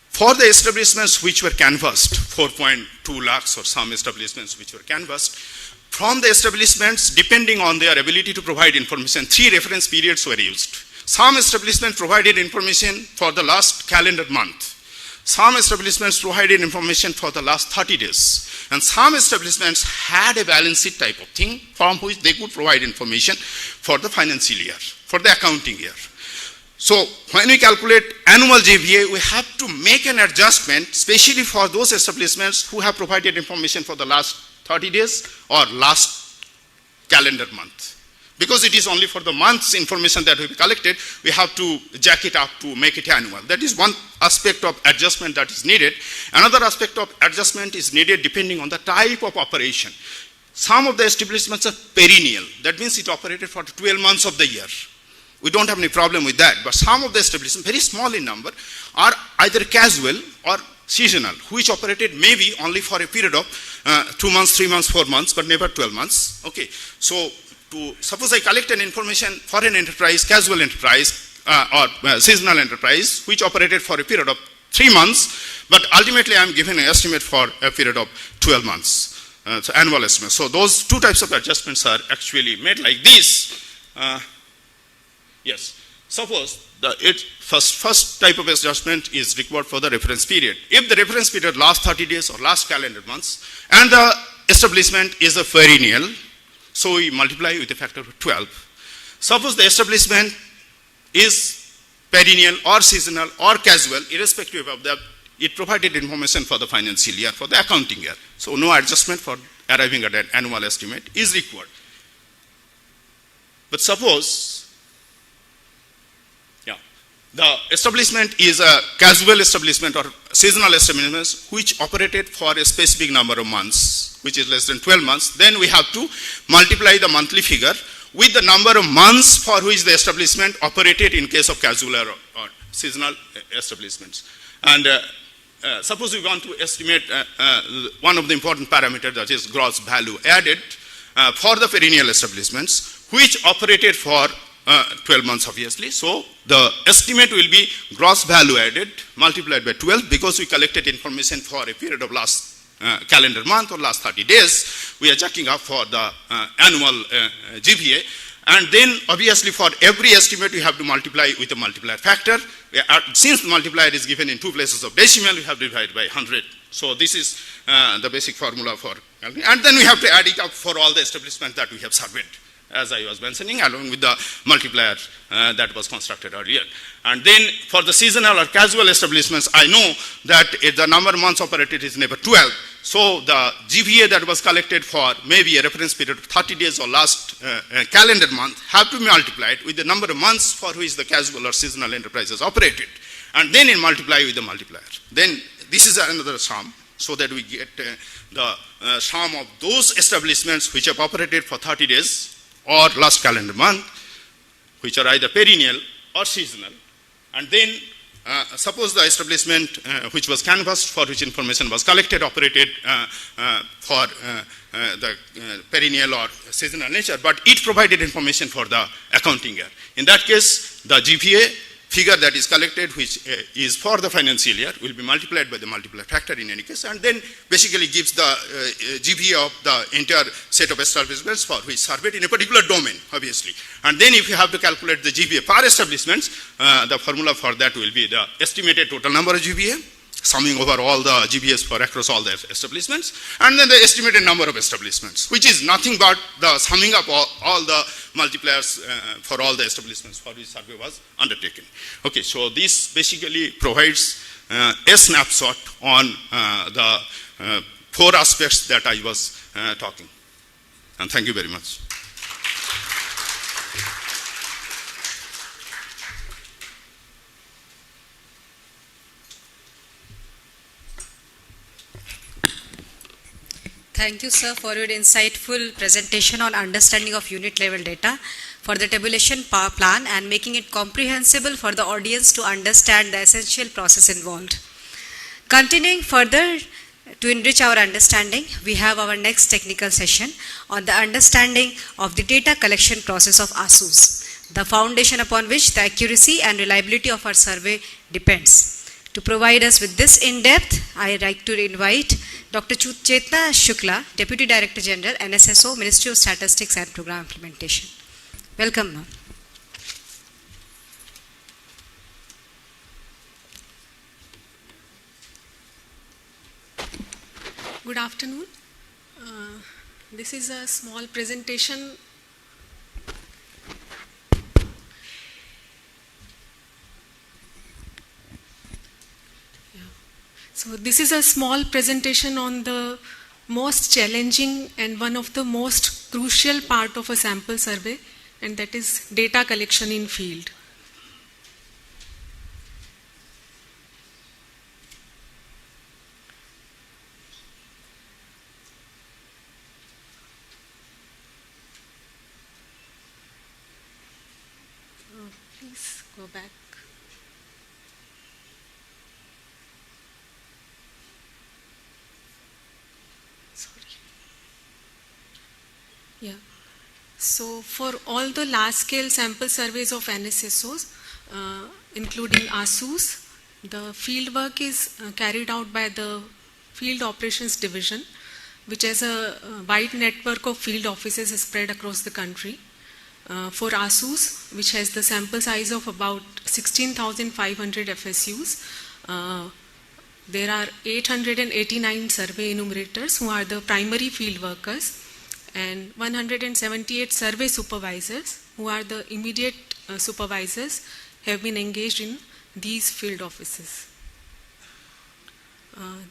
For the establishments which were canvassed, 4.2 lakhs or some establishments which were canvassed, from the establishments, depending on their ability to provide information, 3 reference periods were used. Some establishments provided information for the last calendar month. Some establishments provided information for the last 30 days. And some establishments had a balance sheet type of thing from which they could provide information for the financial year, for the accounting year. So when we calculate annual GVA, we have to make an adjustment, especially for those establishments who have provided information for the last 30 days or last calendar month. Because it is only for the month's information that we collected, we have to jack it up to make it annual. That is one aspect of adjustment that is needed. Another aspect of adjustment is needed depending on the type of operation. Some of the establishments are perennial. That means it operated for 12 months of the year. We don't have any problem with that. But some of the establishments, very small in number, are either casual or seasonal, which operated maybe only for a period of 2 months, 3 months, 4 months, but never 12 months. Okay, so suppose I collect an information for an enterprise, casual enterprise or seasonal enterprise, which operated for a period of 3 months, but ultimately I am given an estimate for a period of 12 months, so annual estimate. So those 2 types of adjustments are actually made like this. Yes, suppose the first type of adjustment is required for the reference period. If the reference period lasts 30 days or last calendar months, and the establishment is a perennial, so we multiply with a factor of 12. Suppose the establishment is perennial or seasonal or casual, irrespective of that, it provided information for the financial year, for the accounting year. So no adjustment for arriving at an annual estimate is required. But suppose the establishment is a casual establishment or seasonal establishment which operated for a specific number of months, which is less than 12 months, then we have to multiply the monthly figure with the number of months for which the establishment operated in case of casual or seasonal establishments. And suppose we want to estimate one of the important parameters, that is gross value added for the perennial establishments which operated for 12 months obviously. So the estimate will be gross value added multiplied by 12 because we collected information for a period of last calendar month or last 30 days. We are checking up for the annual GVA, and then obviously for every estimate we have to multiply with a multiplier factor. Since the multiplier is given in 2 places of decimal, we have to divide by 100. So this is the basic formula for, and then we have to add it up for all the establishments that we have surveyed, as I was mentioning, along with the multiplier that was constructed earlier. And then for the seasonal or casual establishments, I know that the number of months operated is never 12. So the GVA that was collected for maybe a reference period of 30 days or last calendar month have to be multiplied with the number of months for which the casual or seasonal enterprises operated. And then in multiply with the multiplier. Then this is another sum, so that we get the sum of those establishments which have operated for 30 days or last calendar month, which are either perennial or seasonal. And then suppose the establishment which was canvassed, for which information was collected, operated for the perennial or seasonal nature, but it provided information for the accounting year. In that case, the GVA figure that is collected, which is for the financial year, will be multiplied by the multiplier factor in any case, and then basically gives the GVA of the entire set of establishments for which surveyed in a particular domain, obviously. And then if you have to calculate the GVA per establishments, the formula for that will be the estimated total number of GVA, summing over all the GVAs for across all the establishments, and then the estimated number of establishments, which is nothing but the summing up all the multipliers for all the establishments for which survey was undertaken. Okay, so this basically provides a snapshot on the 4 aspects that I was talking. And thank you very much. Thank you, sir, for your insightful presentation on understanding of unit level data for the tabulation plan and making it comprehensible for the audience to understand the essential process involved. Continuing further to enrich our understanding, we have our next technical session on the understanding of the data collection process of ASUSE, the foundation upon which the accuracy and reliability of our survey depends. To provide us with this in-depth, I like to invite Dr. Chetna Shukla, Deputy Director General, NSSO, Ministry of Statistics and Program Implementation. Welcome, ma'am. Good afternoon. This is a small presentation. So this is a small presentation on the most challenging and one of the most crucial part of a sample survey, and that is data collection in field. Please go back. Sorry. Yeah. So for all the large-scale sample surveys of NSSOs, including ASUSE, the field work is carried out by the Field Operations Division, which has a wide network of field offices spread across the country. For ASUSE, which has the sample size of about 16,500 FSUs, there are 889 survey enumerators who are the primary field workers, and 178 survey supervisors who are the immediate supervisors have been engaged in these field offices.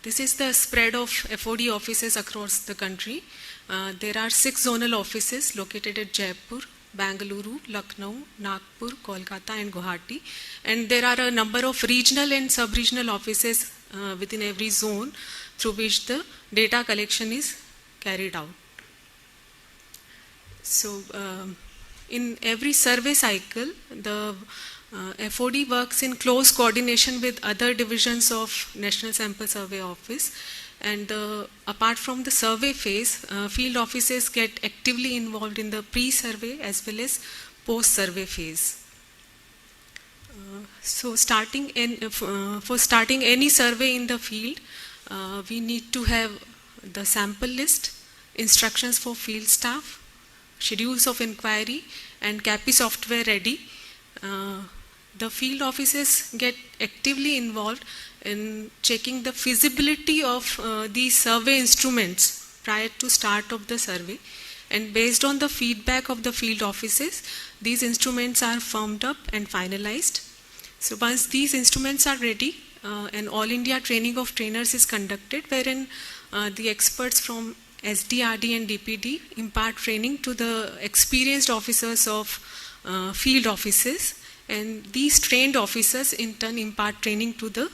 This is the spread of FOD offices across the country. There are 6 zonal offices located at Jaipur, Bangalore, Lucknow, Nagpur, Kolkata and Guwahati, and there are a number of regional and sub-regional offices within every zone through which the data collection is carried out. So in every survey cycle, the FOD works in close coordination with other divisions of National Sample Survey Office, and apart from the survey phase, field offices get actively involved in the pre-survey as well as post-survey phase. So for starting any survey in the field, we need to have the sample list, instructions for field staff, schedules of inquiry, and CAPI software ready. The field offices get actively involved in checking the feasibility of these survey instruments prior to start of the survey, and based on the feedback of the field offices, these instruments are firmed up and finalized. So once these instruments are ready, an all India training of trainers is conducted, wherein the experts from SDRD and DPD impart training to the experienced officers of field offices, and these trained officers in turn impart training to the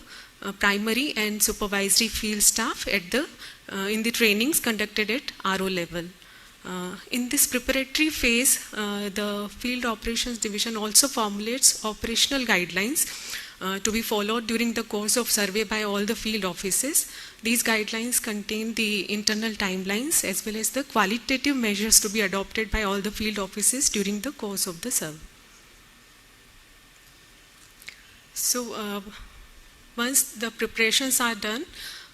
primary and supervisory field staff at the in the trainings conducted at RO level. In this preparatory phase, the Field Operations Division also formulates operational guidelines to be followed during the course of survey by all the field offices. These guidelines contain the internal timelines as well as the qualitative measures to be adopted by all the field offices during the course of the survey. So once the preparations are done,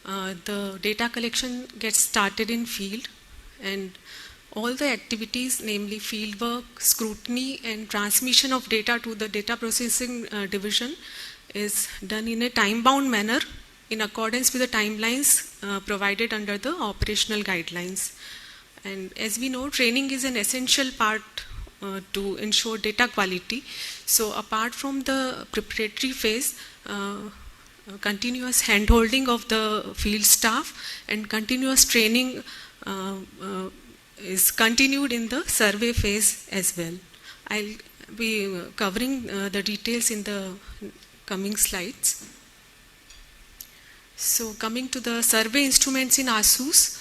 the data collection gets started in field, and all the activities, namely field work, scrutiny and transmission of data to the data processing division, is done in a time-bound manner in accordance with the timelines provided under the operational guidelines. And as we know, training is an essential part to ensure data quality. So apart from the preparatory phase, continuous hand-holding of the field staff and continuous training is continued in the survey phase as well. I'll be covering the details in the coming slides. So coming to the survey instruments in ASUSE,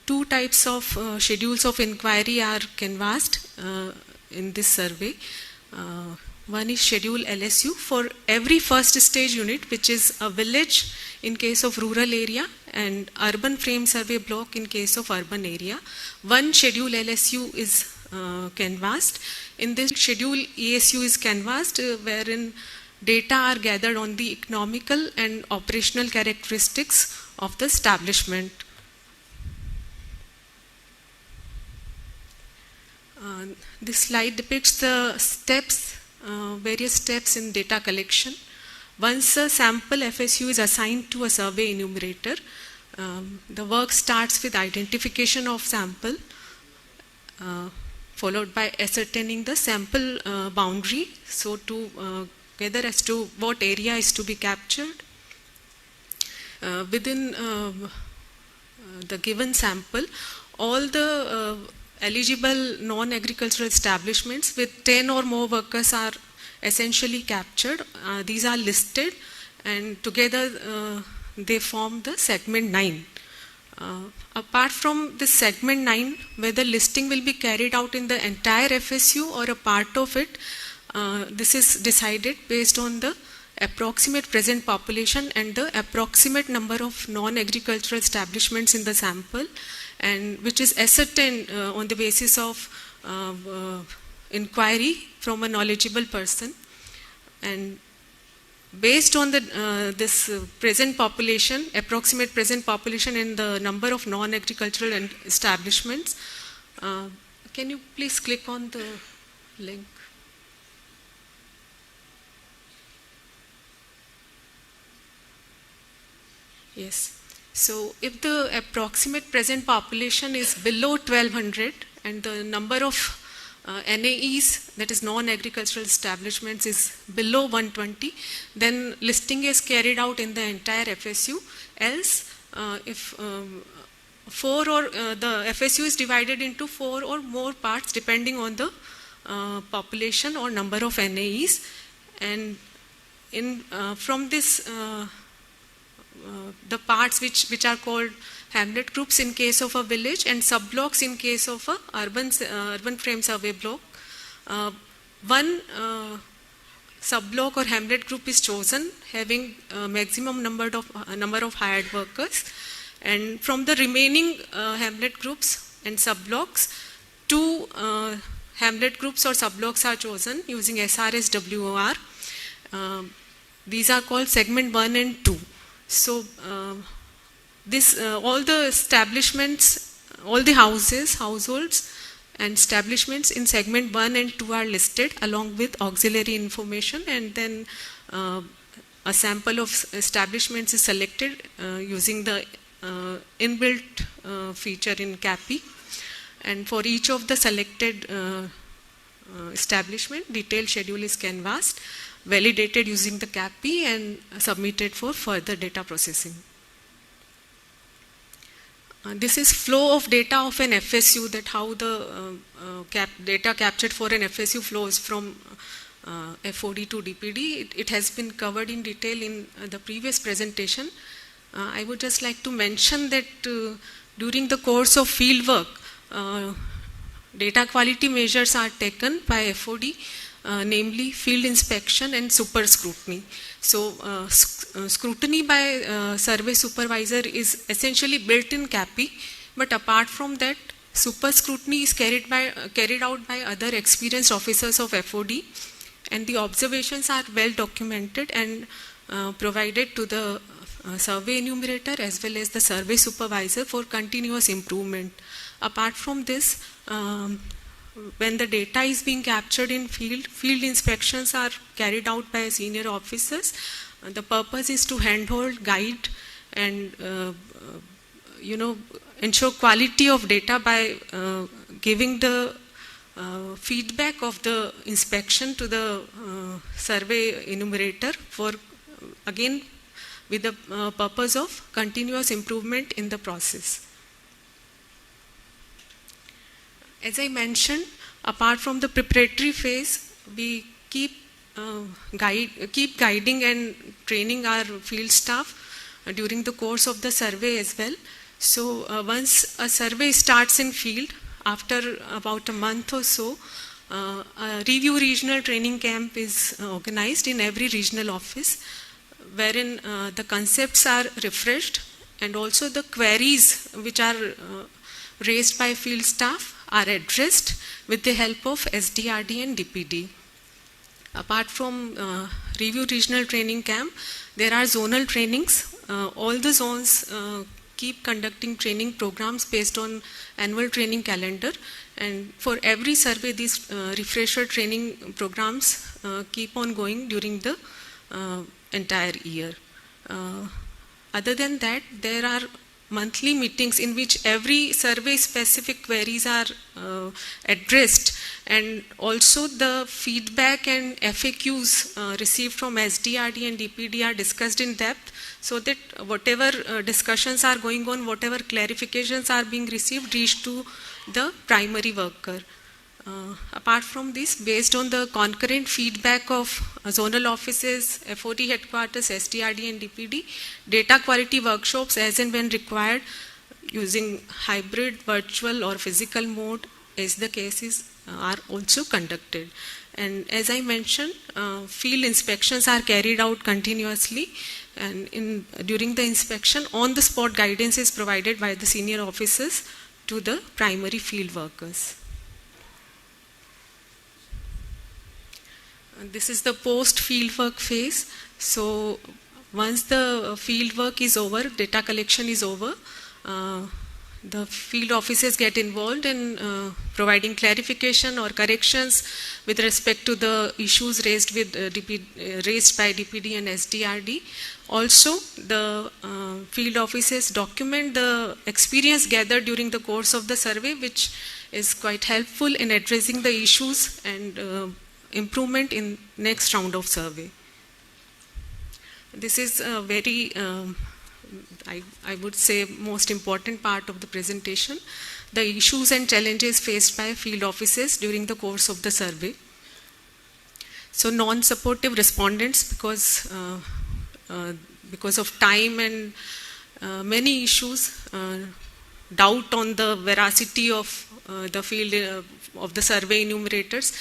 2 types of schedules of inquiry are canvassed in this survey. One is schedule LSU for every first stage unit, which is a village in case of rural area and urban frame survey block in case of urban area. One schedule LSU is canvassed. In this schedule ESU is canvassed, wherein data are gathered on the economical and operational characteristics of the establishment. This slide depicts the steps, various steps in data collection. Once a sample FSU is assigned to a survey enumerator, the work starts with identification of sample, followed by ascertaining the sample boundary, so to gather as to what area is to be captured. Within the given sample, all the eligible non-agricultural establishments with 10 or more workers are essentially captured. These are listed, and together they form the segment 9. Apart from this segment 9, whether listing will be carried out in the entire FSU or a part of it, this is decided based on the approximate present population and the approximate number of non-agricultural establishments in the sample, and which is ascertained on the basis of inquiry from a knowledgeable person. And based on the this present population, approximate present population, and the number of non-agricultural establishments, can you please click on the link? Yes. So if the approximate present population is below 1200 and the number of NAEs, that is non-agricultural establishments, is below 120, then listing is carried out in the entire FSU. Else, if the FSU is divided into 4 or more parts depending on the population or number of NAEs, and from this the parts which are called hamlet groups in case of a village and sub-blocks in case of a urban frame survey block. One sub-block or hamlet group is chosen having a maximum number of hired workers, and from the remaining hamlet groups and sub-blocks, 2 hamlet groups or sub-blocks are chosen using SRSWOR. These are called segment 1 and 2. So all the establishments, all the households and establishments in segment 1 and 2 are listed along with auxiliary information, and then a sample of establishments is selected using the inbuilt feature in CAPI, and for each of the selected establishment, detailed schedule is canvassed, validated using the CAPI, and submitted for further data processing. This is flow of data of an FSU, that how the data captured for an FSU flows from FOD to DPD. It has been covered in detail in the previous presentation. I would just like to mention that during the course of field work, data quality measures are taken by FOD, namely field inspection and super scrutiny. So scrutiny by survey supervisor is essentially built in CAPI, but apart from that, super scrutiny is carried out by other experienced officers of FOD, and the observations are well documented and provided to the survey enumerator as well as the survey supervisor for continuous improvement. Apart from this, when the data is being captured in field inspections are carried out by senior officers. The purpose is to handhold, guide, and ensure quality of data by giving the feedback of the inspection to the survey enumerator for, again, with the purpose of continuous improvement in the process. As I mentioned, apart from the preparatory phase, we keep guiding and training our field staff during the course of the survey as well. So once a survey starts in field, after about a month or so, a review regional training camp is organized in every regional office, wherein the concepts are refreshed and also the queries which are raised by field staff are addressed with the help of SDRD and DPD. Apart from preview regional training camp, there are zonal trainings. All the zones keep conducting training programs based on annual training calendar, and for every survey these refresher training programs keep on going during the entire year. Other than that, there are monthly meetings in which every survey specific queries are addressed, and also the feedback and FAQs received from SDRD and DPD are discussed in depth, so that whatever discussions are going on, whatever clarifications are being received, reach to the primary worker. Apart from this, based on the concurrent feedback of zonal offices, FOD headquarters, SDRD and DPD, data quality workshops as and when required using hybrid, virtual or physical mode as the cases are also conducted. And as I mentioned, field inspections are carried out continuously, and during the inspection, on-the-spot guidance is provided by the senior officers to the primary field workers. This is the post-field work phase. So once the field work is over, data collection is over, the field officers get involved in providing clarification or corrections with respect to the issues raised by DPD and SDRD. Also, the field officers document the experience gathered during the course of the survey, which is quite helpful in addressing the issues and improvement in next round of survey. This is a very, I would say, most important part of the presentation, the issues and challenges faced by field officers during the course of the survey. So non-supportive respondents, because of time and many issues, doubt on the veracity of the field of the survey enumerators,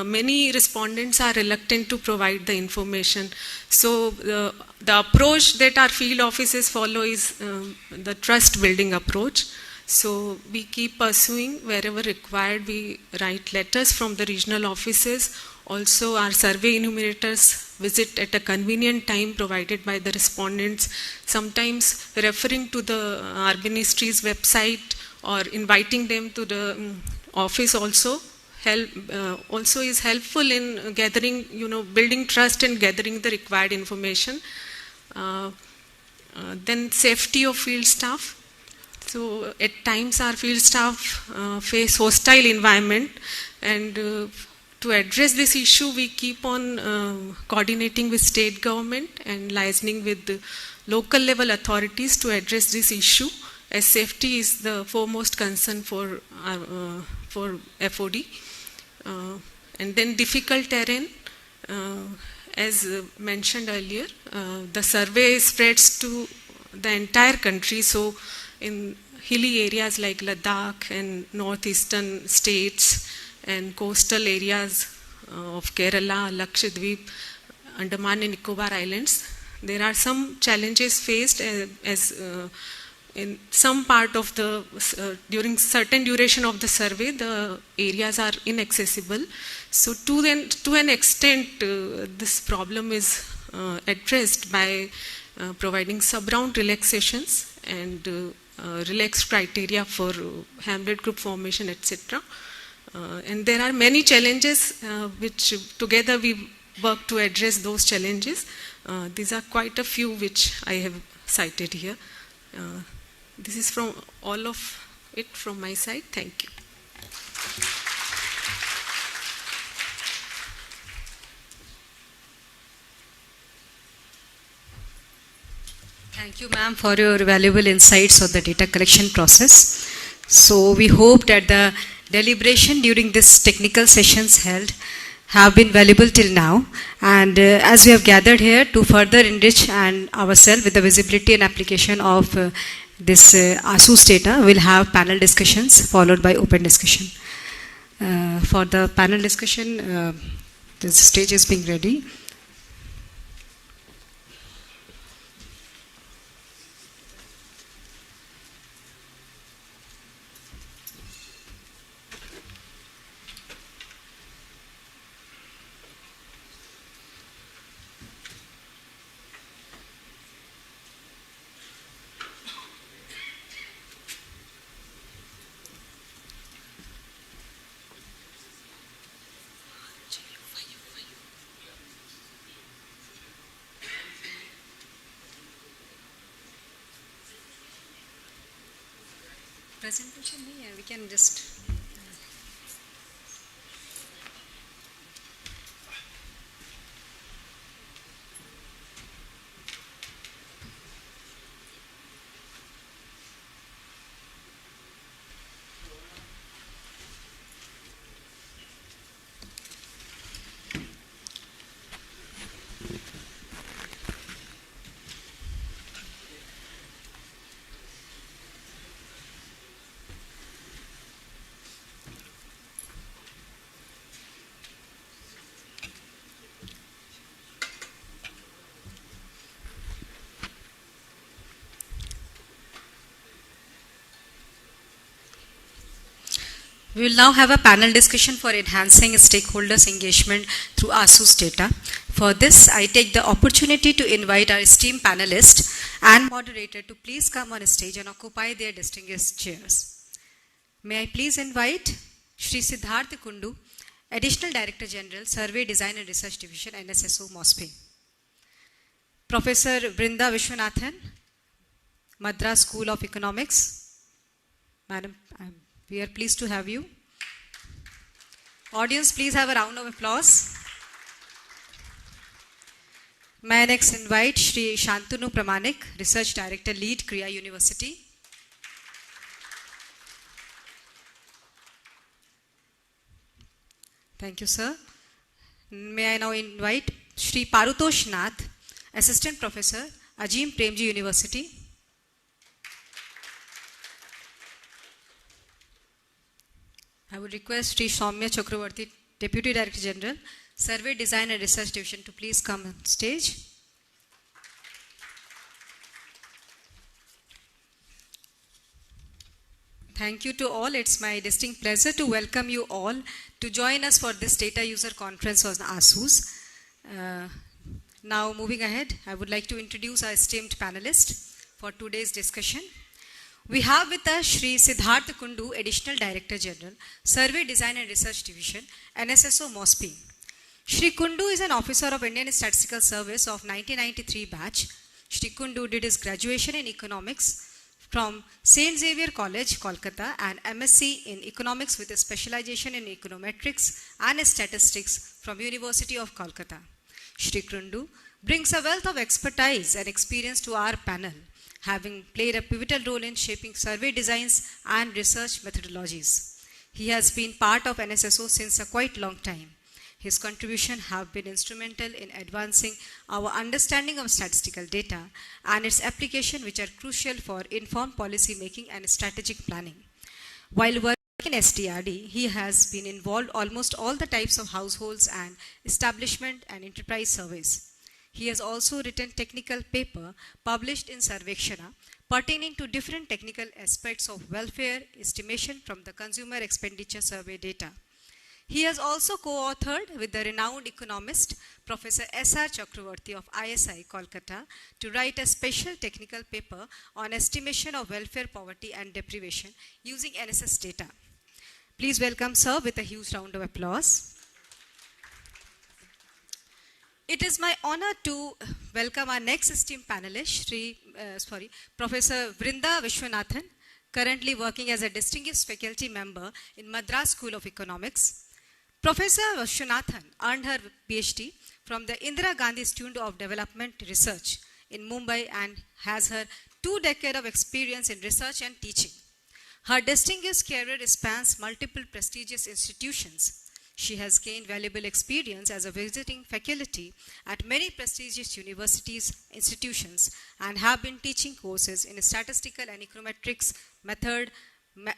many respondents are reluctant to provide the information. So the approach that our field offices follow is the trust building approach. So we keep pursuing wherever required. We write letters from the regional offices. Also our survey enumerators visit at a convenient time provided by the respondents, sometimes referring to the our ministry's website or inviting them to the office also is helpful in gathering, building trust and gathering the required information. Then safety of field staff. So at times our field staff face hostile environment, and to address this issue we keep on coordinating with state government and liaising with the local level authorities to address this issue, as safety is the foremost concern for FOD. And then difficult terrain, as mentioned earlier, the survey spreads to the entire country. So in hilly areas like Ladakh and northeastern states and coastal areas of Kerala, Lakshadweep, Andaman and Nicobar Islands, there are some challenges faced as in some part of the, during certain duration of the survey, the areas are inaccessible. So to an extent, this problem is addressed by providing sub-round relaxations and relaxed criteria for hamlet group formation, etc. And there are many challenges which together we work to address those challenges. These are quite a few which I have cited here. This is from all of it from my side. Thank you. Thank you, ma'am, for your valuable insights on the data collection process. So we hope that the deliberation during this technical sessions held have been valuable till now, and as we have gathered here to further enrich ourselves with the visibility and application of this ASUSE data, we'll have panel discussions followed by open discussion. For the panel discussion, the stage is being ready. Presentation nahi hai, we can just. We will now have a panel discussion for enhancing stakeholders' engagement through ASUS data. For this, I take the opportunity to invite our esteemed panelists and moderator to please come on stage and occupy their distinguished chairs. May I please invite Shri Siddharth Kundu, Additional Director General, Survey Design and Research Division, NSSO, MOSPI. Professor Brinda Vishwanathan, Madras School of Economics. Madam, we are pleased to have you. Audience, please have a round of applause. May I next invite Shri Shantanu Pramanik, Research Director, Lead, Kriya University. Thank you, sir. May I now invite Shri Parutosh Nath, Assistant Professor, Ajim Premji University. I would request Shri Soumya Chakravarti, Deputy Director General, Survey Design and Research Division, to please come on stage. Thank you to all. It's my distinct pleasure to welcome you all to join us for this data user conference on ASUS. Now, moving ahead, I would like to introduce our esteemed panelists for today's discussion. We have with us Shri Siddharth Kundu, Additional Director General, Survey Design and Research Division, NSSO, MOSPI. Shri Kundu is an officer of Indian Statistical Service of 1993 batch. Shri Kundu did his graduation in economics from St. Xavier College, Kolkata, and MSc in economics with a specialization in econometrics and statistics from University of Kolkata. Shri Kundu brings a wealth of expertise and experience to our panel, having played a pivotal role in shaping survey designs and research methodologies. He has been part of NSSO since a quite long time. His contributions have been instrumental in advancing our understanding of statistical data and its application, which are crucial for informed policy making and strategic planning. While working in SDRD, he has been involved almost all the types of households and establishment and enterprise surveys. He has also written technical paper published in Sarvekshana pertaining to different technical aspects of welfare estimation from the consumer expenditure survey data. He has also co-authored with the renowned economist Professor S.R. Chakravarti of ISI, Kolkata, to write a special technical paper on estimation of welfare, poverty and deprivation using NSS data. Please welcome sir with a huge round of applause. It is my honor to welcome our next esteemed panelist, Professor Brinda Vishwanathan, currently working as a distinguished faculty member in Madras School of Economics. Professor Vishwanathan earned her PhD from the Indira Gandhi Institute of Development Research in Mumbai and has her 2 decades of experience in research and teaching. Her distinguished career spans multiple prestigious institutions. She has gained valuable experience as a visiting faculty at many prestigious universities, institutions, and have been teaching courses in statistical and econometrics method,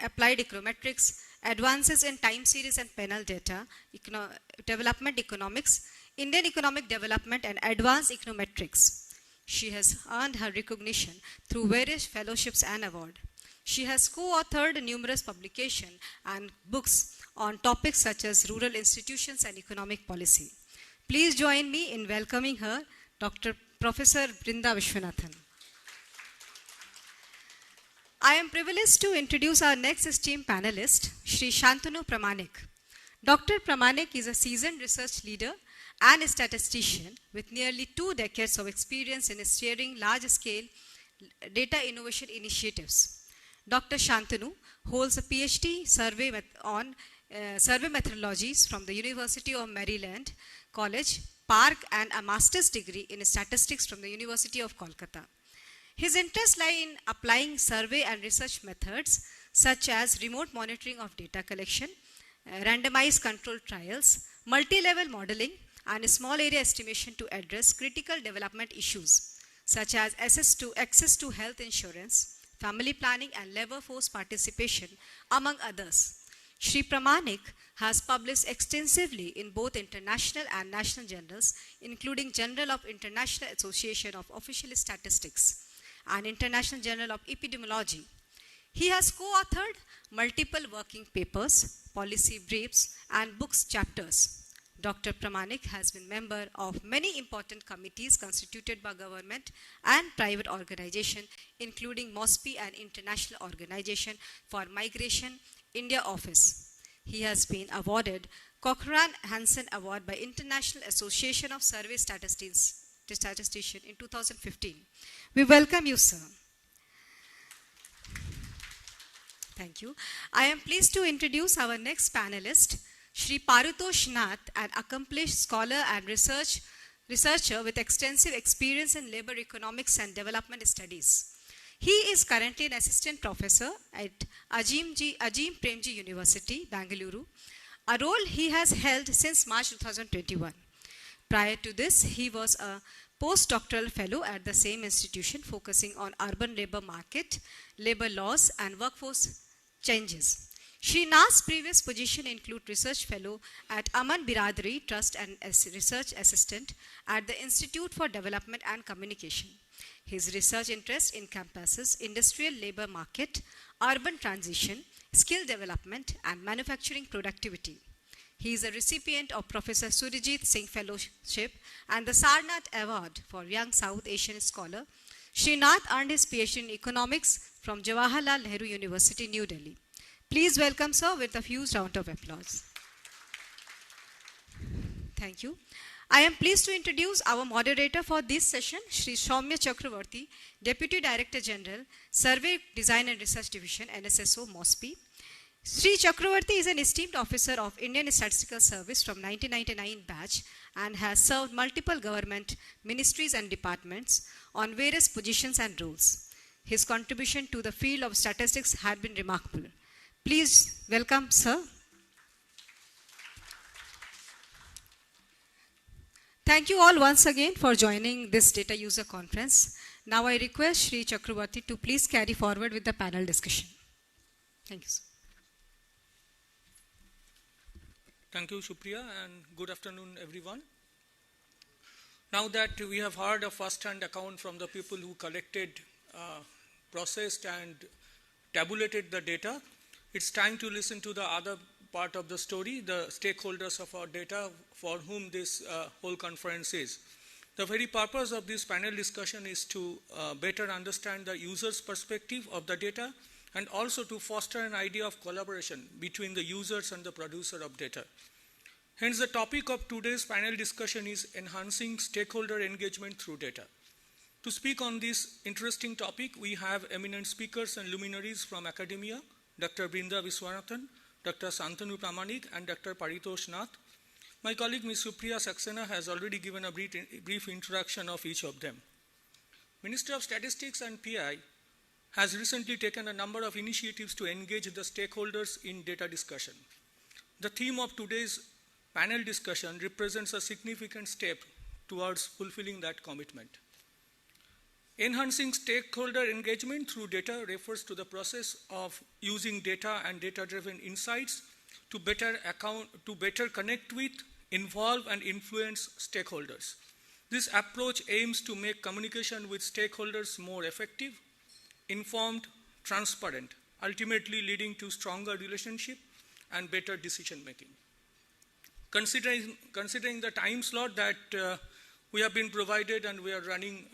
applied econometrics, advances in time series and panel data, development economics, Indian economic development, and advanced econometrics. She has earned her recognition through various fellowships and awards. She has co-authored numerous publications and books on topics such as rural institutions and economic policy. Please join me in welcoming her, Professor Brinda Vishwanathan. I am privileged to introduce our next esteemed panelist, Shri Shantanu Pramanik. Dr. Pramanik is a seasoned research leader and a statistician with nearly 2 decades of experience in steering large-scale data innovation initiatives. Dr. Shantanu holds a PhD on survey methodologies from the University of Maryland College, Park, and a master's degree in statistics from the University of Kolkata. His interests lie in applying survey and research methods such as remote monitoring of data collection, randomized controlled trials, multi-level modeling, and small area estimation to address critical development issues such as access to health insurance, family planning, and labor force participation, among others. Shri Pramanik has published extensively in both international and national journals, including Journal of International Association of Official Statistics and International Journal of Epidemiology. He has co-authored multiple working papers, policy briefs, and books chapters. Dr. Pramanik has been member of many important committees constituted by government and private organizations, including MOSPI and International Organization for Migration India Office. He has been awarded Cochrane Hansen Award by International Association of Survey Statisticians in 2015. We welcome you, sir. Thank you. I am pleased to introduce our next panelist, Shri Paritosh Nath, an accomplished scholar and researcher with extensive experience in labor economics and development studies. He is currently an assistant professor at Ajim Premji University, Bangalore, a role he has held since March 2021. Prior to this, he was a postdoctoral fellow at the same institution, focusing on urban labor market, labor laws, and workforce changes. Shri Nath's previous position include research fellow at Aman Biradari Trust and as research assistant at the Institute for Development and Communication. His research interest encompasses industrial labor market, urban transition, skill development, and manufacturing productivity. He is a recipient of Professor Surijit Singh Fellowship and the Sarnath Award for Young South Asian Scholar. Shri Nath earned his PhD in economics from Jawaharlal Nehru University, New Delhi. Please welcome, sir, with a few round of applause. Thank you. I am pleased to introduce our moderator for this session, Shri Soumya Chakravarti, Deputy Director General, Survey Design and Research Division, NSSO, MOSPI. Shri Chakravarti is an esteemed officer of Indian Statistical Service from 1999 batch and has served multiple government ministries and departments on various positions and roles. His contribution to the field of statistics had been remarkable. Please welcome, sir. Thank you all once again for joining this data user conference. Now I request Shri Chakravarti to please carry forward with the panel discussion. Thank you, sir. Thank you, Supriya, and good afternoon, everyone. Now that we have heard a first-hand account from the people who collected, processed, and tabulated the data, it's time to listen to the other part of the story, the stakeholders of our data for whom this whole conference is. The very purpose of this panel discussion is to better understand the user's perspective of the data and also to foster an idea of collaboration between the users and the producer of data. Hence, the topic of today's panel discussion is enhancing stakeholder engagement through data. To speak on this interesting topic, we have eminent speakers and luminaries from academia, Dr. Brinda Viswanathan, Dr. Shantanu Pramanik, and Dr. Paritosh Nath. My colleague Ms. Supriya Saxena has already given a brief introduction of each of them. Ministry of Statistics and PI has recently taken a number of initiatives to engage the stakeholders in data discussion. The theme of today's panel discussion represents a significant step towards fulfilling that commitment. Enhancing stakeholder engagement through data refers to the process of using data and data-driven insights to better connect with, involve, and influence stakeholders. This approach aims to make communication with stakeholders more effective, informed, transparent, ultimately leading to stronger relationship and better decision-making. Considering the time slot that we have been provided and we are running,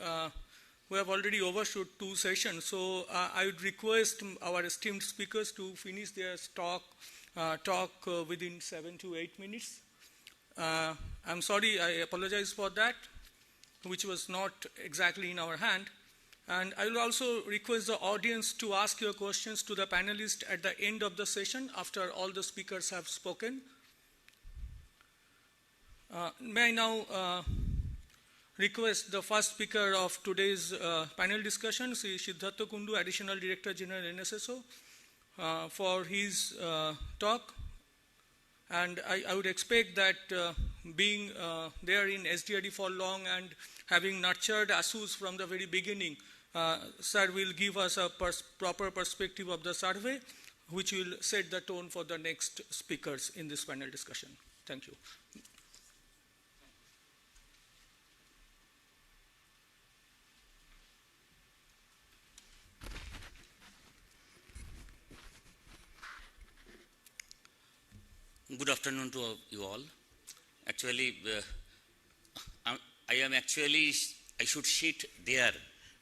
we have already overshot 2 sessions, so I would request our esteemed speakers to finish their talk within 7 to 8 minutes. I'm sorry, I apologize for that, which was not exactly in our hand. And I will also request the audience to ask your questions to the panelists at the end of the session after all the speakers have spoken. May I now request the first speaker of today's panel discussion, Sri Siddhartha Kundu, Additional Director General NSSO, for his talk. And I would expect that being there in SDRD for long and having nurtured ASUSE from the very beginning, sir will give us a proper perspective of the survey, which will set the tone for the next speakers in this panel discussion. Thank you. Good afternoon to you all. Actually, I should sit there.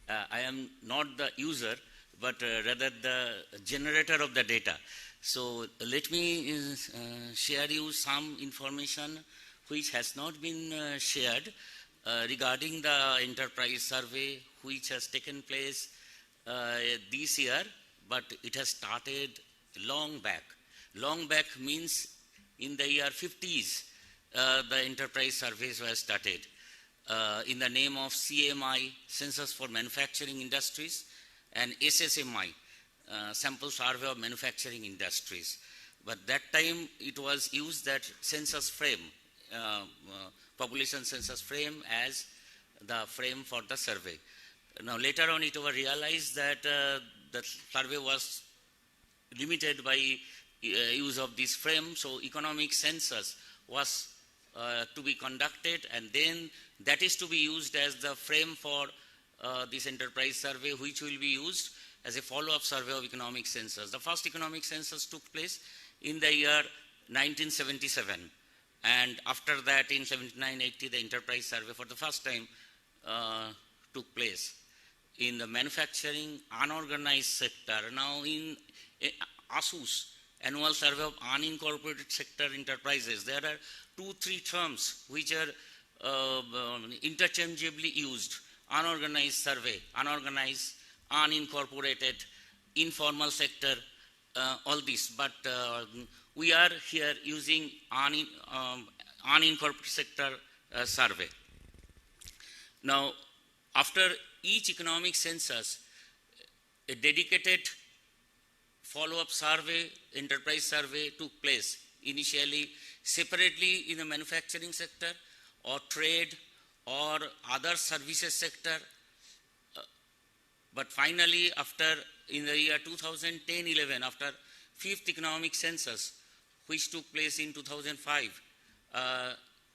I am not the user, but rather the generator of the data. So let me share you some information which has not been shared regarding the enterprise survey which has taken place this year, but it has started long back. Long back means in the year 50s, the enterprise surveys were started in the name of CMI, Census for Manufacturing Industries, and SSMI, Sample Survey of Manufacturing Industries. But that time it was used that census frame, population census frame as the frame for the survey. Now later on it was realized that the survey was limited by use of this frame, so economic census was to be conducted, and then that is to be used as the frame for this enterprise survey, which will be used as a follow-up survey of economic census. The first economic census took place in the year 1977, and after that in 79-80 the enterprise survey for the first time took place in the manufacturing unorganized sector. Now in ASUSE, Annual Survey of Unincorporated Sector Enterprises, there are 2-3 terms which are interchangeably used: unorganized survey, unorganized, unincorporated, informal sector, all this. But we are here using unincorporated sector survey. Now, after each economic census, a dedicated follow-up survey, enterprise survey took place, initially separately in the manufacturing sector or trade or other services sector. But finally, in the year 2010-11, after 5th economic census, which took place in 2005,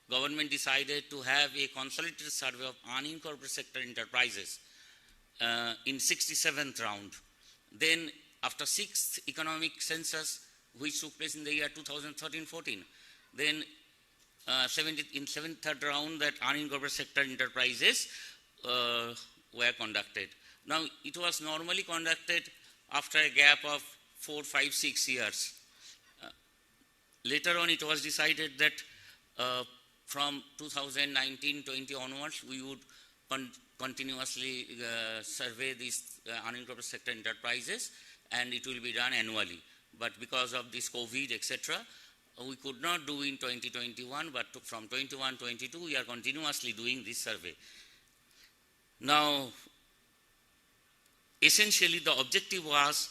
government decided to have a consolidated survey of unincorporated sector enterprises in 67th round. Then after 6th economic census, which took place in the year 2013-14, then in 7th round that unincorporated sector enterprises were conducted. Now it was normally conducted after a gap of 4, 5, 6 years. Later on it was decided that from 2019-20 onwards we would continuously survey these unincorporated sector enterprises, and it will be done annually. But because of this COVID, etc., we could not do in 2021, but from 21-22, we are continuously doing this survey. Now, essentially the objective was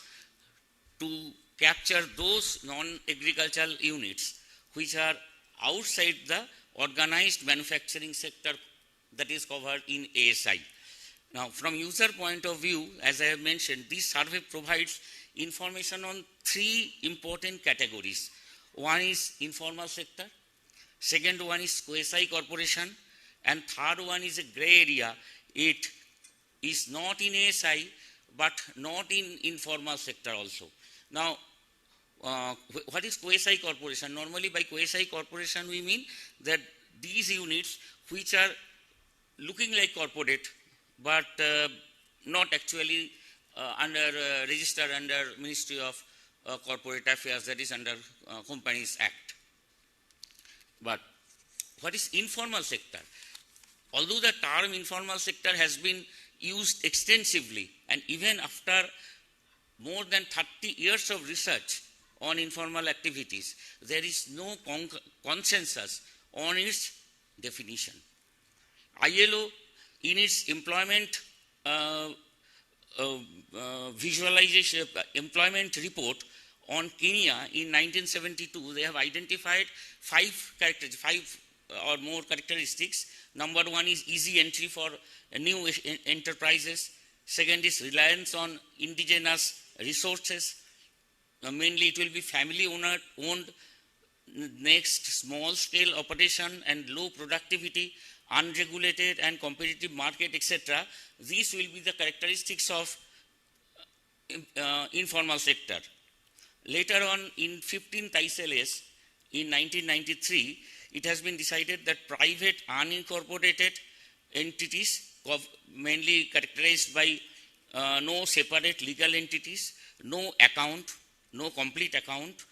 to capture those non-agricultural units which are outside the organized manufacturing sector that is covered in ASI. Now, from user point of view, as I have mentioned, this survey provides information on 3 important categories. One is informal sector, second one is quasi-corporation, and third one is a gray area. It is not in ASI, but not in informal sector also. Now, what is quasi-corporation? Normally by quasi-corporation we mean that these units which are looking like corporate, but not actually registered under Ministry of Corporate Affairs, that is under Companies Act. But what is informal sector? Although the term informal sector has been used extensively, and even after more than 30 years of research on informal activities, there is no consensus on its definition. ILO, in its employment visualization, employment report on Kenya in 1972, they have identified five or more characteristics. Number one is easy entry for new enterprises. Second is reliance on indigenous resources. Mainly it will be family owned. Next, small scale operation and low productivity, unregulated and competitive market, etc. These will be the characteristics of informal sector. Later on, in 15th ICLS in 1993, it has been decided that private unincorporated entities, mainly characterized by no separate legal entities, no account, no complete account,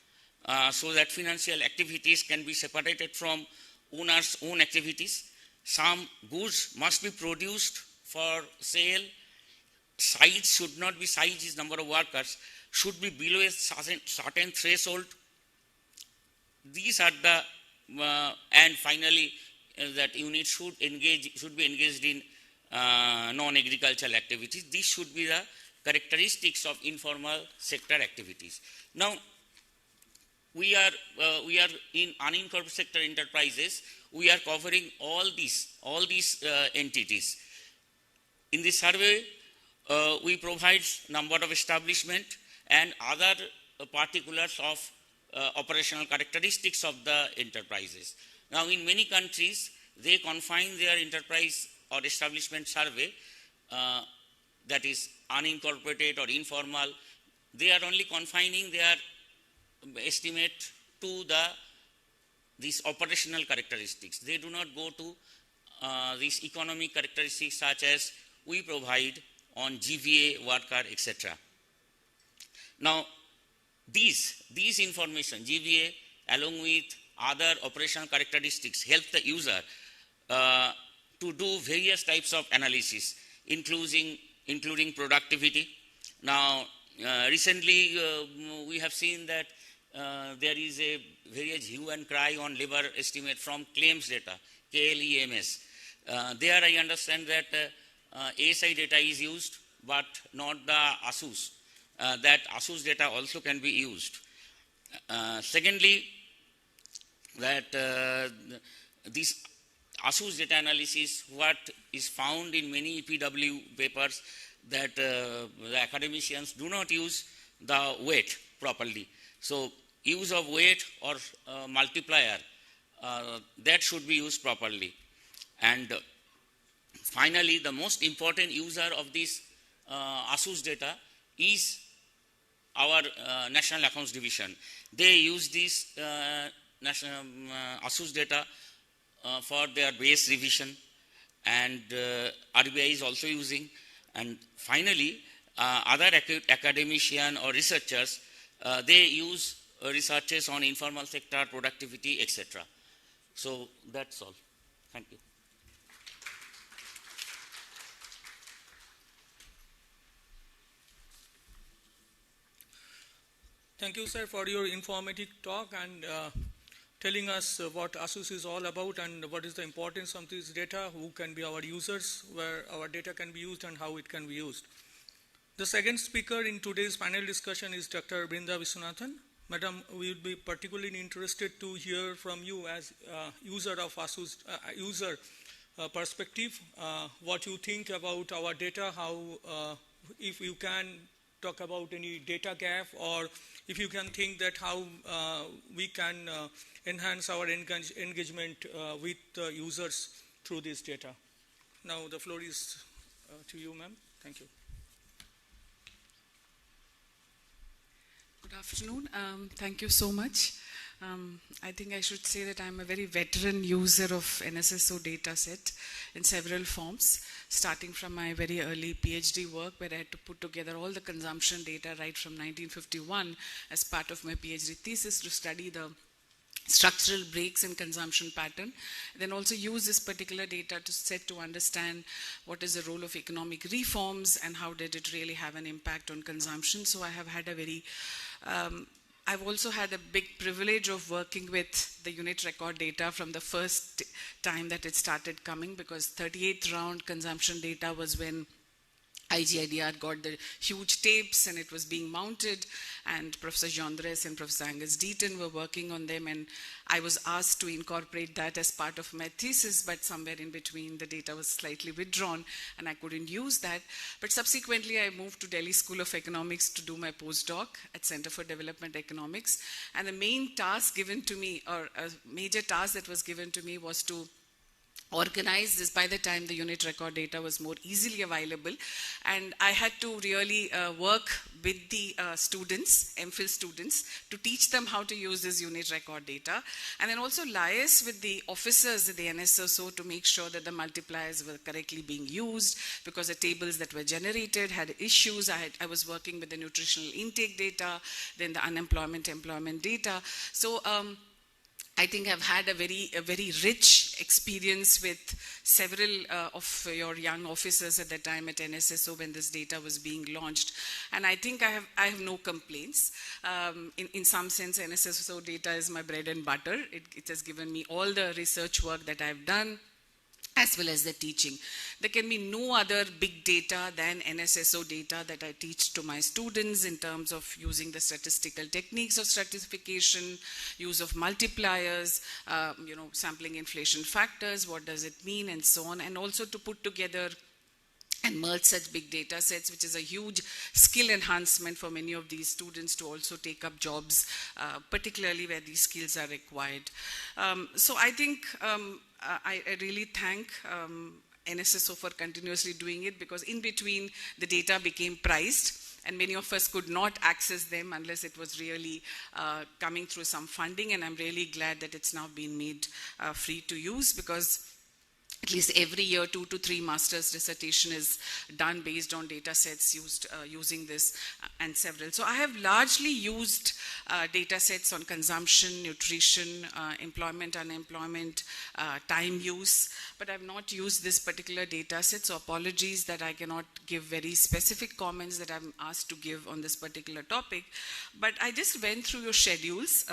so that financial activities can be separated from owner's own activities. Some goods must be produced for sale. Size should not be, size is number of workers, should be below a certain threshold. These are the, and finally, that unit should be engaged in non-agricultural activities. These should be the characteristics of informal sector activities. Now, we are in unincorporated sector enterprises. We are covering all these entities. In this survey, we provide number of establishment and other particulars of operational characteristics of the enterprises. Now, in many countries, they confine their enterprise or establishment survey, that is unincorporated or informal. They are only confining their estimate to these operational characteristics. They do not go to these economic characteristics such as we provide on GVA, worker, etc. Now, these information, GVA, along with other operational characteristics, help the user to do various types of analysis, including productivity. Now, recently we have seen that there is a various hue and cry on labor estimate from claims data, KLEMS. There I understand that ASI data is used, but not the ASUSE. That ASUSE data also can be used. Secondly, that this ASUSE data analysis, what is found in many EPW papers, that the academicians do not use the weight properly. So use of weight or multiplier, that should be used properly. And finally, the most important user of this ASUSE data is our National Accounts Division. They use this national ASUSE data for their base revision, and RBI is also using. And finally, other academicians or researchers, they use researches on informal sector, productivity, etc. So that's all. Thank you. Thank you, sir, for your informative talk and telling us what ASUSE is all about and what is the importance of this data, who can be our users, where our data can be used and how it can be used. The second speaker in today's panel discussion is Dr. Brinda Viswanathan. Madam, we would be particularly interested to hear from you as user of ASUSE, user perspective, what you think about our data, how, if you can talk about any data gap, or if you can think that how we can enhance our engagement with users through this data. Now the floor is to you, ma'am. Thank you. Good afternoon. Thank you so much. I think I should say that I'm a very veteran user of NSSO data set in several forms, starting from my very early PhD work where I had to put together all the consumption data right from 1951 as part of my PhD thesis to study the structural breaks in consumption pattern. Then also use this particular data to understand what is the role of economic reforms and how did it really have an impact on consumption. So I have had a very, I've also had a big privilege of working with the unit record data from the first time that it started coming, because 38th round consumption data was when IGIDR got the huge tapes and it was being mounted, and Professor Gendres and Professor Angus Deaton were working on them, and I was asked to incorporate that as part of my thesis, but somewhere in between the data was slightly withdrawn and I couldn't use that. But subsequently I moved to Delhi School of Economics to do my postdoc at Center for Development Economics, and the main task given to me, or a major task that was given to me, was to organize this. By the time the unit record data was more easily available, and I had to really work with the students, MPhil students, to teach them how to use this unit record data, and then also liaise with the officers at the NSSO to make sure that the multipliers were correctly being used, because the tables that were generated had issues. I was working with the nutritional intake data, then the employment data. So I think I've had a very rich experience with several of your young officers at the time at NSSO when this data was being launched, and I think I have no complaints. In some sense, NSSO data is my bread and butter. It has given me all the research work that I've done, as well as the teaching. There can be no other big data than NSSO data that I teach to my students in terms of using the statistical techniques of stratification, use of multipliers, sampling inflation factors, what does it mean, and so on, and also to put together and merge such big data sets, which is a huge skill enhancement for many of these students to also take up jobs, particularly where these skills are required. So I think I really thank NSSO for continuously doing it, because in between the data became priced and many of us could not access them unless it was really coming through some funding, and I'm really glad that it's now been made free to use, because at least every year 2 to 3 master's dissertation is done based on data sets using this and several. So I have largely used data sets on consumption, nutrition, employment, unemployment, time use, but I've not used this particular data set, so apologies that I cannot give very specific comments that I'm asked to give on this particular topic. But I just went through your schedules.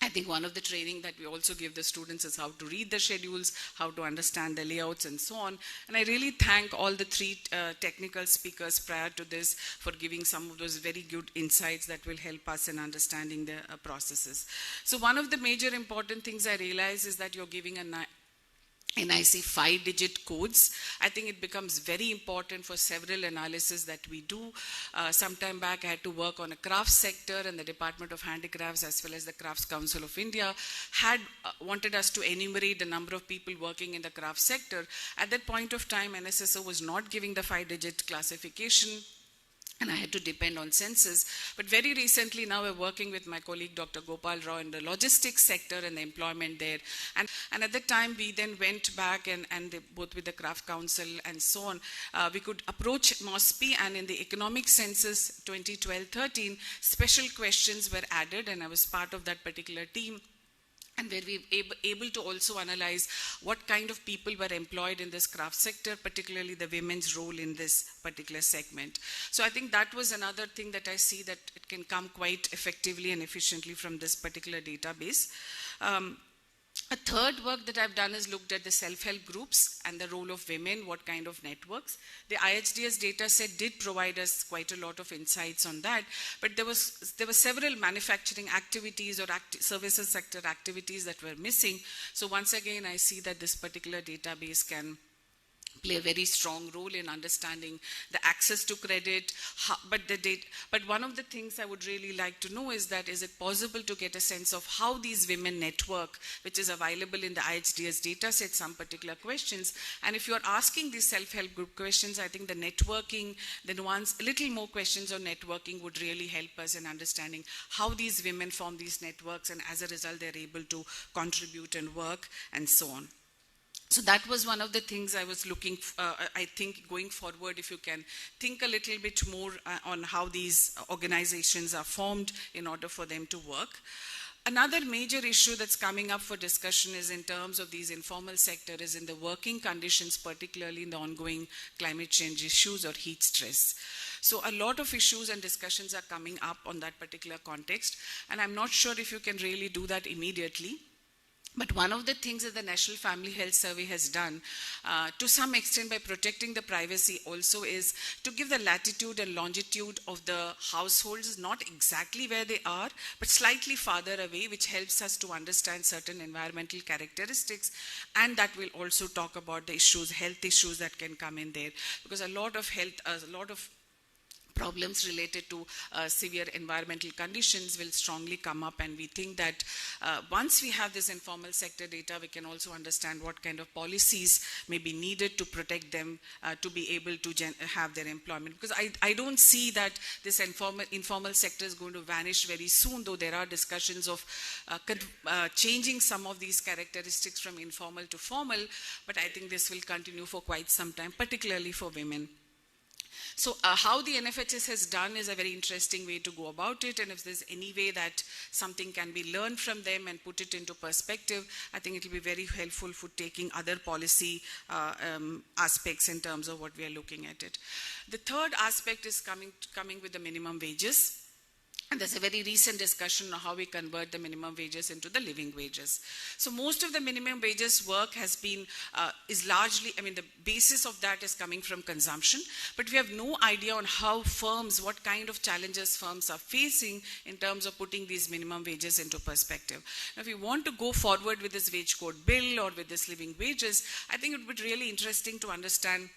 I think one of the training that we also give the students is how to read the schedules, how to understand the layouts, and so on. And I really thank all the 3 technical speakers prior to this for giving some of those very good insights that will help us in understanding the processes. So one of the major important things I realize is that you're giving a NIC 5-digit codes. I think it becomes very important for several analysis that we do. Some time back I had to work on a crafts sector, and the Department of Handicrafts as well as the Crafts Council of India had wanted us to enumerate the number of people working in the crafts sector. At that point of time, NSSO was not giving the 5-digit classification, and I had to depend on census. But very recently now we're working with my colleague Dr. Gopal Rao in the logistics sector and the employment there. And at that time we then went back and both with the Craft Council and so on, we could approach MOSPI, and in the economic census 2012-13, special questions were added, and I was part of that particular team, and where we were able to also analyze what kind of people were employed in this craft sector, particularly the women's role in this particular segment. So I think that was another thing that I see that it can come quite effectively and efficiently from this particular database. A third work that I've done is looked at the self-help groups and the role of women, what kind of networks. The IHDS data set did provide us quite a lot of insights on that, but there were several manufacturing activities or services sector activities that were missing. So once again, I see that this particular database can play a very strong role in understanding the access to credit, but one of the things I would really like to know is that, is it possible to get a sense of how these women network, which is available in the IHDS data set, some particular questions, and if you're asking these self-help group questions, I think the networking, the nuance, a little more questions on networking would really help us in understanding how these women form these networks, and as a result they're able to contribute and work and so on. So that was one of the things I was looking, I think going forward, if you can think a little bit more on how these organizations are formed in order for them to work. Another major issue that's coming up for discussion is in terms of these informal sector is in the working conditions, particularly in the ongoing climate change issues or heat stress. So a lot of issues and discussions are coming up on that particular context, and I'm not sure if you can really do that immediately. But one of the things that the National Family Health Survey has done, to some extent by protecting the privacy also, is to give the latitude and longitude of the households, not exactly where they are, but slightly farther away, which helps us to understand certain environmental characteristics. And that will also talk about the issues, health issues that can come in there. Because a lot of problems related to severe environmental conditions will strongly come up, and we think that once we have this informal sector data, we can also understand what kind of policies may be needed to protect them to be able to have their employment. Because I don't see that this informal sector is going to vanish very soon, though there are discussions of changing some of these characteristics from informal to formal, but I think this will continue for quite some time, particularly for women. So how the NFHS has done is a very interesting way to go about it, and if there's any way that something can be learned from them and put it into perspective, I think it will be very helpful for taking other policy aspects in terms of what we are looking at it. The third aspect is coming with the minimum wages. And there's a very recent discussion on how we convert the minimum wages into the living wages. So most of the minimum wages work has been, is largely, the basis of that is coming from consumption, but we have no idea on how firms, what kind of challenges firms are facing in terms of putting these minimum wages into perspective. Now, if we want to go forward with this wage code bill or with this living wages, I think it would be really interesting to understand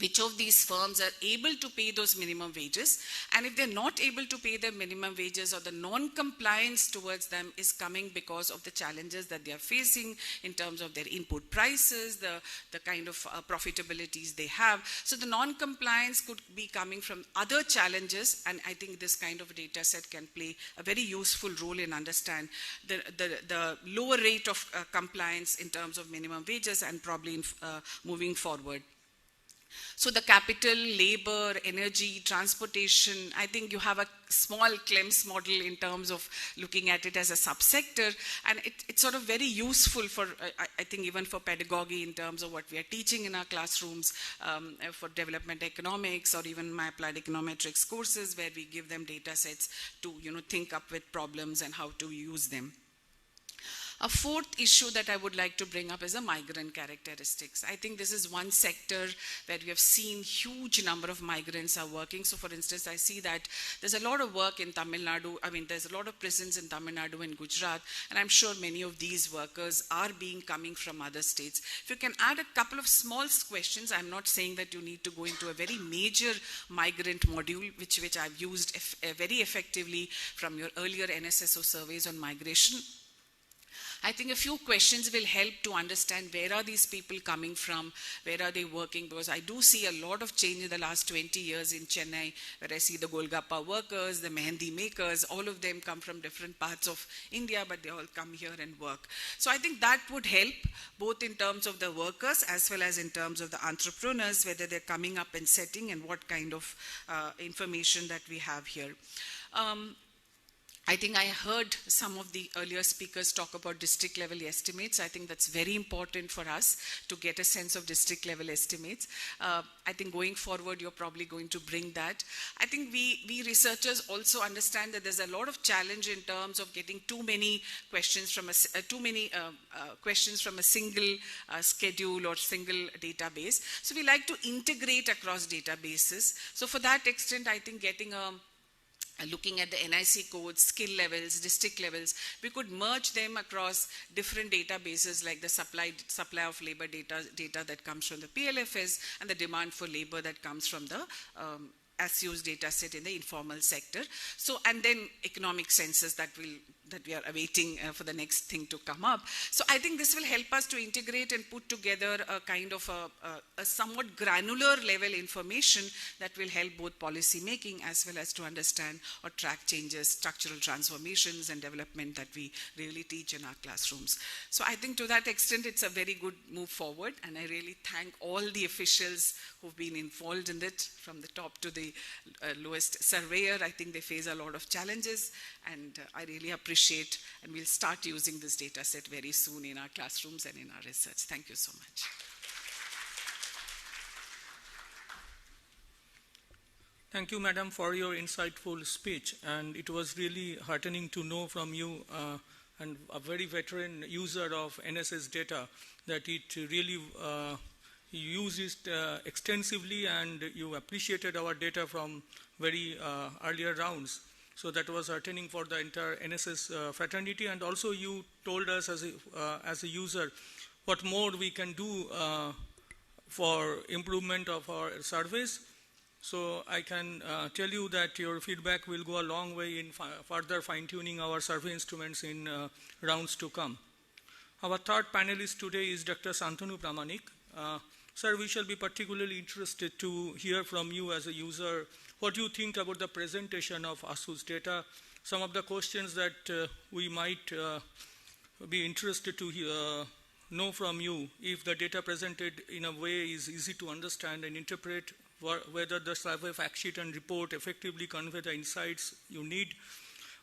which of these firms are able to pay those minimum wages, and if they're not able to pay their minimum wages or the non-compliance towards them is coming because of the challenges that they are facing in terms of their input prices, the kind of profitabilities they have. So the non-compliance could be coming from other challenges, and I think this kind of data set can play a very useful role in understand the lower rate of compliance in terms of minimum wages and probably in, moving forward. So the capital, labor, energy, transportation, I think you have a small CLEMS model in terms of looking at it as a subsector, and it's sort of very useful for, I think, even for pedagogy in terms of what we are teaching in our classrooms for development economics or even my applied econometrics courses, where we give them data sets to, think up with problems and how to use them. A fourth issue that I would like to bring up is the migrant characteristics. I think this is one sector where we have seen huge number of migrants are working. So for instance, I see that there's a lot of work in Tamil Nadu. There's a lot of prisons in Tamil Nadu and Gujarat, and I'm sure many of these workers are coming from other states. If you can add a couple of small questions, I'm not saying that you need to go into a very major migrant module, which I've used very effectively from your earlier NSSO surveys on migration. I think a few questions will help to understand where are these people coming from, where are they working, because I do see a lot of change in the last 20 years in Chennai, where I see the Golgappa workers, the Mehendi makers, all of them come from different parts of India, but they all come here and work. So I think that would help both in terms of the workers as well as in terms of the entrepreneurs, whether they're coming up and setting and what kind of information that we have here. I think I heard some of the earlier speakers talk about district level estimates. I think that's very important for us to get a sense of district level estimates. I think going forward, you're probably going to bring that. I think we researchers also understand that there's a lot of challenge in terms of getting too many questions from a single schedule or single database. So we like to integrate across databases. So for that extent, I think getting looking at the NIC codes, skill levels, district levels, we could merge them across different databases like the supply of labor data that comes from the PLFS and the demand for labor that comes from the ASUSE data set in the informal sector. So, and then economic census that we are awaiting for the next thing to come up. So I think this will help us to integrate and put together a kind of a somewhat granular level information that will help both policy making as well as to understand or track changes, structural transformations and development that we really teach in our classrooms. So I think to that extent, it's a very good move forward, and I really thank all the officials who've been involved in it, from the top to the lowest surveyor. I think they face a lot of challenges, and I really appreciate appreciate, and we'll start using this data set very soon in our classrooms and in our research. Thank you so much. Thank you, Madam, for your insightful speech, and it was really heartening to know from you and a very veteran user of NSS data that it really uses it extensively, and you appreciated our data from very earlier rounds. So that was heartening for the entire NSS fraternity, and also you told us as a user what more we can do for improvement of our surveys. So I can tell you that your feedback will go a long way in further fine-tuning our survey instruments in rounds to come. Our third panelist today is Dr. Santanu Pramanik. Sir, we shall be particularly interested to hear from you as a user what you think about the presentation of ASUSE data, some of the questions that we might be interested to know from you if the data presented in a way is easy to understand and interpret, whether the survey fact sheet and report effectively convey the insights you need.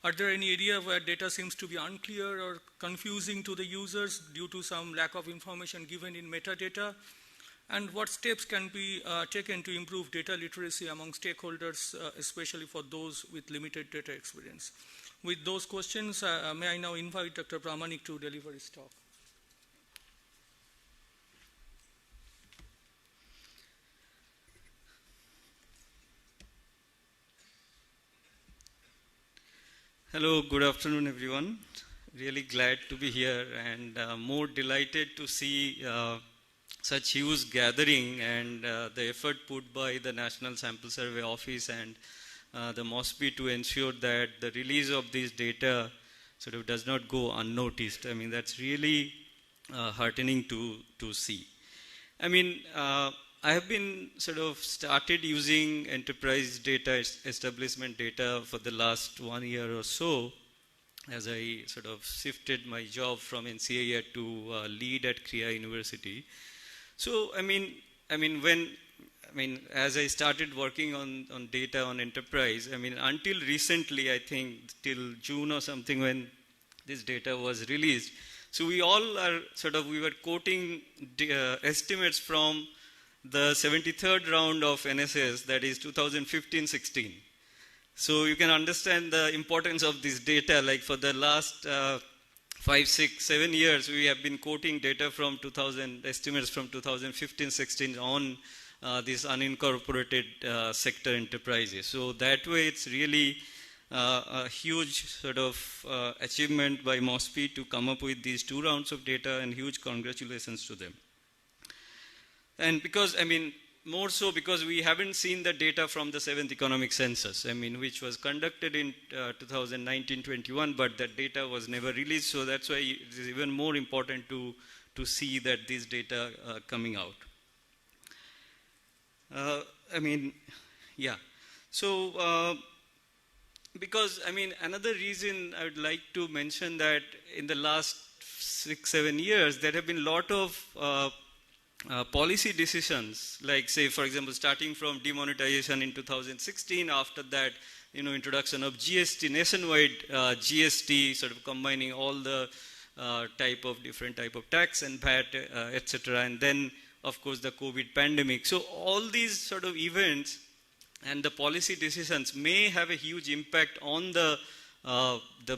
Are there any area where data seems to be unclear or confusing to the users due to some lack of information given in metadata? And what steps can be taken to improve data literacy among stakeholders, especially for those with limited data experience? With those questions, may I now invite Dr. Pramanik to deliver his talk. Hello, good afternoon, everyone. Really glad to be here, and more delighted to see such huge gathering and the effort put by the National Sample Survey Office and the MOSPI to ensure that the release of these data sort of does not go unnoticed. I mean, that's really heartening to see. I mean, I have been sort of started using enterprise data, establishment data for the last 1 year or so, as I sort of shifted my job from NCAR to lead at Kriya University. So, as I started working on data on enterprise, until recently, I think till June or something when this data was released, so we all are we were quoting estimates from the 73rd round of NSS, that is 2015-16. So you can understand the importance of this data. Like for the last 5, 6, 7 years, we have been quoting data from estimates from 2015-16 on these unincorporated sector enterprises. So that way it's really a huge achievement by MOSPI to come up with these 2 rounds of data, and huge congratulations to them. And because, more so because we haven't seen the data from the 7th economic census, which was conducted in 2019-21, but that data was never released. So that's why it is even more important to see that these data coming out. So, because, another reason I would like to mention that in the last 6-7 years, there have been a lot of policy decisions, like say, for example, starting from demonetization in 2016, after that, introduction of GST, nationwide GST, combining all the different type of tax and VAT, etc. And then, of course, the COVID pandemic. So all these events and the policy decisions may have a huge impact on the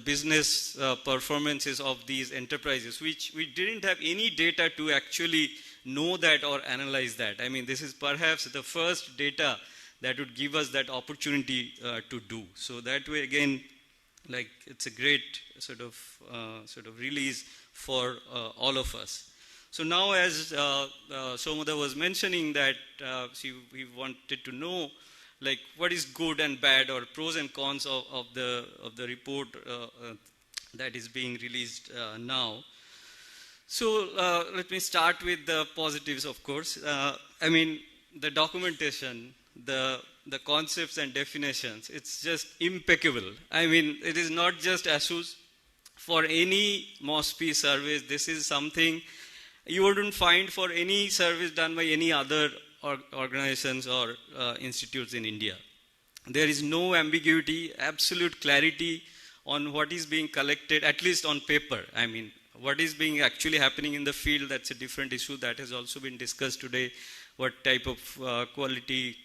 business performances of these enterprises, which we didn't have any data to actually know that or analyze that. This is perhaps the first data that would give us that opportunity to do. So that way, again, it's a great release for all of us. So now, as Somoda was mentioning, that we wanted to know what is good and bad, or pros and cons of the report that is being released now. So let me start with the positives, of course. The documentation, the concepts and definitions, it's just impeccable. It is not just ASUSE. For any MOSPI service, this is something you wouldn't find for any service done by any other organizations or institutes in India. There is no ambiguity, absolute clarity on what is being collected, at least on paper. I mean, what is being actually happening in the field, that's a different issue that has also been discussed today, what type of quality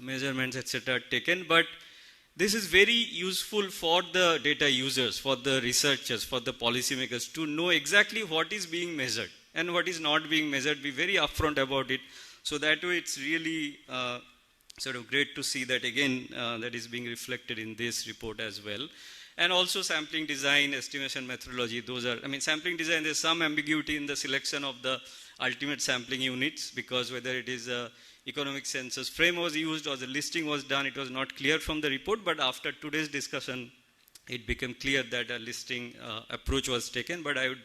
measurements, etc. are taken. But this is very useful for the data users, for the researchers, for the policymakers to know exactly what is being measured and what is not being measured, be very upfront about it. So that way it's really sort of great to see that again that is being reflected in this report as well. And also sampling design, estimation methodology, those are, I mean, sampling design, there's some ambiguity in the selection of the ultimate sampling units, because whether it is a economic census frame was used or the listing was done, it was not clear from the report, but after today's discussion, it became clear that a listing approach was taken. But I would,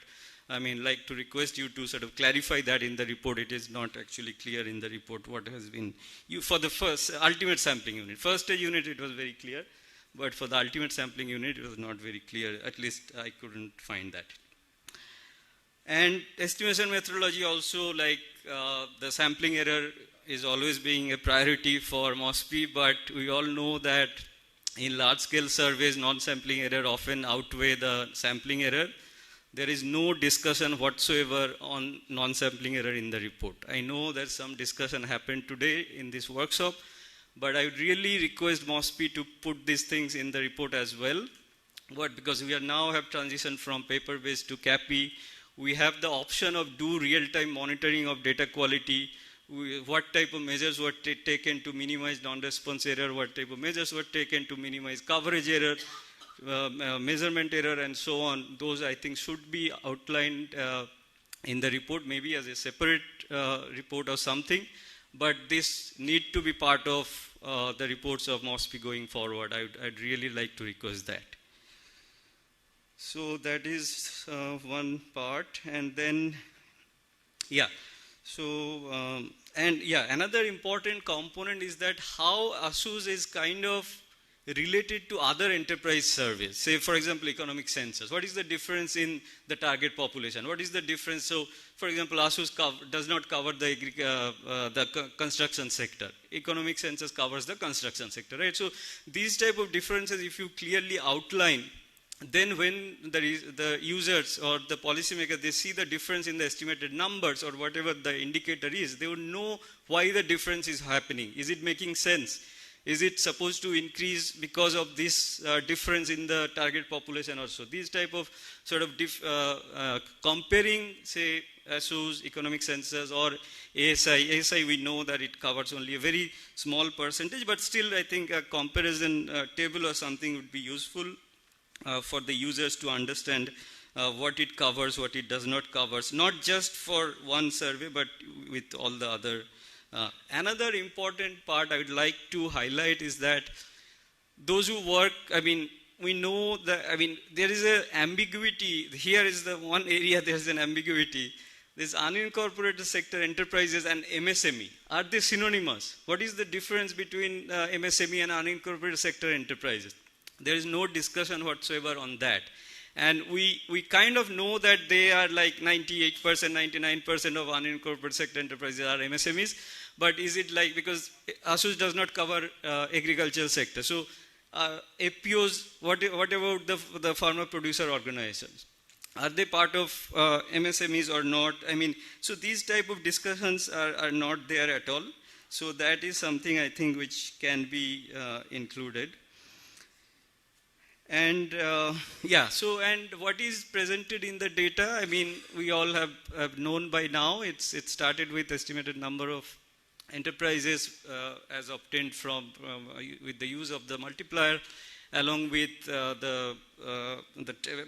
like to request you to sort of clarify that in the report. It is not actually clear in the report what has been used for the first ultimate sampling unit. First stage unit, it was very clear. But for the ultimate sampling unit, it was not very clear. At least I couldn't find that. And estimation methodology also, like the sampling error is always being a priority for MOSPI, but we all know that in large-scale surveys, non-sampling error often outweigh the sampling error. There is no discussion whatsoever on non-sampling error in the report. I know that some discussion happened today in this workshop, but I would really request MOSPI to put these things in the report as well. But because we are now have transitioned from paper-based to CAPI, we have the option of do real-time monitoring of data quality, what type of measures were taken to minimize non-response error, what type of measures were taken to minimize coverage error, measurement error, and so on. Those, I think, should be outlined in the report, maybe as a separate report or something. But this need to be part of the reports of MOSPI going forward. I'd really like to request that. So that is one part. And then, another important component is that how ASUSE is kind of related to other enterprise surveys. Say, for example, economic census. What is the difference in the target population? What is the difference? So, for example, ASUSE does not cover the construction sector. Economic census covers the construction sector, right? So, these type of differences, if you clearly outline, then when the users or the policymaker, they see the difference in the estimated numbers or whatever the indicator is, they would know why the difference is happening. Is it making sense? Is it supposed to increase because of this difference in the target population also? These type of sort of comparing, say, ASUSE, economic census, or ASI. ASI, we know that it covers only a very small percentage, but still I think a comparison table or something would be useful for the users to understand what it covers, what it does not cover, not just for one survey, but with all the other. Another important part I would like to highlight is that those who work, we know that, there is an ambiguity. Here is the one area there is an ambiguity. This unincorporated sector enterprises and MSME. Are they synonymous? What is the difference between MSME and unincorporated sector enterprises? There is no discussion whatsoever on that. And we kind of know that they are like 98%, 99% of unincorporated sector enterprises are MSMEs. But is it like, because ASUSE does not cover agricultural sector. So APOs, what about the farmer producer organizations? Are they part of MSMEs or not? So these type of discussions are not there at all. So that is something I think which can be included. And and what is presented in the data, we all have known by now. It started with estimated number of enterprises as obtained from with the use of the multiplier, along with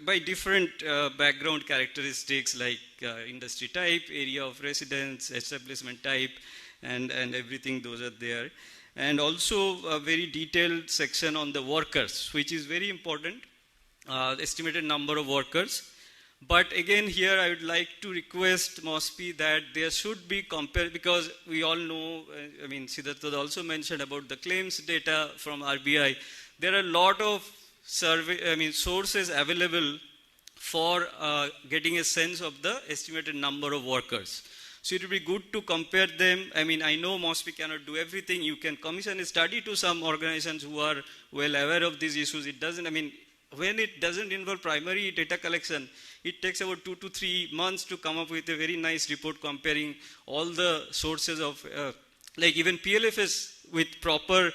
by different background characteristics like industry type, area of residence, establishment type, and everything. Those are there. And also a very detailed section on the workers, which is very important, estimated number of workers. But again, here I would like to request MOSPI that there should be compared, because we all know, Siddhartha also mentioned about the claims data from RBI. There are a lot of sources available for getting a sense of the estimated number of workers. So it would be good to compare them. I know MOSPI cannot do everything. You can commission a study to some organizations who are well aware of these issues. It doesn't, when it doesn't involve primary data collection, it takes about 2 to 3 months to come up with a very nice report comparing all the sources of, like even PLFS with proper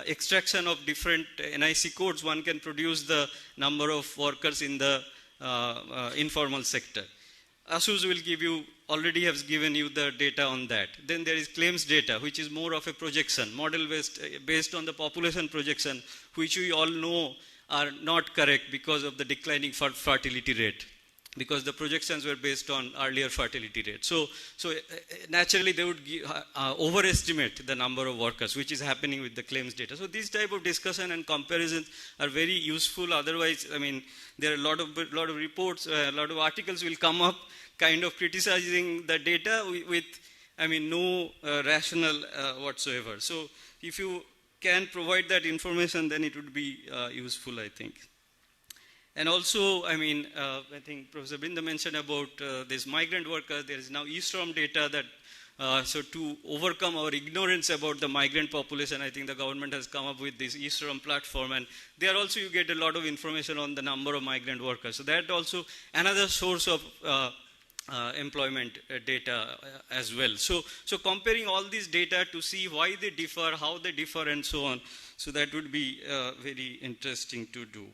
extraction of different NIC codes, one can produce the number of workers in the informal sector. ASUSE will give you, already has given you the data on that. Then there is claims data, which is more of a projection, based on the population projection, which we all know are not correct because of the declining fertility rate, because the projections were based on earlier fertility rate. So naturally they would overestimate the number of workers, which is happening with the claims data. So these type of discussion and comparisons are very useful. Otherwise, I mean, there are a lot of reports, a lot of articles will come up kind of criticizing the data with I mean, no rational whatsoever. So if you can provide that information, then it would be useful, I think. And also, I mean, I think Professor Binda mentioned about this migrant workers. There is now e-STROM data that, so to overcome our ignorance about the migrant population, I think the government has come up with this e-STROM platform. And there also you get a lot of information on the number of migrant workers. So that also another source of employment data as well. So comparing all these data to see why they differ, how they differ, and so on. So that would be very interesting to do.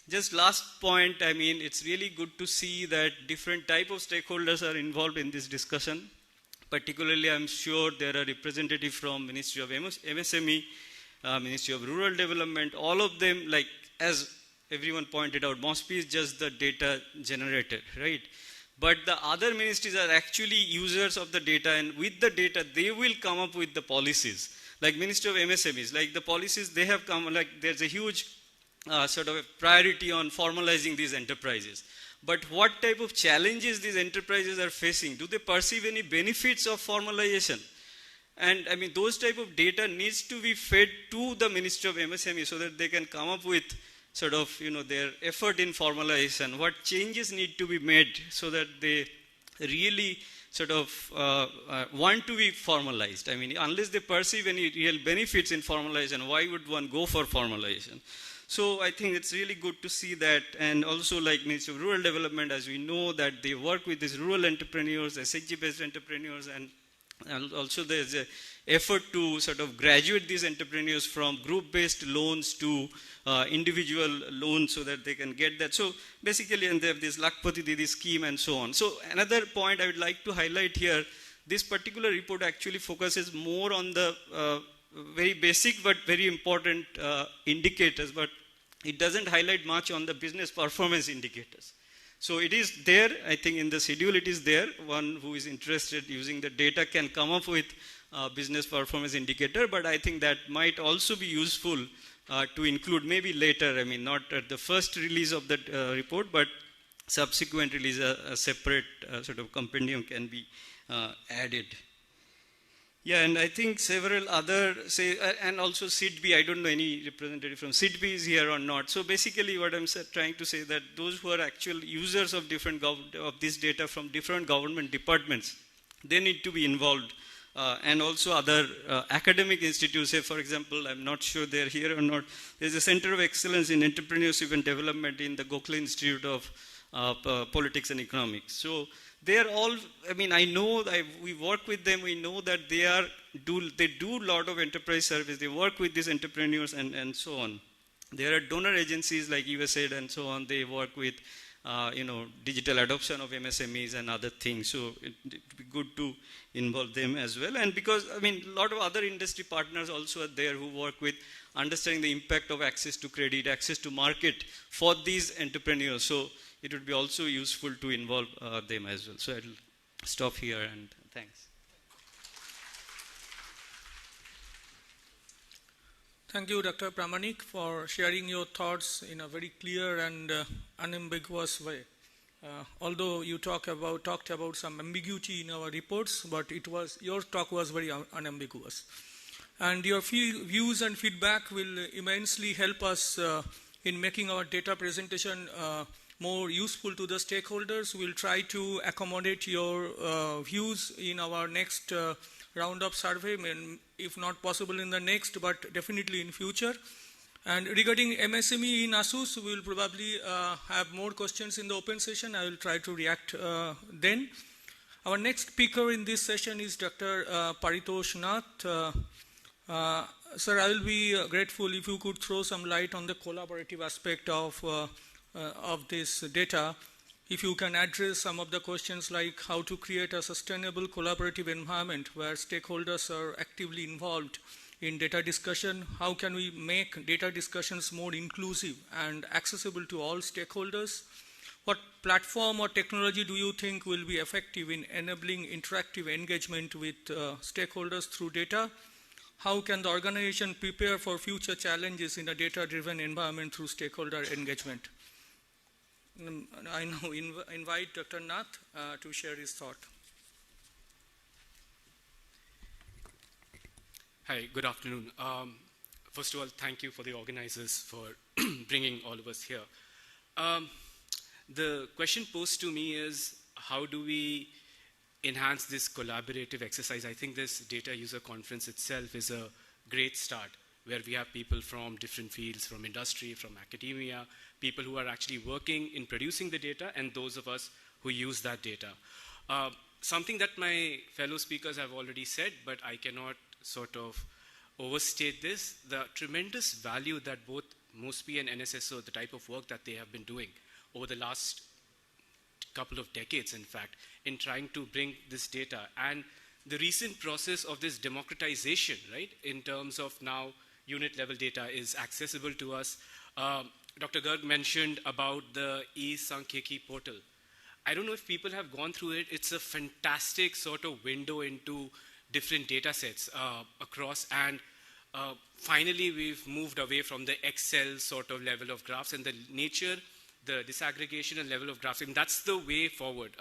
Just last point, I mean, it's really good to see that different type of stakeholders are involved in this discussion. Particularly, I'm sure there are representatives from Ministry of MSME, Ministry of Rural Development, all of them, like as everyone pointed out, MOSPI is just the data generator, right? But the other ministries are actually users of the data, and with the data, they will come up with the policies. Like Ministry of MSMEs, like the policies they have come, like there's a huge sort of a priority on formalizing these enterprises. But what type of challenges these enterprises are facing? Do they perceive any benefits of formalization? And I mean, those type of data needs to be fed to the Ministry of MSME so that they can come up with sort of, you know, their effort in formalization, what changes need to be made so that they really sort of want to be formalized. I mean, unless they perceive any real benefits in formalization, why would one go for formalization? So I think it's really good to see that. And also like Ministry of Rural Development, as we know that they work with these rural entrepreneurs, SHG-based entrepreneurs, and also there's an effort to sort of graduate these entrepreneurs from group-based loans to individual loans so that they can get that. So basically, and they have this Lakpati Didi scheme and so on. So another point I would like to highlight here, this particular report actually focuses more on the very basic but very important indicators, but it doesn't highlight much on the business performance indicators. So it is there, I think in the schedule it is there. One who is interested using the data can come up with business performance indicator, but I think that might also be useful to include maybe later, I mean not at the first release of that report, but subsequent release, a separate sort of compendium can be added. Yeah, and I think several other, say, and also SIDBI, I don't know any representative from SIDBI is here or not. So basically what I'm trying to say that those who are actual users of different of this data from different government departments, they need to be involved. And also other academic institutes, say for example, I'm not sure they're here or not, there's a Center of Excellence in Entrepreneurship and Development in the Gokhale Institute of Politics and Economics. So they are all, I mean, I know, we work with them, we know that they do a lot of enterprise service, they work with these entrepreneurs and so on. There are donor agencies like USAID and so on, they work with, you know, digital adoption of MSMEs and other things. So it would be good to involve them as well. And because, I mean, a lot of other industry partners also are there who work with understanding the impact of access to credit, access to market for these entrepreneurs. So it would be also useful to involve them as well. So I'll stop here and thanks. Thank you, Dr. Pramanik, for sharing your thoughts in a very clear and unambiguous way. Although you talked about some ambiguity in our reports, but your talk was very unambiguous. And your views and feedback will immensely help us in making our data presentation more useful to the stakeholders. We'll try to accommodate your views in our next round of survey, if not possible in the next, but definitely in future. And regarding MSME in ASUS, we will probably have more questions in the open session. I will try to react then. Our next speaker in this session is Dr. Paritosh Nath. Sir, I will be grateful if you could throw some light on the collaborative aspect of this data. If you can address some of the questions like how to create a sustainable collaborative environment where stakeholders are actively involved in data discussion, how can we make data discussions more inclusive and accessible to all stakeholders? What platform or technology do you think will be effective in enabling interactive engagement with stakeholders through data? How can the organization prepare for future challenges in a data-driven environment through stakeholder engagement? I now invite Dr. Nath to share his thought. Hi, good afternoon. First of all, thank you for the organizers for bringing all of us here. The question posed to me is, how do we enhance this collaborative exercise? I think this data user conference itself is a great start, where we have people from different fields, from industry, from academia, people who are actually working in producing the data, and those of us who use that data. Something that my fellow speakers have already said, but I cannot sort of overstate this, the tremendous value that both MOSPI and NSSO, the type of work that they have been doing over the last couple of decades, in fact, in trying to bring this data. And the recent process of this democratization, right, in terms of now unit level data is accessible to us. Dr. Garg mentioned about the e-Sankheki portal. I don't know if people have gone through it. It's a fantastic sort of window into different data sets across, and finally we've moved away from the Excel sort of level of graphs, and the nature, the disaggregation and level of graphs, and that's the way forward.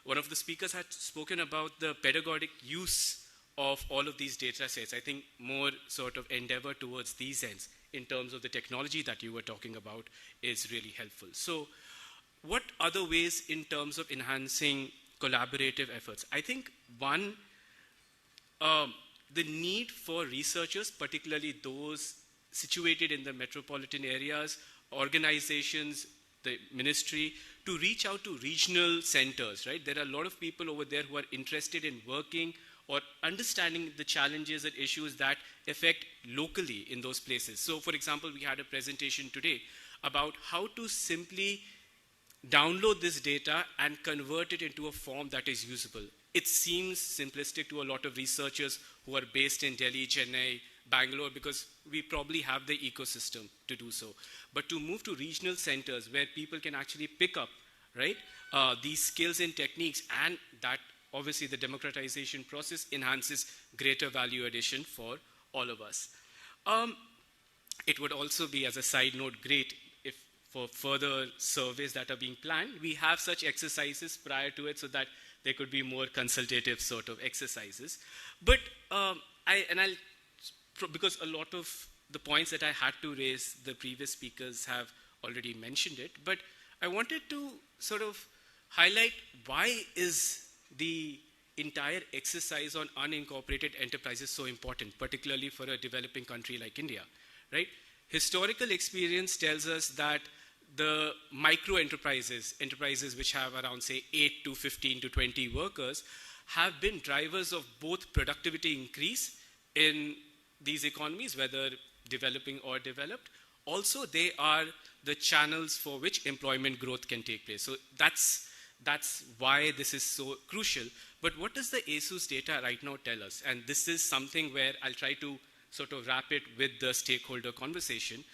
One of the speakers had spoken about the pedagogic use of all of these data sets. I think more sort of endeavor towards these ends in terms of the technology that you were talking about is really helpful. So what other ways in terms of enhancing collaborative efforts? I think one, the need for researchers, particularly those situated in the metropolitan areas, organizations, the ministry, to reach out to regional centers, right? There are a lot of people over there who are interested in working or understanding the challenges and issues that affect locally in those places. So, for example, we had a presentation today about how to simply download this data and convert it into a form that is usable. It seems simplistic to a lot of researchers who are based in Delhi, Chennai, Bangalore, because we probably have the ecosystem to do so. But to move to regional centers where people can actually pick up, right, these skills and techniques, and that obviously the democratization process enhances greater value addition for all of us. It would also be, as a side note, great if for further surveys that are being planned, we have such exercises prior to it so that there could be more consultative sort of exercises. But because a lot of the points that I had to raise, the previous speakers have already mentioned it, but I wanted to sort of highlight why is the entire exercise on unincorporated enterprises so important, particularly for a developing country like India, right? Historical experience tells us that the micro enterprises which have around, say, 8 to 15 to 20 workers, have been drivers of both productivity increase in these economies, whether developing or developed. Also, they are the channels for which employment growth can take place. So that's why this is so crucial. But what does the ASUSE data right now tell us? And this is something where I'll try to sort of wrap it with the stakeholder conversation.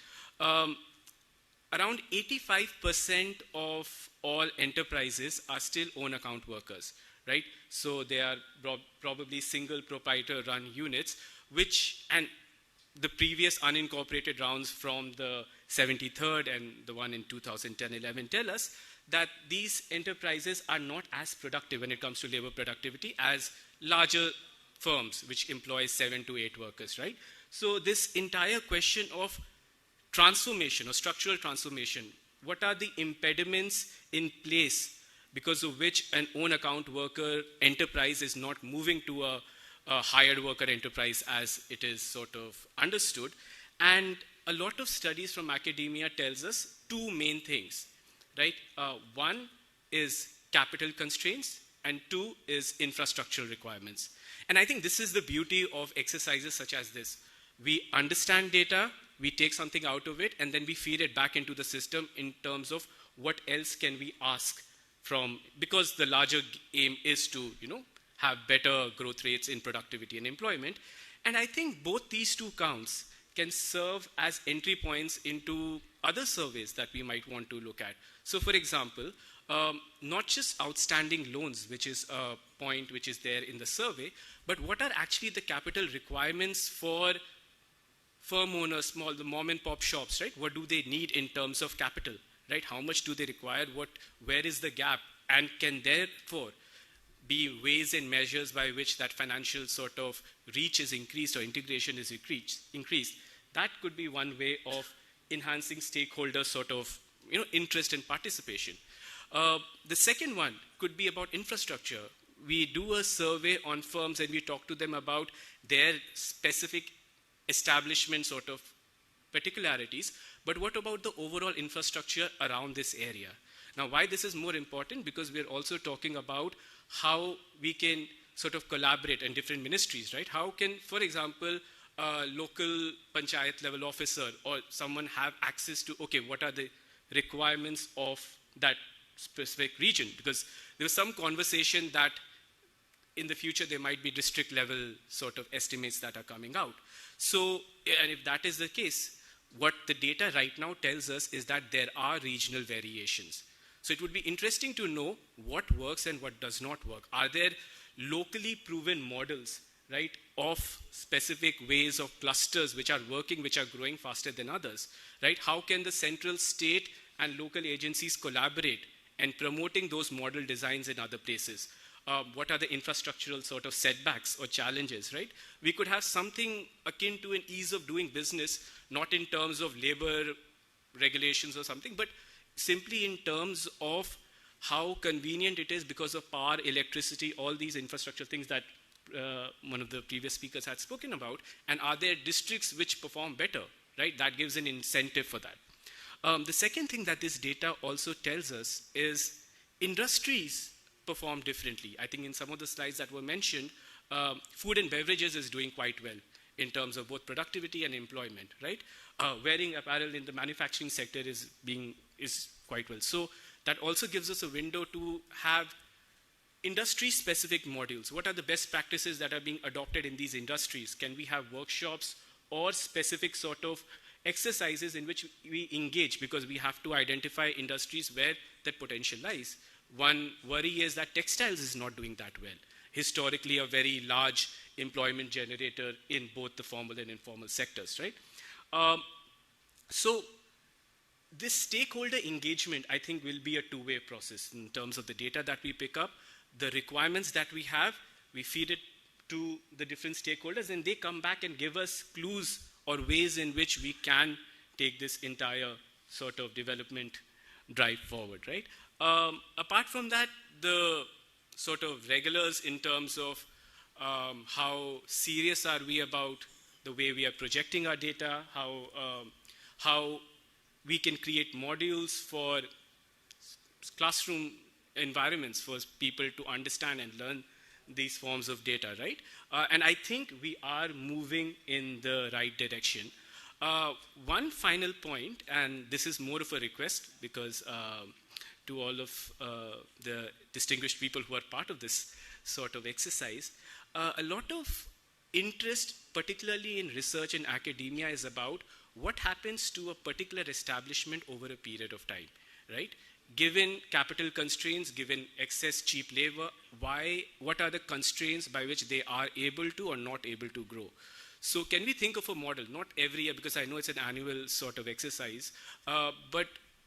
Around 85% of all enterprises are still own account workers, right? So they are probably single proprietor run units, and the previous unincorporated rounds from the 73rd and the one in 2010-11 tell us that these enterprises are not as productive when it comes to labor productivity as larger firms which employ 7 to 8 workers, right? So this entire question of transformation or structural transformation, what are the impediments in place because of which an own account worker enterprise is not moving to a hired worker enterprise as it is sort of understood? And a lot of studies from academia tells us two main things, right? One is capital constraints, and two is infrastructural requirements. And I think this is the beauty of exercises such as this. We understand data, we take something out of it, and then we feed it back into the system in terms of what else can we ask from, because the larger aim is to, have better growth rates in productivity and employment. And I think both these two counts can serve as entry points into other surveys that we might want to look at. So for example, not just outstanding loans, which is a point which is there in the survey, but what are actually the capital requirements for firm owners, the mom and pop shops, right? What do they need in terms of capital, right? How much do they require? Where is the gap? And can therefore be ways and measures by which that financial sort of reach is increased or integration is increased. That could be one way of enhancing stakeholder sort of interest and participation. The second one could be about infrastructure. We do a survey on firms and we talk to them about their specific establishment sort of particularities, but what about the overall infrastructure around this area? Now, why this is more important? Because we're also talking about how we can sort of collaborate in different ministries, right? How can, for example, a local panchayat level officer or someone have access to, okay, what are the requirements of that specific region? Because there was some conversation that in the future there might be district level sort of estimates that are coming out. So, and if that is the case, what the data right now tells us is that there are regional variations. So it would be interesting to know what works and what does not work. Are there locally proven models, right, of specific ways of clusters which are working, which are growing faster than others, right? How can the central, state, and local agencies collaborate and promoting those model designs in other places? What are the infrastructural sort of setbacks or challenges, right? We could have something akin to an ease of doing business, not in terms of labor regulations or something, but simply in terms of how convenient it is because of power, electricity, all these infrastructure things that one of the previous speakers had spoken about. And are there districts which perform better, right? That gives an incentive for that. The second thing that this data also tells us is industries perform differently. I think in some of the slides that were mentioned, food and beverages is doing quite well in terms of both productivity and employment, right? Wearing apparel in the manufacturing sector is quite well. So that also gives us a window to have industry-specific modules. What are the best practices that are being adopted in these industries? Can we have workshops or specific sort of exercises in which we engage, because we have to identify industries where that potential lies. One worry is that textiles is not doing that well. Historically, a very large employment generator in both the formal and informal sectors, right? So this stakeholder engagement, I think, will be a two-way process in terms of the data that we pick up, the requirements that we have, we feed it to the different stakeholders, and they come back and give us clues or ways in which we can take this entire sort of development drive forward, right? Apart from that, the sort of regulars in terms of how serious are we about the way we are projecting our data, how we can create modules for classroom environments for people to understand and learn these forms of data, right? And I think we are moving in the right direction. One final point, and this is more of a request because to all of the distinguished people who are part of this sort of exercise, a lot of interest, particularly in research and academia, is about what happens to a particular establishment over a period of time, right? Given capital constraints, given excess cheap labor, what are the constraints by which they are able to or not able to grow? So can we think of a model, not every year, because I know it's an annual sort of exercise, but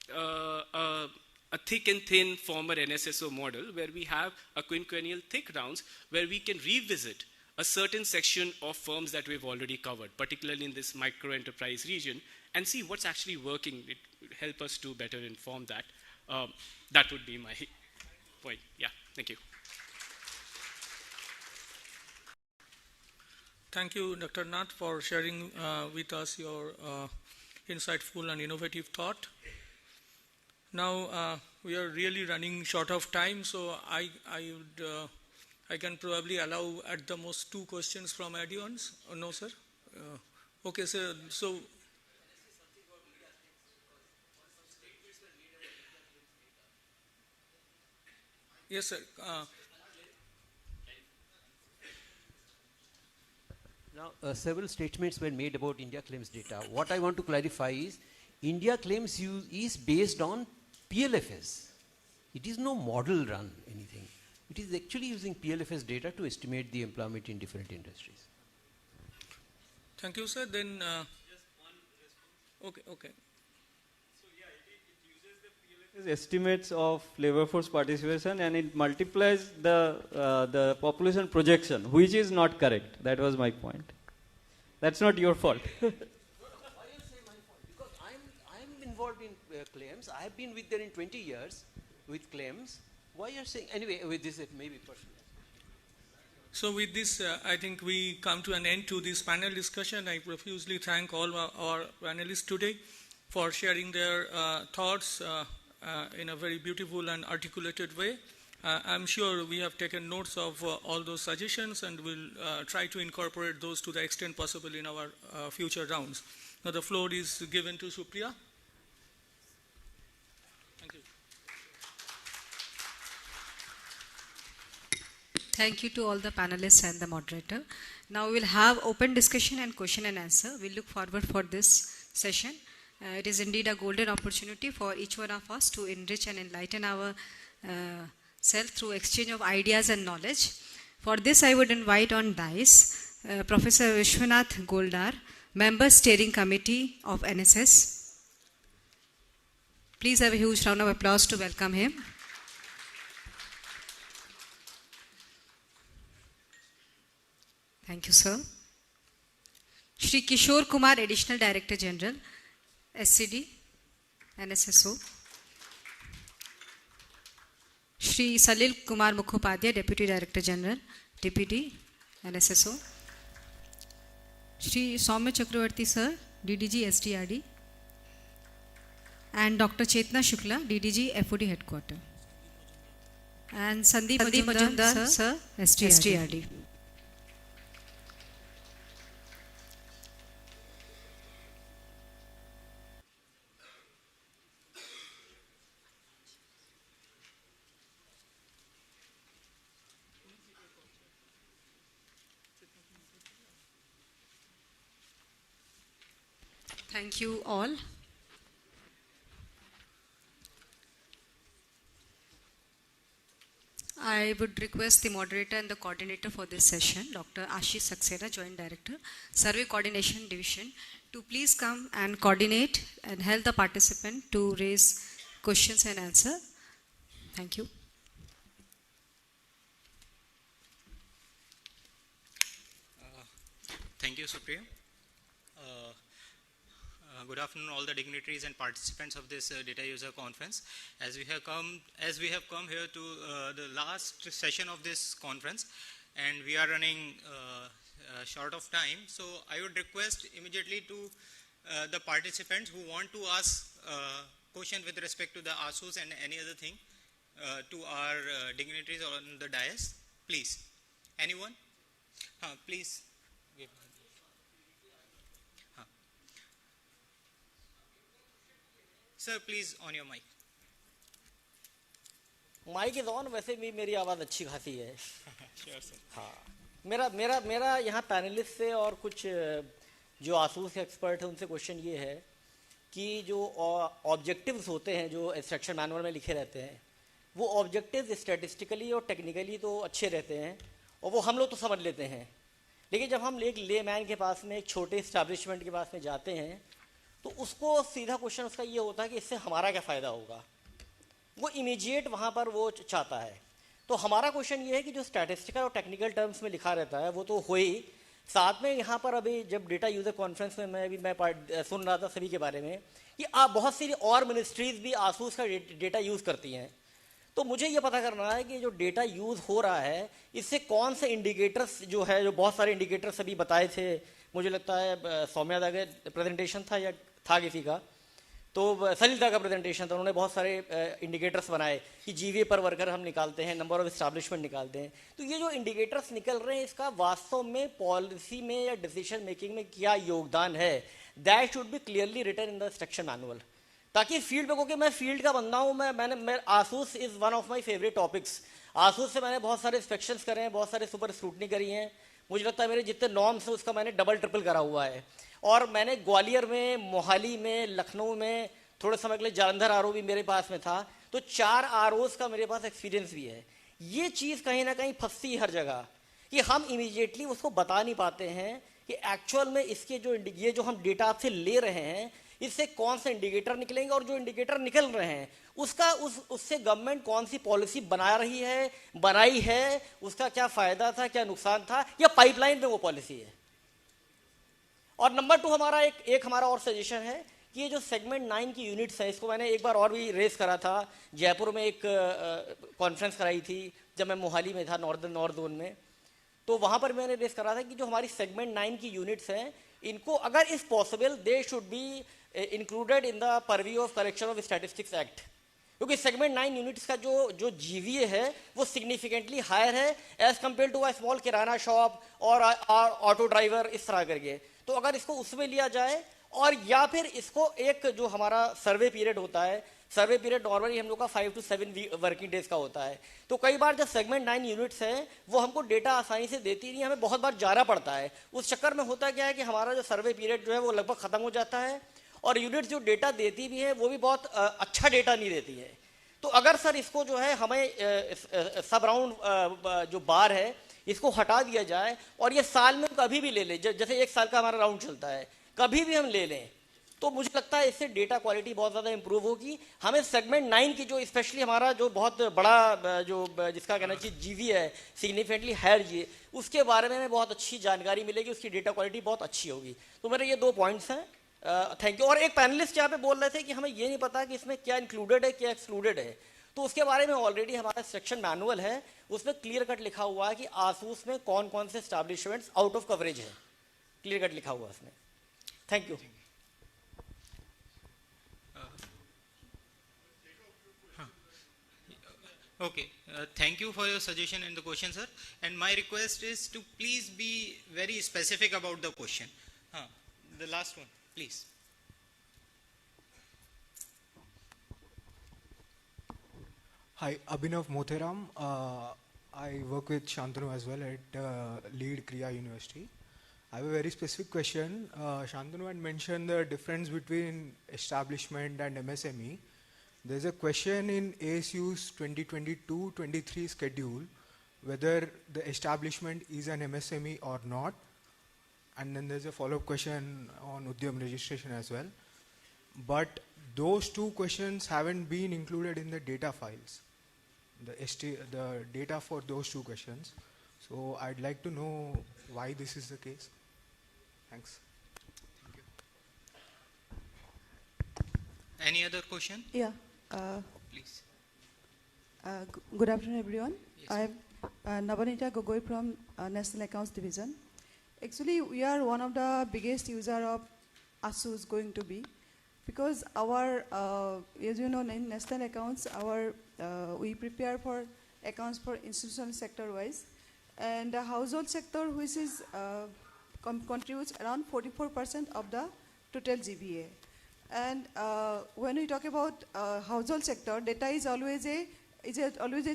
a thick and thin former NSSO model where we have a quinquennial thick rounds where we can revisit a certain section of firms that we've already covered, particularly in this micro enterprise region, and see what's actually working. It would help us to better inform that. That would be my point. Yeah, thank you. Thank you, Dr. Nath, for sharing with us your insightful and innovative thought. Now, we are really running short of time, so I can probably allow at the most 2 questions from audience. Oh, no, sir? Okay, sir. So, yes, sir. Now, several statements were made about India claims data. What I want to clarify is, India claims is based on PLFS. It is no model run anything. It is actually using PLFS data to estimate the employment in different industries. Thank you, sir. Then, okay. Estimates of labor force participation, and it multiplies the population projection, which is not correct. That was my point. That's not your fault. Why you say my fault? Because I'm involved in claims. I have been with them in 20 years with claims. Why you are saying anyway? With this, it may be personal. So with this, I think we come to an end to this panel discussion. I profusely thank all our panelists today for sharing their thoughts in a very beautiful and articulated way. I'm sure we have taken notes of all those suggestions, and will try to incorporate those to the extent possible in our future rounds. Now the floor is given to Supriya. Thank you. Thank you to all the panelists and the moderator. Now we will have open discussion and question and answer. We look forward for this session. It is indeed a golden opportunity for each one of us to enrich and enlighten our self through exchange of ideas and knowledge. For this, I would invite on dais Professor Vishwanath Goldar, Member Steering Committee of NSS. Please have a huge round of applause to welcome him. Thank you, sir. Shri Kishore Kumar, Additional Director General, SCD, NSSO. Shri Salil Kumar Mukhopadhyay, Deputy Director General, DPD, NSSO. Shri Soumya Chakravarti sir, DDG SDRD. And Dr. Chetna Shukla, DDG FOD Headquarter. And Sandeep Majumdar sir, SDRD. Thank you all. I would request the moderator and the coordinator for this session, Dr. Ashish Saxena, Joint Director, Survey Coordination Division, to please come and coordinate and help the participant to raise questions and answer. Thank you. Thank you, Supriya. Good afternoon, all the dignitaries and participants of this data user conference. As we have come here to the last session of this conference, and we are running short of time, so I would request immediately to the participants who want to ask question with respect to the ASUS and any other thing to our dignitaries on the dais. Please, anyone? Please. Sir, please on your mic. Mic is on. वैसे भी मेरी आवाज़ अच्छी खासी है. Sure, sir. हाँ, मेरा यहाँ पैनलिस्ट से और कुछ जो आसूस के एक्सपर्ट हैं उनसे क्वेश्चन ये है कि जो ऑब्जेक्टिव्स होते हैं जो इंस्ट्रक्शन मैनुअल में लिखे रहते हैं, वो ऑब्जेक्टिव्स स्टैटिस्टिकली और टेक्निकली तो अच्छे रहते हैं और वो हम लोग तो समझ लेते हैं, लेकिन जब हम एक लेमैन के पास में, एक छोटे इस्टेब्लिशमेंट के पास में जाते हैं तो उसको सीधा क्वेश्चन उसका ये होता है कि इससे हमारा क्या फ़ायदा होगा. वो इमीडिएट वहाँ पर वो चाहता है. तो हमारा क्वेश्चन ये है कि जो स्टैटिस्टिकल और टेक्निकल टर्म्स में लिखा रहता है वो तो हो ही, साथ में यहाँ पर अभी जब डेटा यूज़र कॉन्फ्रेंस में मैं सुन रहा था सभी के बारे में कि आप बहुत सी और मिनिस्ट्रीज़ भी आसूस का डेटा यूज़ करती हैं. तो मुझे ये पता करना है कि जो डेटा यूज़ हो रहा है इससे कौन से इंडिकेटर्स जो है, जो बहुत सारे इंडिकेटर्स अभी बताए थे, मुझे लगता है सौम्या दा के प्रेजेंटेशन था या था किसी का, तो सलिलता का प्रेजेंटेशन था, उन्होंने बहुत सारे इंडिकेटर्स बनाए कि जीवीए पर वर्कर हम निकालते हैं, नंबर ऑफ एस्टैब्लिशमेंट निकालते हैं। तो ये जो इंडिकेटर्स निकल रहे हैं इसका वास्तव में पॉलिसी में या डिसीजन मेकिंग में क्या योगदान है, that should be clearly written in the instruction manual, ताकि फील्ड पे, क्योंकि मैं फील्ड का बंदा हूँ, मैं ASUSE is one of my favourite topics. ASUSE से मैंने बहुत सारे इंस्पेक्शंस करे हैं, बहुत सारे सुपर स्क्रूटनी करी हैं, मुझे लगता है मेरे जितने नॉर्म्स हैं उसका मैंने डबल ट्रिपल करा हुआ है। और मैंने ग्वालियर में, मोहाली में, लखनऊ में, थोड़े समय के लिए जालंधर आरओ भी मेरे पास में था, तो 4 आरओज का मेरे पास एक्सपीरियंस भी है। ये चीज़ कहीं ना कहीं फंसती हर जगह कि हम इमीडिएटली उसको बता नहीं पाते हैं कि एक्चुअल में इसके ये जो हम डेटा आपसे ले रहे हैं इससे कौन से इंडिकेटर निकलेंगे, और जो इंडिकेटर निकल रहे हैं उससे गवर्नमेंट कौन सी पॉलिसी बनाई है, उसका क्या फ़ायदा था, क्या नुकसान था, या पाइपलाइन में वो पॉलिसी है। और नंबर 2 हमारा एक हमारा और सजेशन है कि ये जो सेगमेंट 9 की यूनिट्स है, इसको मैंने एक बार और भी रेस करा था, जयपुर में एक कॉन्फ्रेंस कराई थी जब मैं मोहाली में था, नॉर्थ जोन में, तो वहाँ पर मैंने रेस करा था कि जो हमारी सेगमेंट 9 की यूनिट्स हैं इनको अगर इस possible they should be included in the purview of correction of statistics act, क्योंकि सेगमेंट 9 यूनिट्स का जो जीवीए है वो सिग्निफिकेंटली हायर है as compared to a small kirana shop और ऑटो ड्राइवर, इस तरह करके। तो अगर इसको उसमें लिया जाए, और या फिर इसको एक जो हमारा सर्वे पीरियड होता है, सर्वे पीरियड नॉर्मली हम लोग का 5 to 7 वर्किंग डेज का होता है, तो कई बार जो सेगमेंट 9 यूनिट्स हैं वो हमको डेटा आसानी से देती नहीं, हमें बहुत बार जाना पड़ता है। उस चक्कर में होता क्या है कि हमारा जो सर्वे पीरियड जो है वो लगभग ख़त्म हो जाता है, और यूनिट्स जो डेटा देती भी है वो भी बहुत अच्छा डेटा नहीं देती है। तो अगर सर इसको जो है हमें सब राउंड जो बार है इसको हटा दिया जाए, और ये साल में कभी भी ले लें, जैसे 1 साल का हमारा राउंड चलता है, कभी भी हम ले लें, तो मुझे लगता है इससे डेटा क्वालिटी बहुत ज़्यादा इंप्रूव होगी। हमें सेगमेंट 9 की जो स्पेशली हमारा जो बहुत बड़ा जो जिसका कहना चाहिए जीवी है, सिग्निफिकेंटली हायर जी, उसके बारे में हमें बहुत अच्छी जानकारी मिलेगी, उसकी डेटा क्वालिटी बहुत अच्छी होगी। तो मेरे ये 2 पॉइंट्स हैं, थैंक यू। और एक पैनलिस्ट यहाँ पे बोल रहे थे कि हमें ये नहीं पता कि इसमें क्या इंक्लूडेड है क्या एक्सक्लूडेड है, तो उसके बारे में ऑलरेडी हमारा सेक्शन मैनुअल है, उसमें क्लियर कट लिखा हुआ है कि आसूस में कौन कौन से एस्टैब्लिशमेंट्स आउट ऑफ कवरेज है, क्लियर कट लिखा हुआ है उसमें। Thank you. Okay, thank you for your suggestion and the question, sir. And my request is to please be very specific about the question. The last one, please. Hi, Abhinav Motheram. I work with Shantanu as well at Lead Kriya University. I have a very specific question. Shantanu had mentioned the difference between establishment and MSME. There's a question in ASU's 2022-23 schedule whether the establishment is an MSME or not. And then there's a follow-up question on Udyam registration as well. But those 2 questions haven't been included in the data files, the data for those 2 questions. So I'd like to know why this is the case. Thanks. Any other question? Yeah. Please. Good afternoon, everyone. I am Nabanita Gogoi from National Accounts Division. Actually, we are one of the biggest user of ASUSE going to be, because our, as you know, in National Accounts, we prepare for accounts for institutional sector wise, and the household sector, which is contributes around 44% of the total GBA. And when we talk about household sector, data is always a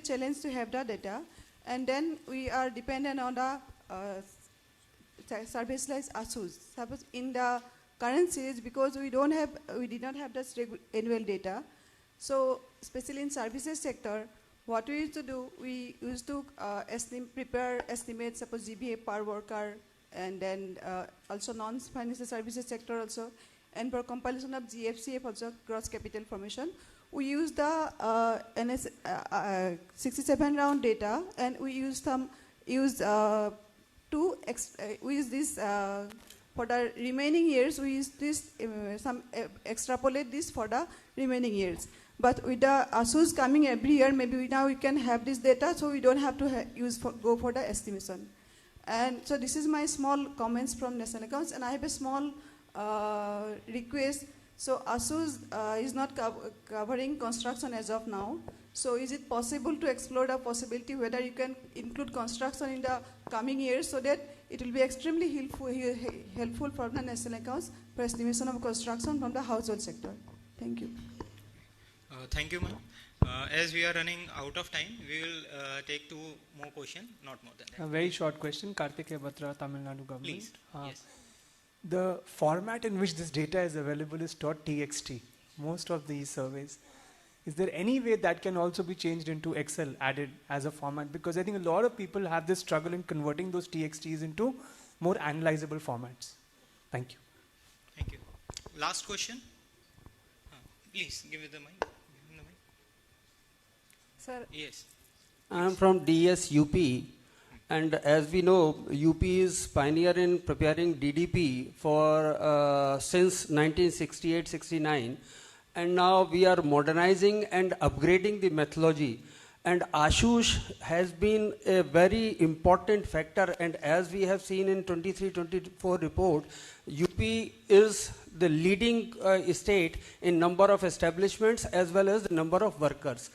challenge to have the data, and then we are dependent on the service like ASUSE. Suppose in the current series, because we did not have the annual data, so especially in services sector, what we used to do, we used to prepare estimates, suppose GBA per worker, and then also non-financial services sector also. And for compilation of GFCF, also gross capital formation, we use the 67 round data, and we use this for the remaining years. We use this extrapolate this for the remaining years. But with the ASUS coming every year, maybe now we can have this data, so we don't have to go for the estimation. And so this is my small comments from National Accounts, and I have a small request So ASUS is not covering construction as of now. So is it possible to explore the possibility whether you can include construction in the coming years so that it will be extremely helpful for the national accounts for estimation of construction from the household sector? Thank you. Thank you, ma'am. As we are running out of time, we will take 2 more questions, not more than that. A very short question, Karthikeya Batra, Tamil Nadu government. Please. Yes. The format in which this data is available is .txt, most of these surveys. Is there any way that can also be changed into Excel, added as a format? Because I think a lot of people have this struggle in converting those TXTs into more analyzable formats. Thank you. Thank you. Last question. Please, give it the mic. Sir. Yes. I am from DSUP, and as we know, UP is pioneer in preparing DDP for since 1968-69, and now we are modernizing and upgrading the methodology. And ASUSE has been a very important factor, and as we have seen in 23-24 report, UP is the leading state in number of establishments as well as the number of workers.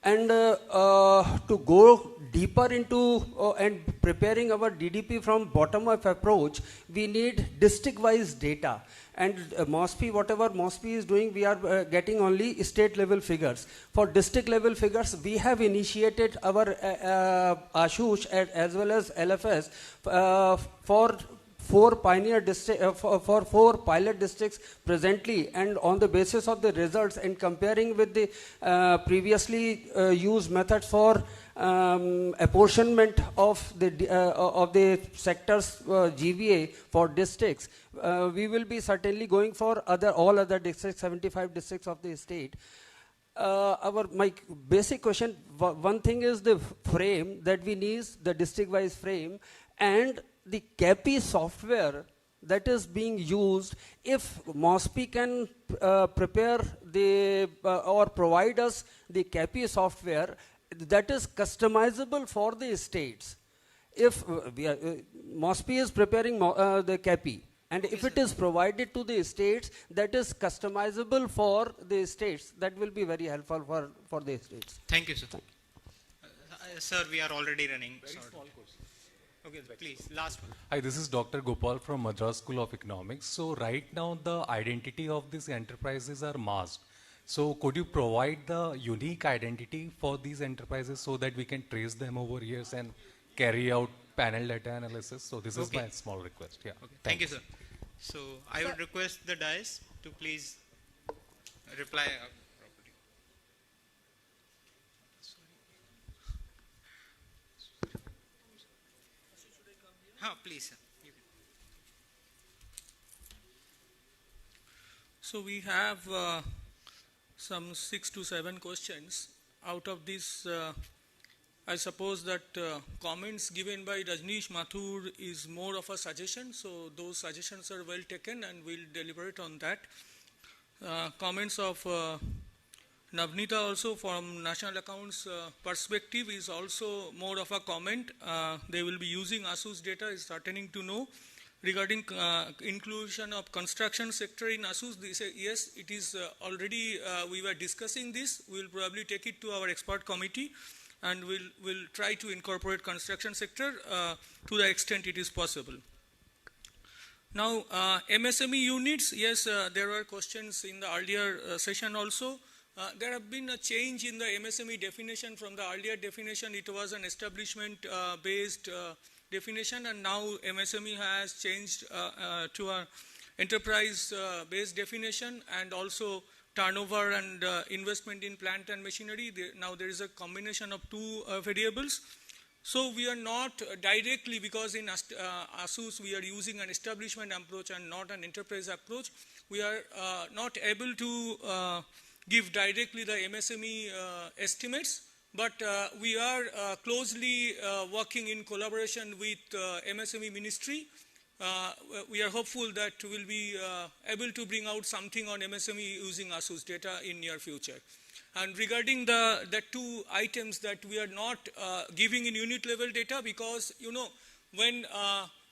And to go deeper into and preparing our DDP from bottom-up approach, we need district-wise data. And MOSPI, whatever MOSPI is doing, we are getting only state-level figures. For district-level figures, we have initiated our ASUSE as well as LFS for 4 pioneer district, for 4 pilot districts presently, and on the basis of the results and comparing with the previously used methods for apportionment of the sectors GVA for districts, we will be certainly going for all other districts, 75 districts of the state. My basic question, one thing is the frame that we need, the district-wise frame, and the CAPI software that is being used. If MOSPI can prepare the or provide us the CAPI software that is customizable for the states. If MOSPI is preparing the CAPI, and if it is provided to the states that is customizable for the states, that will be very helpful for the states. Thank you, sir. Sir, we are already running. Very small question. Okay, please, last one. Hi, this is Dr. Gopal from Madras School of Economics. So right now the identity of these enterprises are masked. So could you provide the unique identity for these enterprises so that we can trace them over years and carry out panel data analysis? So this is my small request. Yeah. Okay. Thank you, sir. So I would request the dais to please reply properly. Please, sir. So we have some 6 to 7 questions. Out of this, I suppose that comments given by Rajneesh Mathur is more of a suggestion. So those suggestions are well taken and we'll deliberate on that. Comments of Navnita also from National Accounts perspective is also more of a comment. They will be using ASUS data, is starting to know. Regarding inclusion of construction sector in ASUS, they say yes, it is already, we were discussing this. We will probably take it to our expert committee and we'll try to incorporate construction sector to the extent it is possible. Now, MSME units, yes, there were questions in the earlier session also. There have been a change in the MSME definition. From the earlier definition, it was an establishment-based definition, and now MSME has changed to an enterprise-based definition, and also turnover and investment in plant and machinery. Now there is a combination of 2 variables. So we are not directly, because in ASUS we are using an establishment approach and not an enterprise approach, we are not able to give directly the MSME estimates, but we are closely working in collaboration with MSME Ministry. We are hopeful that we will be able to bring out something on MSME using ASUS data in near future. And regarding the 2 items that we are not giving in unit level data, because when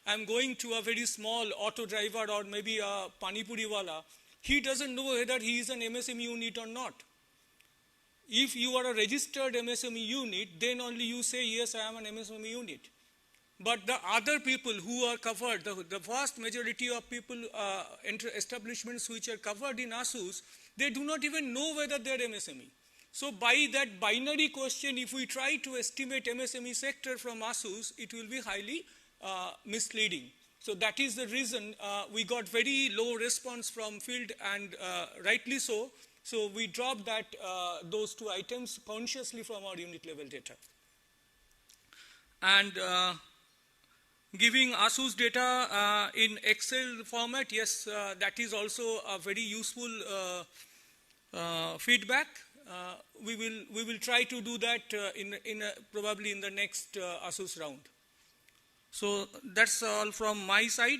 I'm going to a very small auto driver or maybe a pani puri wala, he doesn't know whether he is an MSME unit or not. If you are a registered MSME unit, then only you say, yes, I am an MSME unit. But the other people who are covered, the vast majority of people, establishments which are covered in ASUS, they do not even know whether they are MSME. So by that binary question, if we try to estimate MSME sector from ASUS, it will be highly misleading. So that is the reason we got very low response from field, and rightly so. So we dropped that, those two items consciously from our unit level data. And giving ASUS data in Excel format, yes, that is also a very useful feedback. We will try to do that probably in the next ASUS round. So that's all from my side.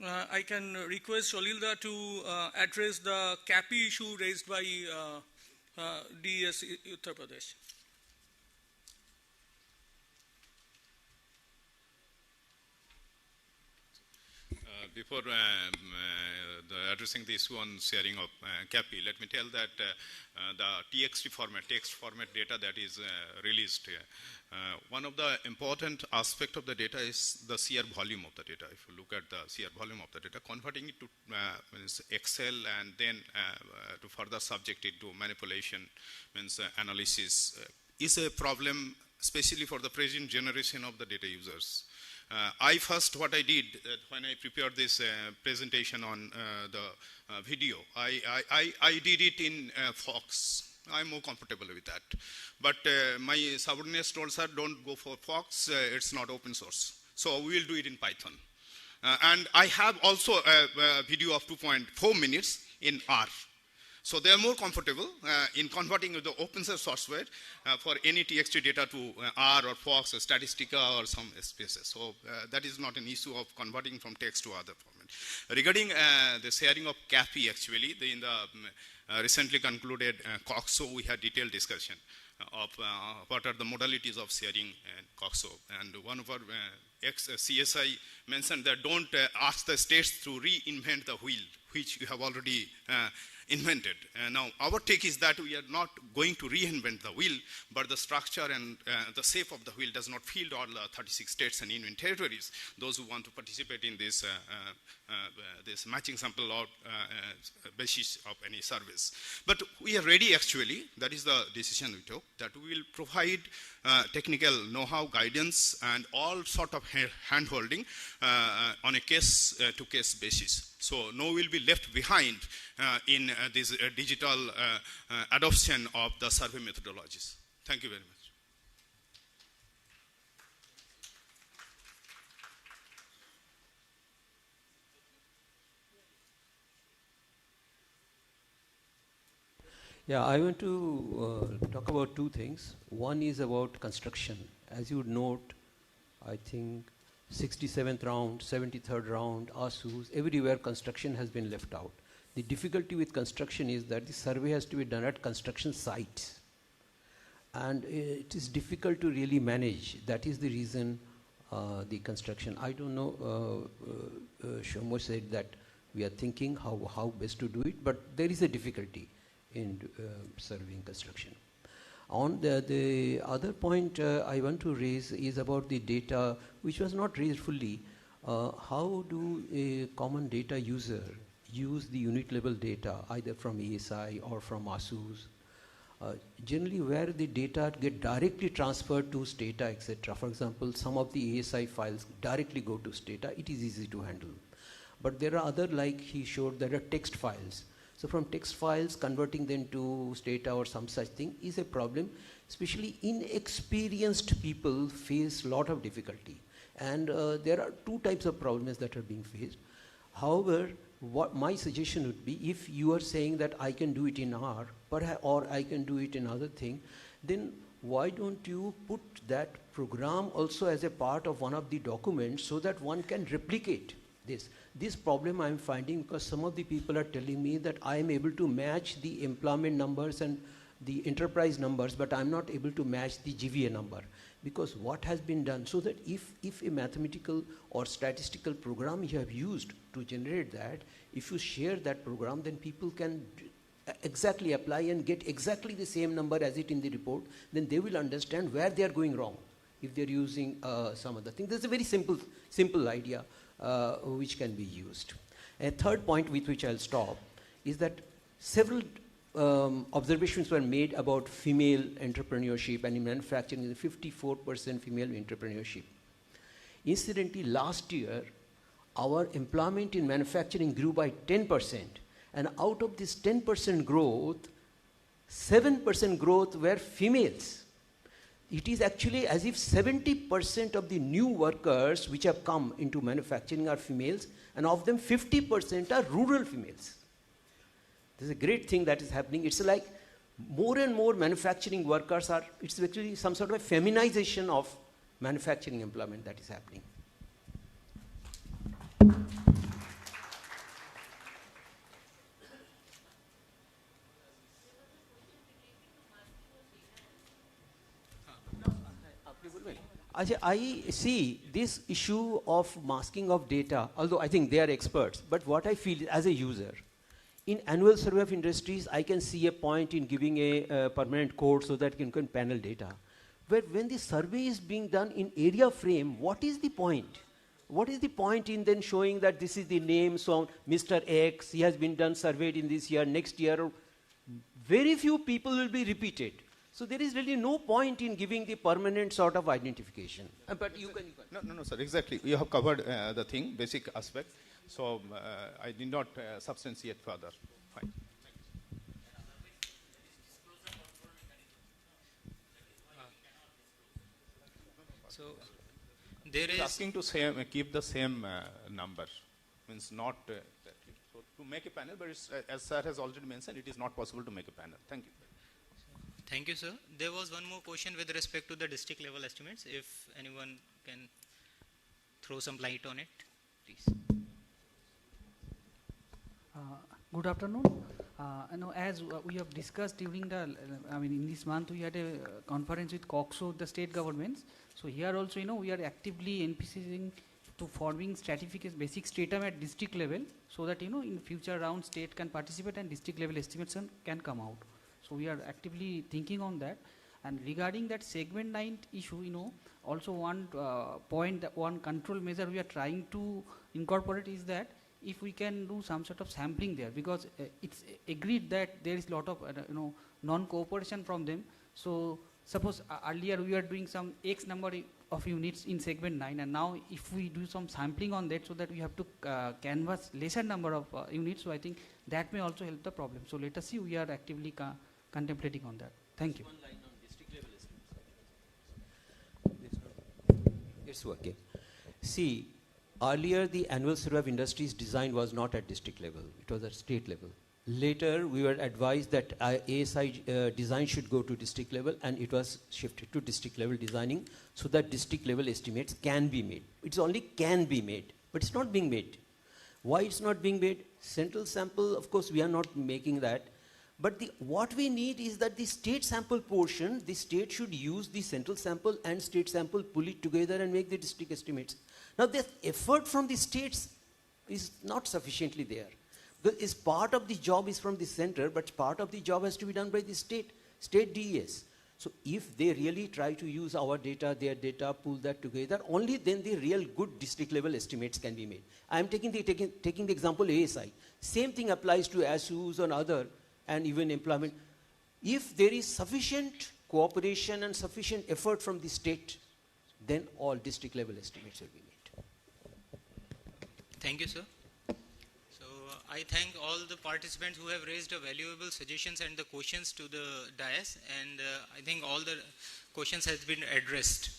I can request Shalilda to address the CAPI issue raised by DES Uttar Pradesh. Before addressing the issue on sharing of CAPI, let me tell that the TXT format, text format data that is released, one of the important aspect of the data is the sheer volume of the data. If you look at the sheer volume of the data, converting it to means Excel and then to further subject it to manipulation, means analysis, is a problem, especially for the present generation of the data users. What I did when I prepared this presentation on the video, I did it in Fox. I'm more comfortable with that. But my subordinates told, sir, don't go for Fox, it's not open source. So we will do it in Python. And I have also a video of 2.4 minutes in R. So they are more comfortable in converting the open source software for any TXT data to R or Fox or Statistica or some spaces. So that is not an issue of converting from text to other format. Regarding the sharing of CAPI, actually, in the recently concluded COXO, we had detailed discussion of what are the modalities of sharing COXO. And one of our ex-CSI mentioned that don't ask the states to reinvent the wheel, which you have already invented. Now, our take is that we are not going to reinvent the wheel, but the structure and the shape of the wheel does not fit all the 36 states and union territories. Those who want to participate in this this matching sample or basis of any service. But we are ready, actually. That is the decision we took, that we will provide technical know-how, guidance, and all sort of hand-holding on a case-to-case basis. So no will be left behind in this digital adoption of the survey methodologies. Thank you very much. Yeah, I want to talk about two things. One is about construction. As you would note, I think 67th round, 73rd round, ASUS, everywhere construction has been left out. The difficulty with construction is that the survey has to be done at construction sites. And it is difficult to really manage. That is the reason the construction. I don't know, Shomo said that we are thinking how best to do it, but there is a difficulty in surveying construction. On the other point I want to raise is about the data, which was not raised fully. How do a common data user use the unit level data, either from ASI or from ASUS? Generally, where the data get directly transferred to Stata, etc. For example, some of the ASI files directly go to Stata. It is easy to handle. But there are other, like he showed, there are text files. So from text files, converting them to Stata or some such thing is a problem. Especially inexperienced people face a lot of difficulty. And there are two types of problems that are being faced. However, what my suggestion would be, if you are saying that I can do it in R, or I can do it in other thing, then why don't you put that program also as a part of one of the documents so that one can replicate this? This problem I'm finding because some of the people are telling me that I am able to match the employment numbers and the enterprise numbers, but I'm not able to match the GVA number. Because what has been done, so that if a mathematical or statistical program you have used to generate that, if you share that program, then people can exactly apply and get exactly the same number as it in the report, then they will understand where they are going wrong if they're using some other thing. There's a very simple idea which can be used. A third point with which I'll stop is that several observations were made about female entrepreneurship, and in manufacturing, 54% female entrepreneurship. Incidentally, last year, our employment in manufacturing grew by 10%, and out of this 10% growth, 7% growth were females. It is actually as if 70% of the new workers which have come into manufacturing are females, and of them 50% are rural females. This is a great thing that is happening. It's like more and more manufacturing workers are, it's actually some sort of a feminization of manufacturing employment that is happening. I see this issue of masking of data, although I think they are experts, but what I feel as a user, in annual survey of industries, I can see a point in giving a permanent code so that you can panel data. But when the survey is being done in area frame, what is the point? What is the point in then showing that this is the name, so Mr. X, he has been done surveyed in this year, next year, very few people will be repeated. So there is really no point in giving the permanent sort of identification. But you can. No, sir, exactly. You have covered the thing, basic aspect. So I did not substantiate further. Fine. So there is asking to keep the same number, means not. So to make a panel, but it's, as sir has already mentioned, it is not possible to make a panel. Thank you. Thank you, sir. There was one more question with respect to the district level estimates. If anyone can throw some light on it, please. Good afternoon. As we have discussed during the, in this month we had a conference with COXO, the state governments. So here also, we are actively emphasizing to forming stratification, basic stratum at district level, so that, in future round state can participate and district level estimates can come out. So we are actively thinking on that. And regarding that segment 9 issue, also one point, one control measure we are trying to incorporate is that if we can do some sort of sampling there, because it's agreed that there is a lot of non-cooperation from them. So suppose earlier we were doing some X number of units in segment 9, and now if we do some sampling on that, so that we have to canvass lesser number of units, so I think that may also help the problem. So let us see, we are actively contemplating on that. Thank you. One line on district level estimates. It's working. See, earlier the annual survey of industries design was not at district level, it was at state level. Later we were advised that ASI design should go to district level, and it was shifted to district level designing, so that district level estimates can be made. It's only can be made, but it's not being made. Why it's not being made? Central sample, of course we are not making that. But what we need is that the state sample portion, the state should use the central sample and state sample, pull it together and make the district estimates. Now the effort from the states is not sufficiently there. Because part of the job is from the center, but part of the job has to be done by the state DES. So if they really try to use our data, their data, pull that together, only then the real good district level estimates can be made. I am taking the example ASI. Same thing applies to ASUSE and other, and even employment. If there is sufficient cooperation and sufficient effort from the state, then all district level estimates will be made. Thank you, sir. So I thank all the participants who have raised valuable suggestions and the questions to the dais, and I think all the questions has been addressed.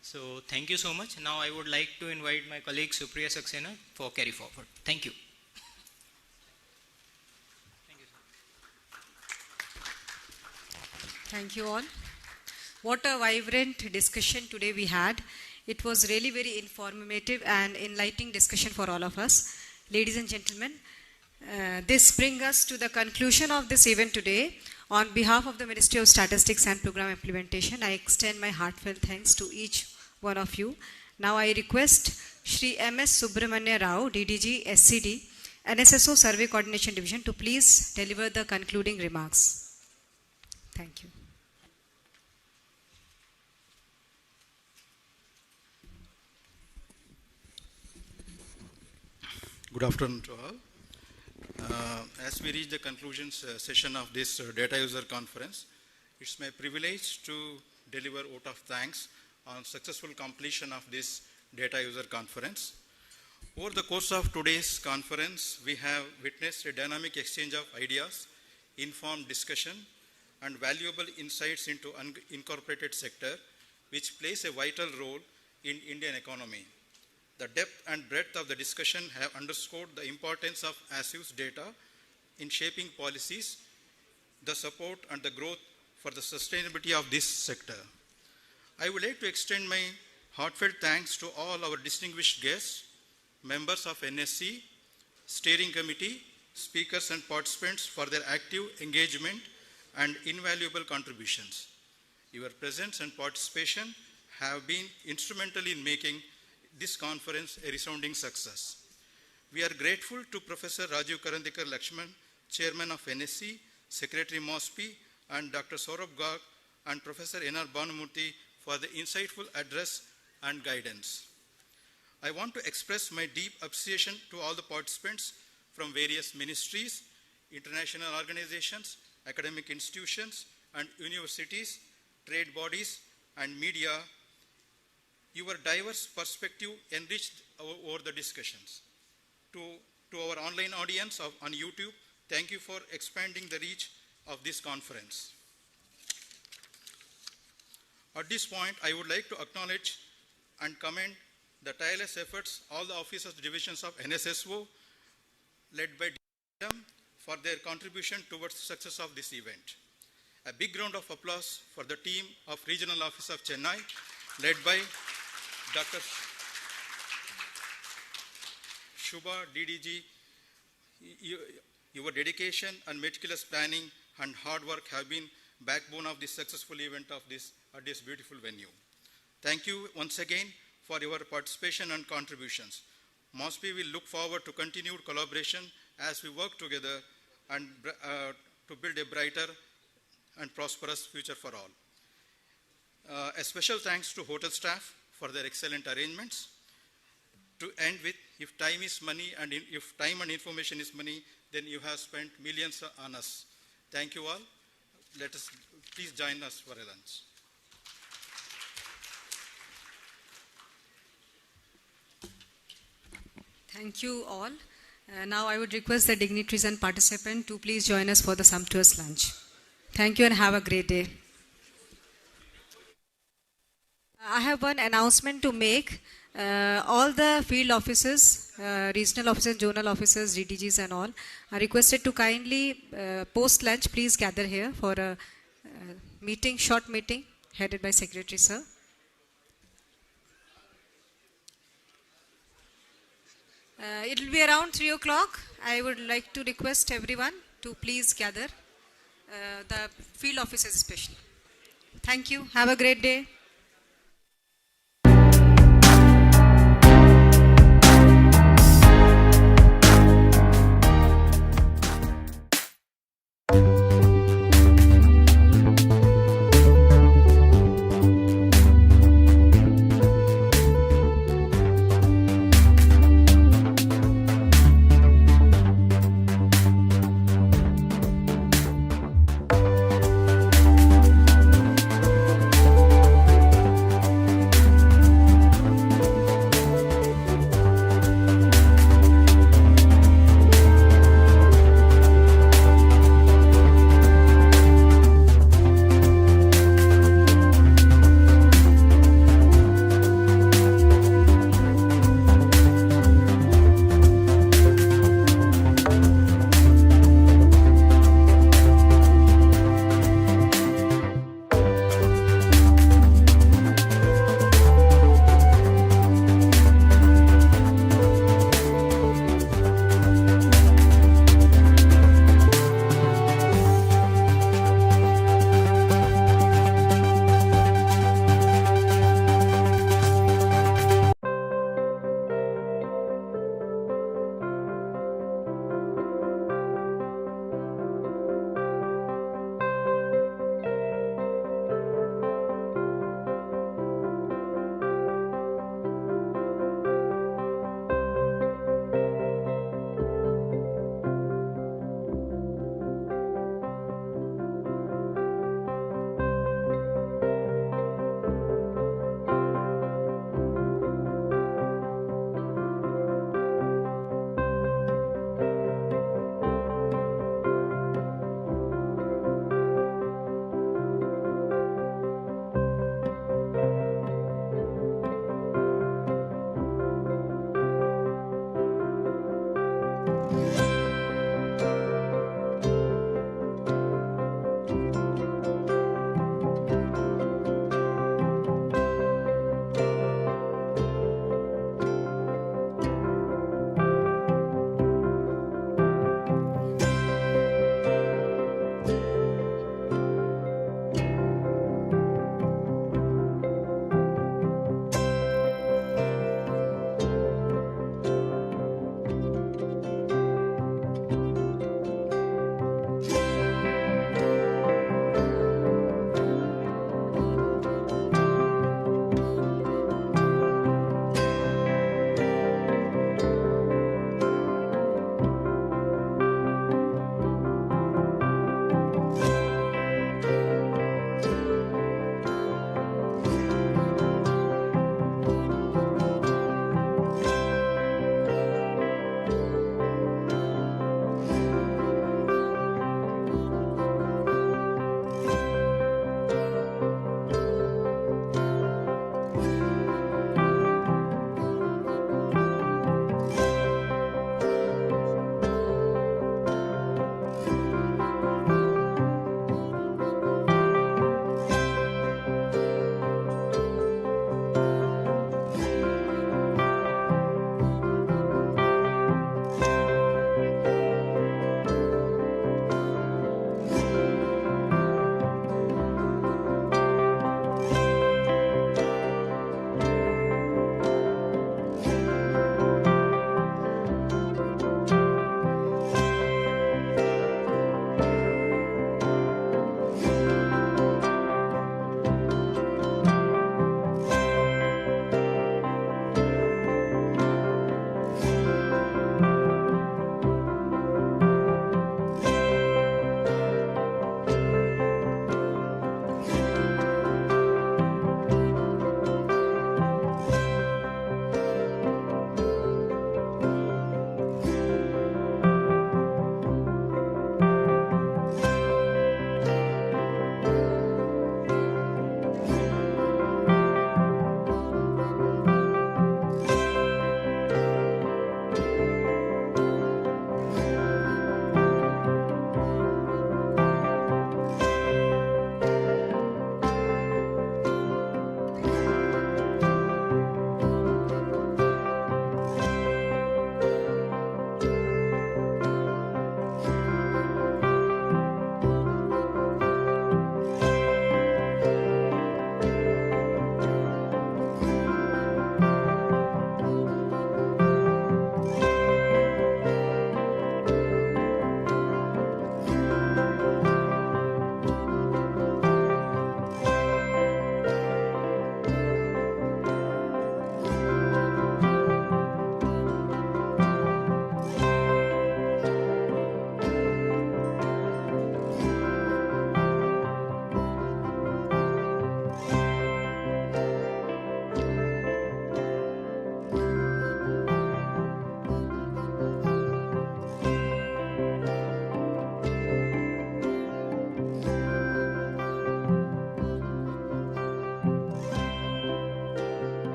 So thank you so much. Now I would like to invite my colleague Supriya Saxena for carry forward. Thank you. Thank you all. What a vibrant discussion today we had. It was really very informative and enlightening discussion for all of us. Ladies and gentlemen, this brings us to the conclusion of this event today. On behalf of the Ministry of Statistics and Program Implementation, I extend my heartfelt thanks to each one of you. Now I request Shri M.S. Subramanya Rao, DDG SCD, NSSO Survey Coordination Division, to please deliver the concluding remarks. Thank you. Good afternoon to all. As we reach the conclusion session of this data user conference, it's my privilege to deliver a vote of thanks on successful completion of this data user conference. Over the course of today's conference, we have witnessed a dynamic exchange of ideas, informed discussion, and valuable insights into unincorporated sector, which plays a vital role in Indian economy. The depth and breadth of the discussion have underscored the importance of ASUSE data in shaping policies, the support and the growth for the sustainability of this sector. I would like to extend my heartfelt thanks to all our distinguished guests, members of NSC, steering committee, speakers and participants for their active engagement and invaluable contributions. Your presence and participation have been instrumental in making this conference a resounding success. We are grateful to Professor Rajiv Karandikar Lakshman, Chairman of NSC, Secretary MOSPI, and Dr. Saurabh Garg and Professor N.R. Bhanumurthy for the insightful address and guidance. I want to express my deep appreciation to all the participants from various ministries, international organizations, academic institutions, and universities, trade bodies, and media. Your diverse perspective enriched over the discussions. To our online audience on YouTube, thank you for expanding the reach of this conference. At this point, I would like to acknowledge and commend the tireless efforts all the officers divisions of NSSO led by DDM for their contribution towards the success of this event. A big round of applause for the team of Regional Office of Chennai led by Dr. Shubha, DDG. Your dedication and meticulous planning and hard work have been backbone of this successful event of this beautiful venue. Thank you once again for your participation and contributions. MOSPI will look forward to continued collaboration as we work together and to build a brighter and prosperous future for all. A special thanks to hotel staff for their excellent arrangements. To end with, if time is money and if time and information is money, then you have spent millions on us. Thank you all. Let us please join us for a lunch. Thank you all. Now I would request the dignitaries and participants to please join us for the sumptuous lunch. Thank you and have a great day. I have one announcement to make. All the field offices, regional offices, zonal offices, DDGs and all are requested to kindly post lunch please gather here for a meeting, short meeting headed by Secretary Sir. It will be around 3 o'clock. I would like to request everyone to please gather, the field offices especially. Thank you. Have a great day.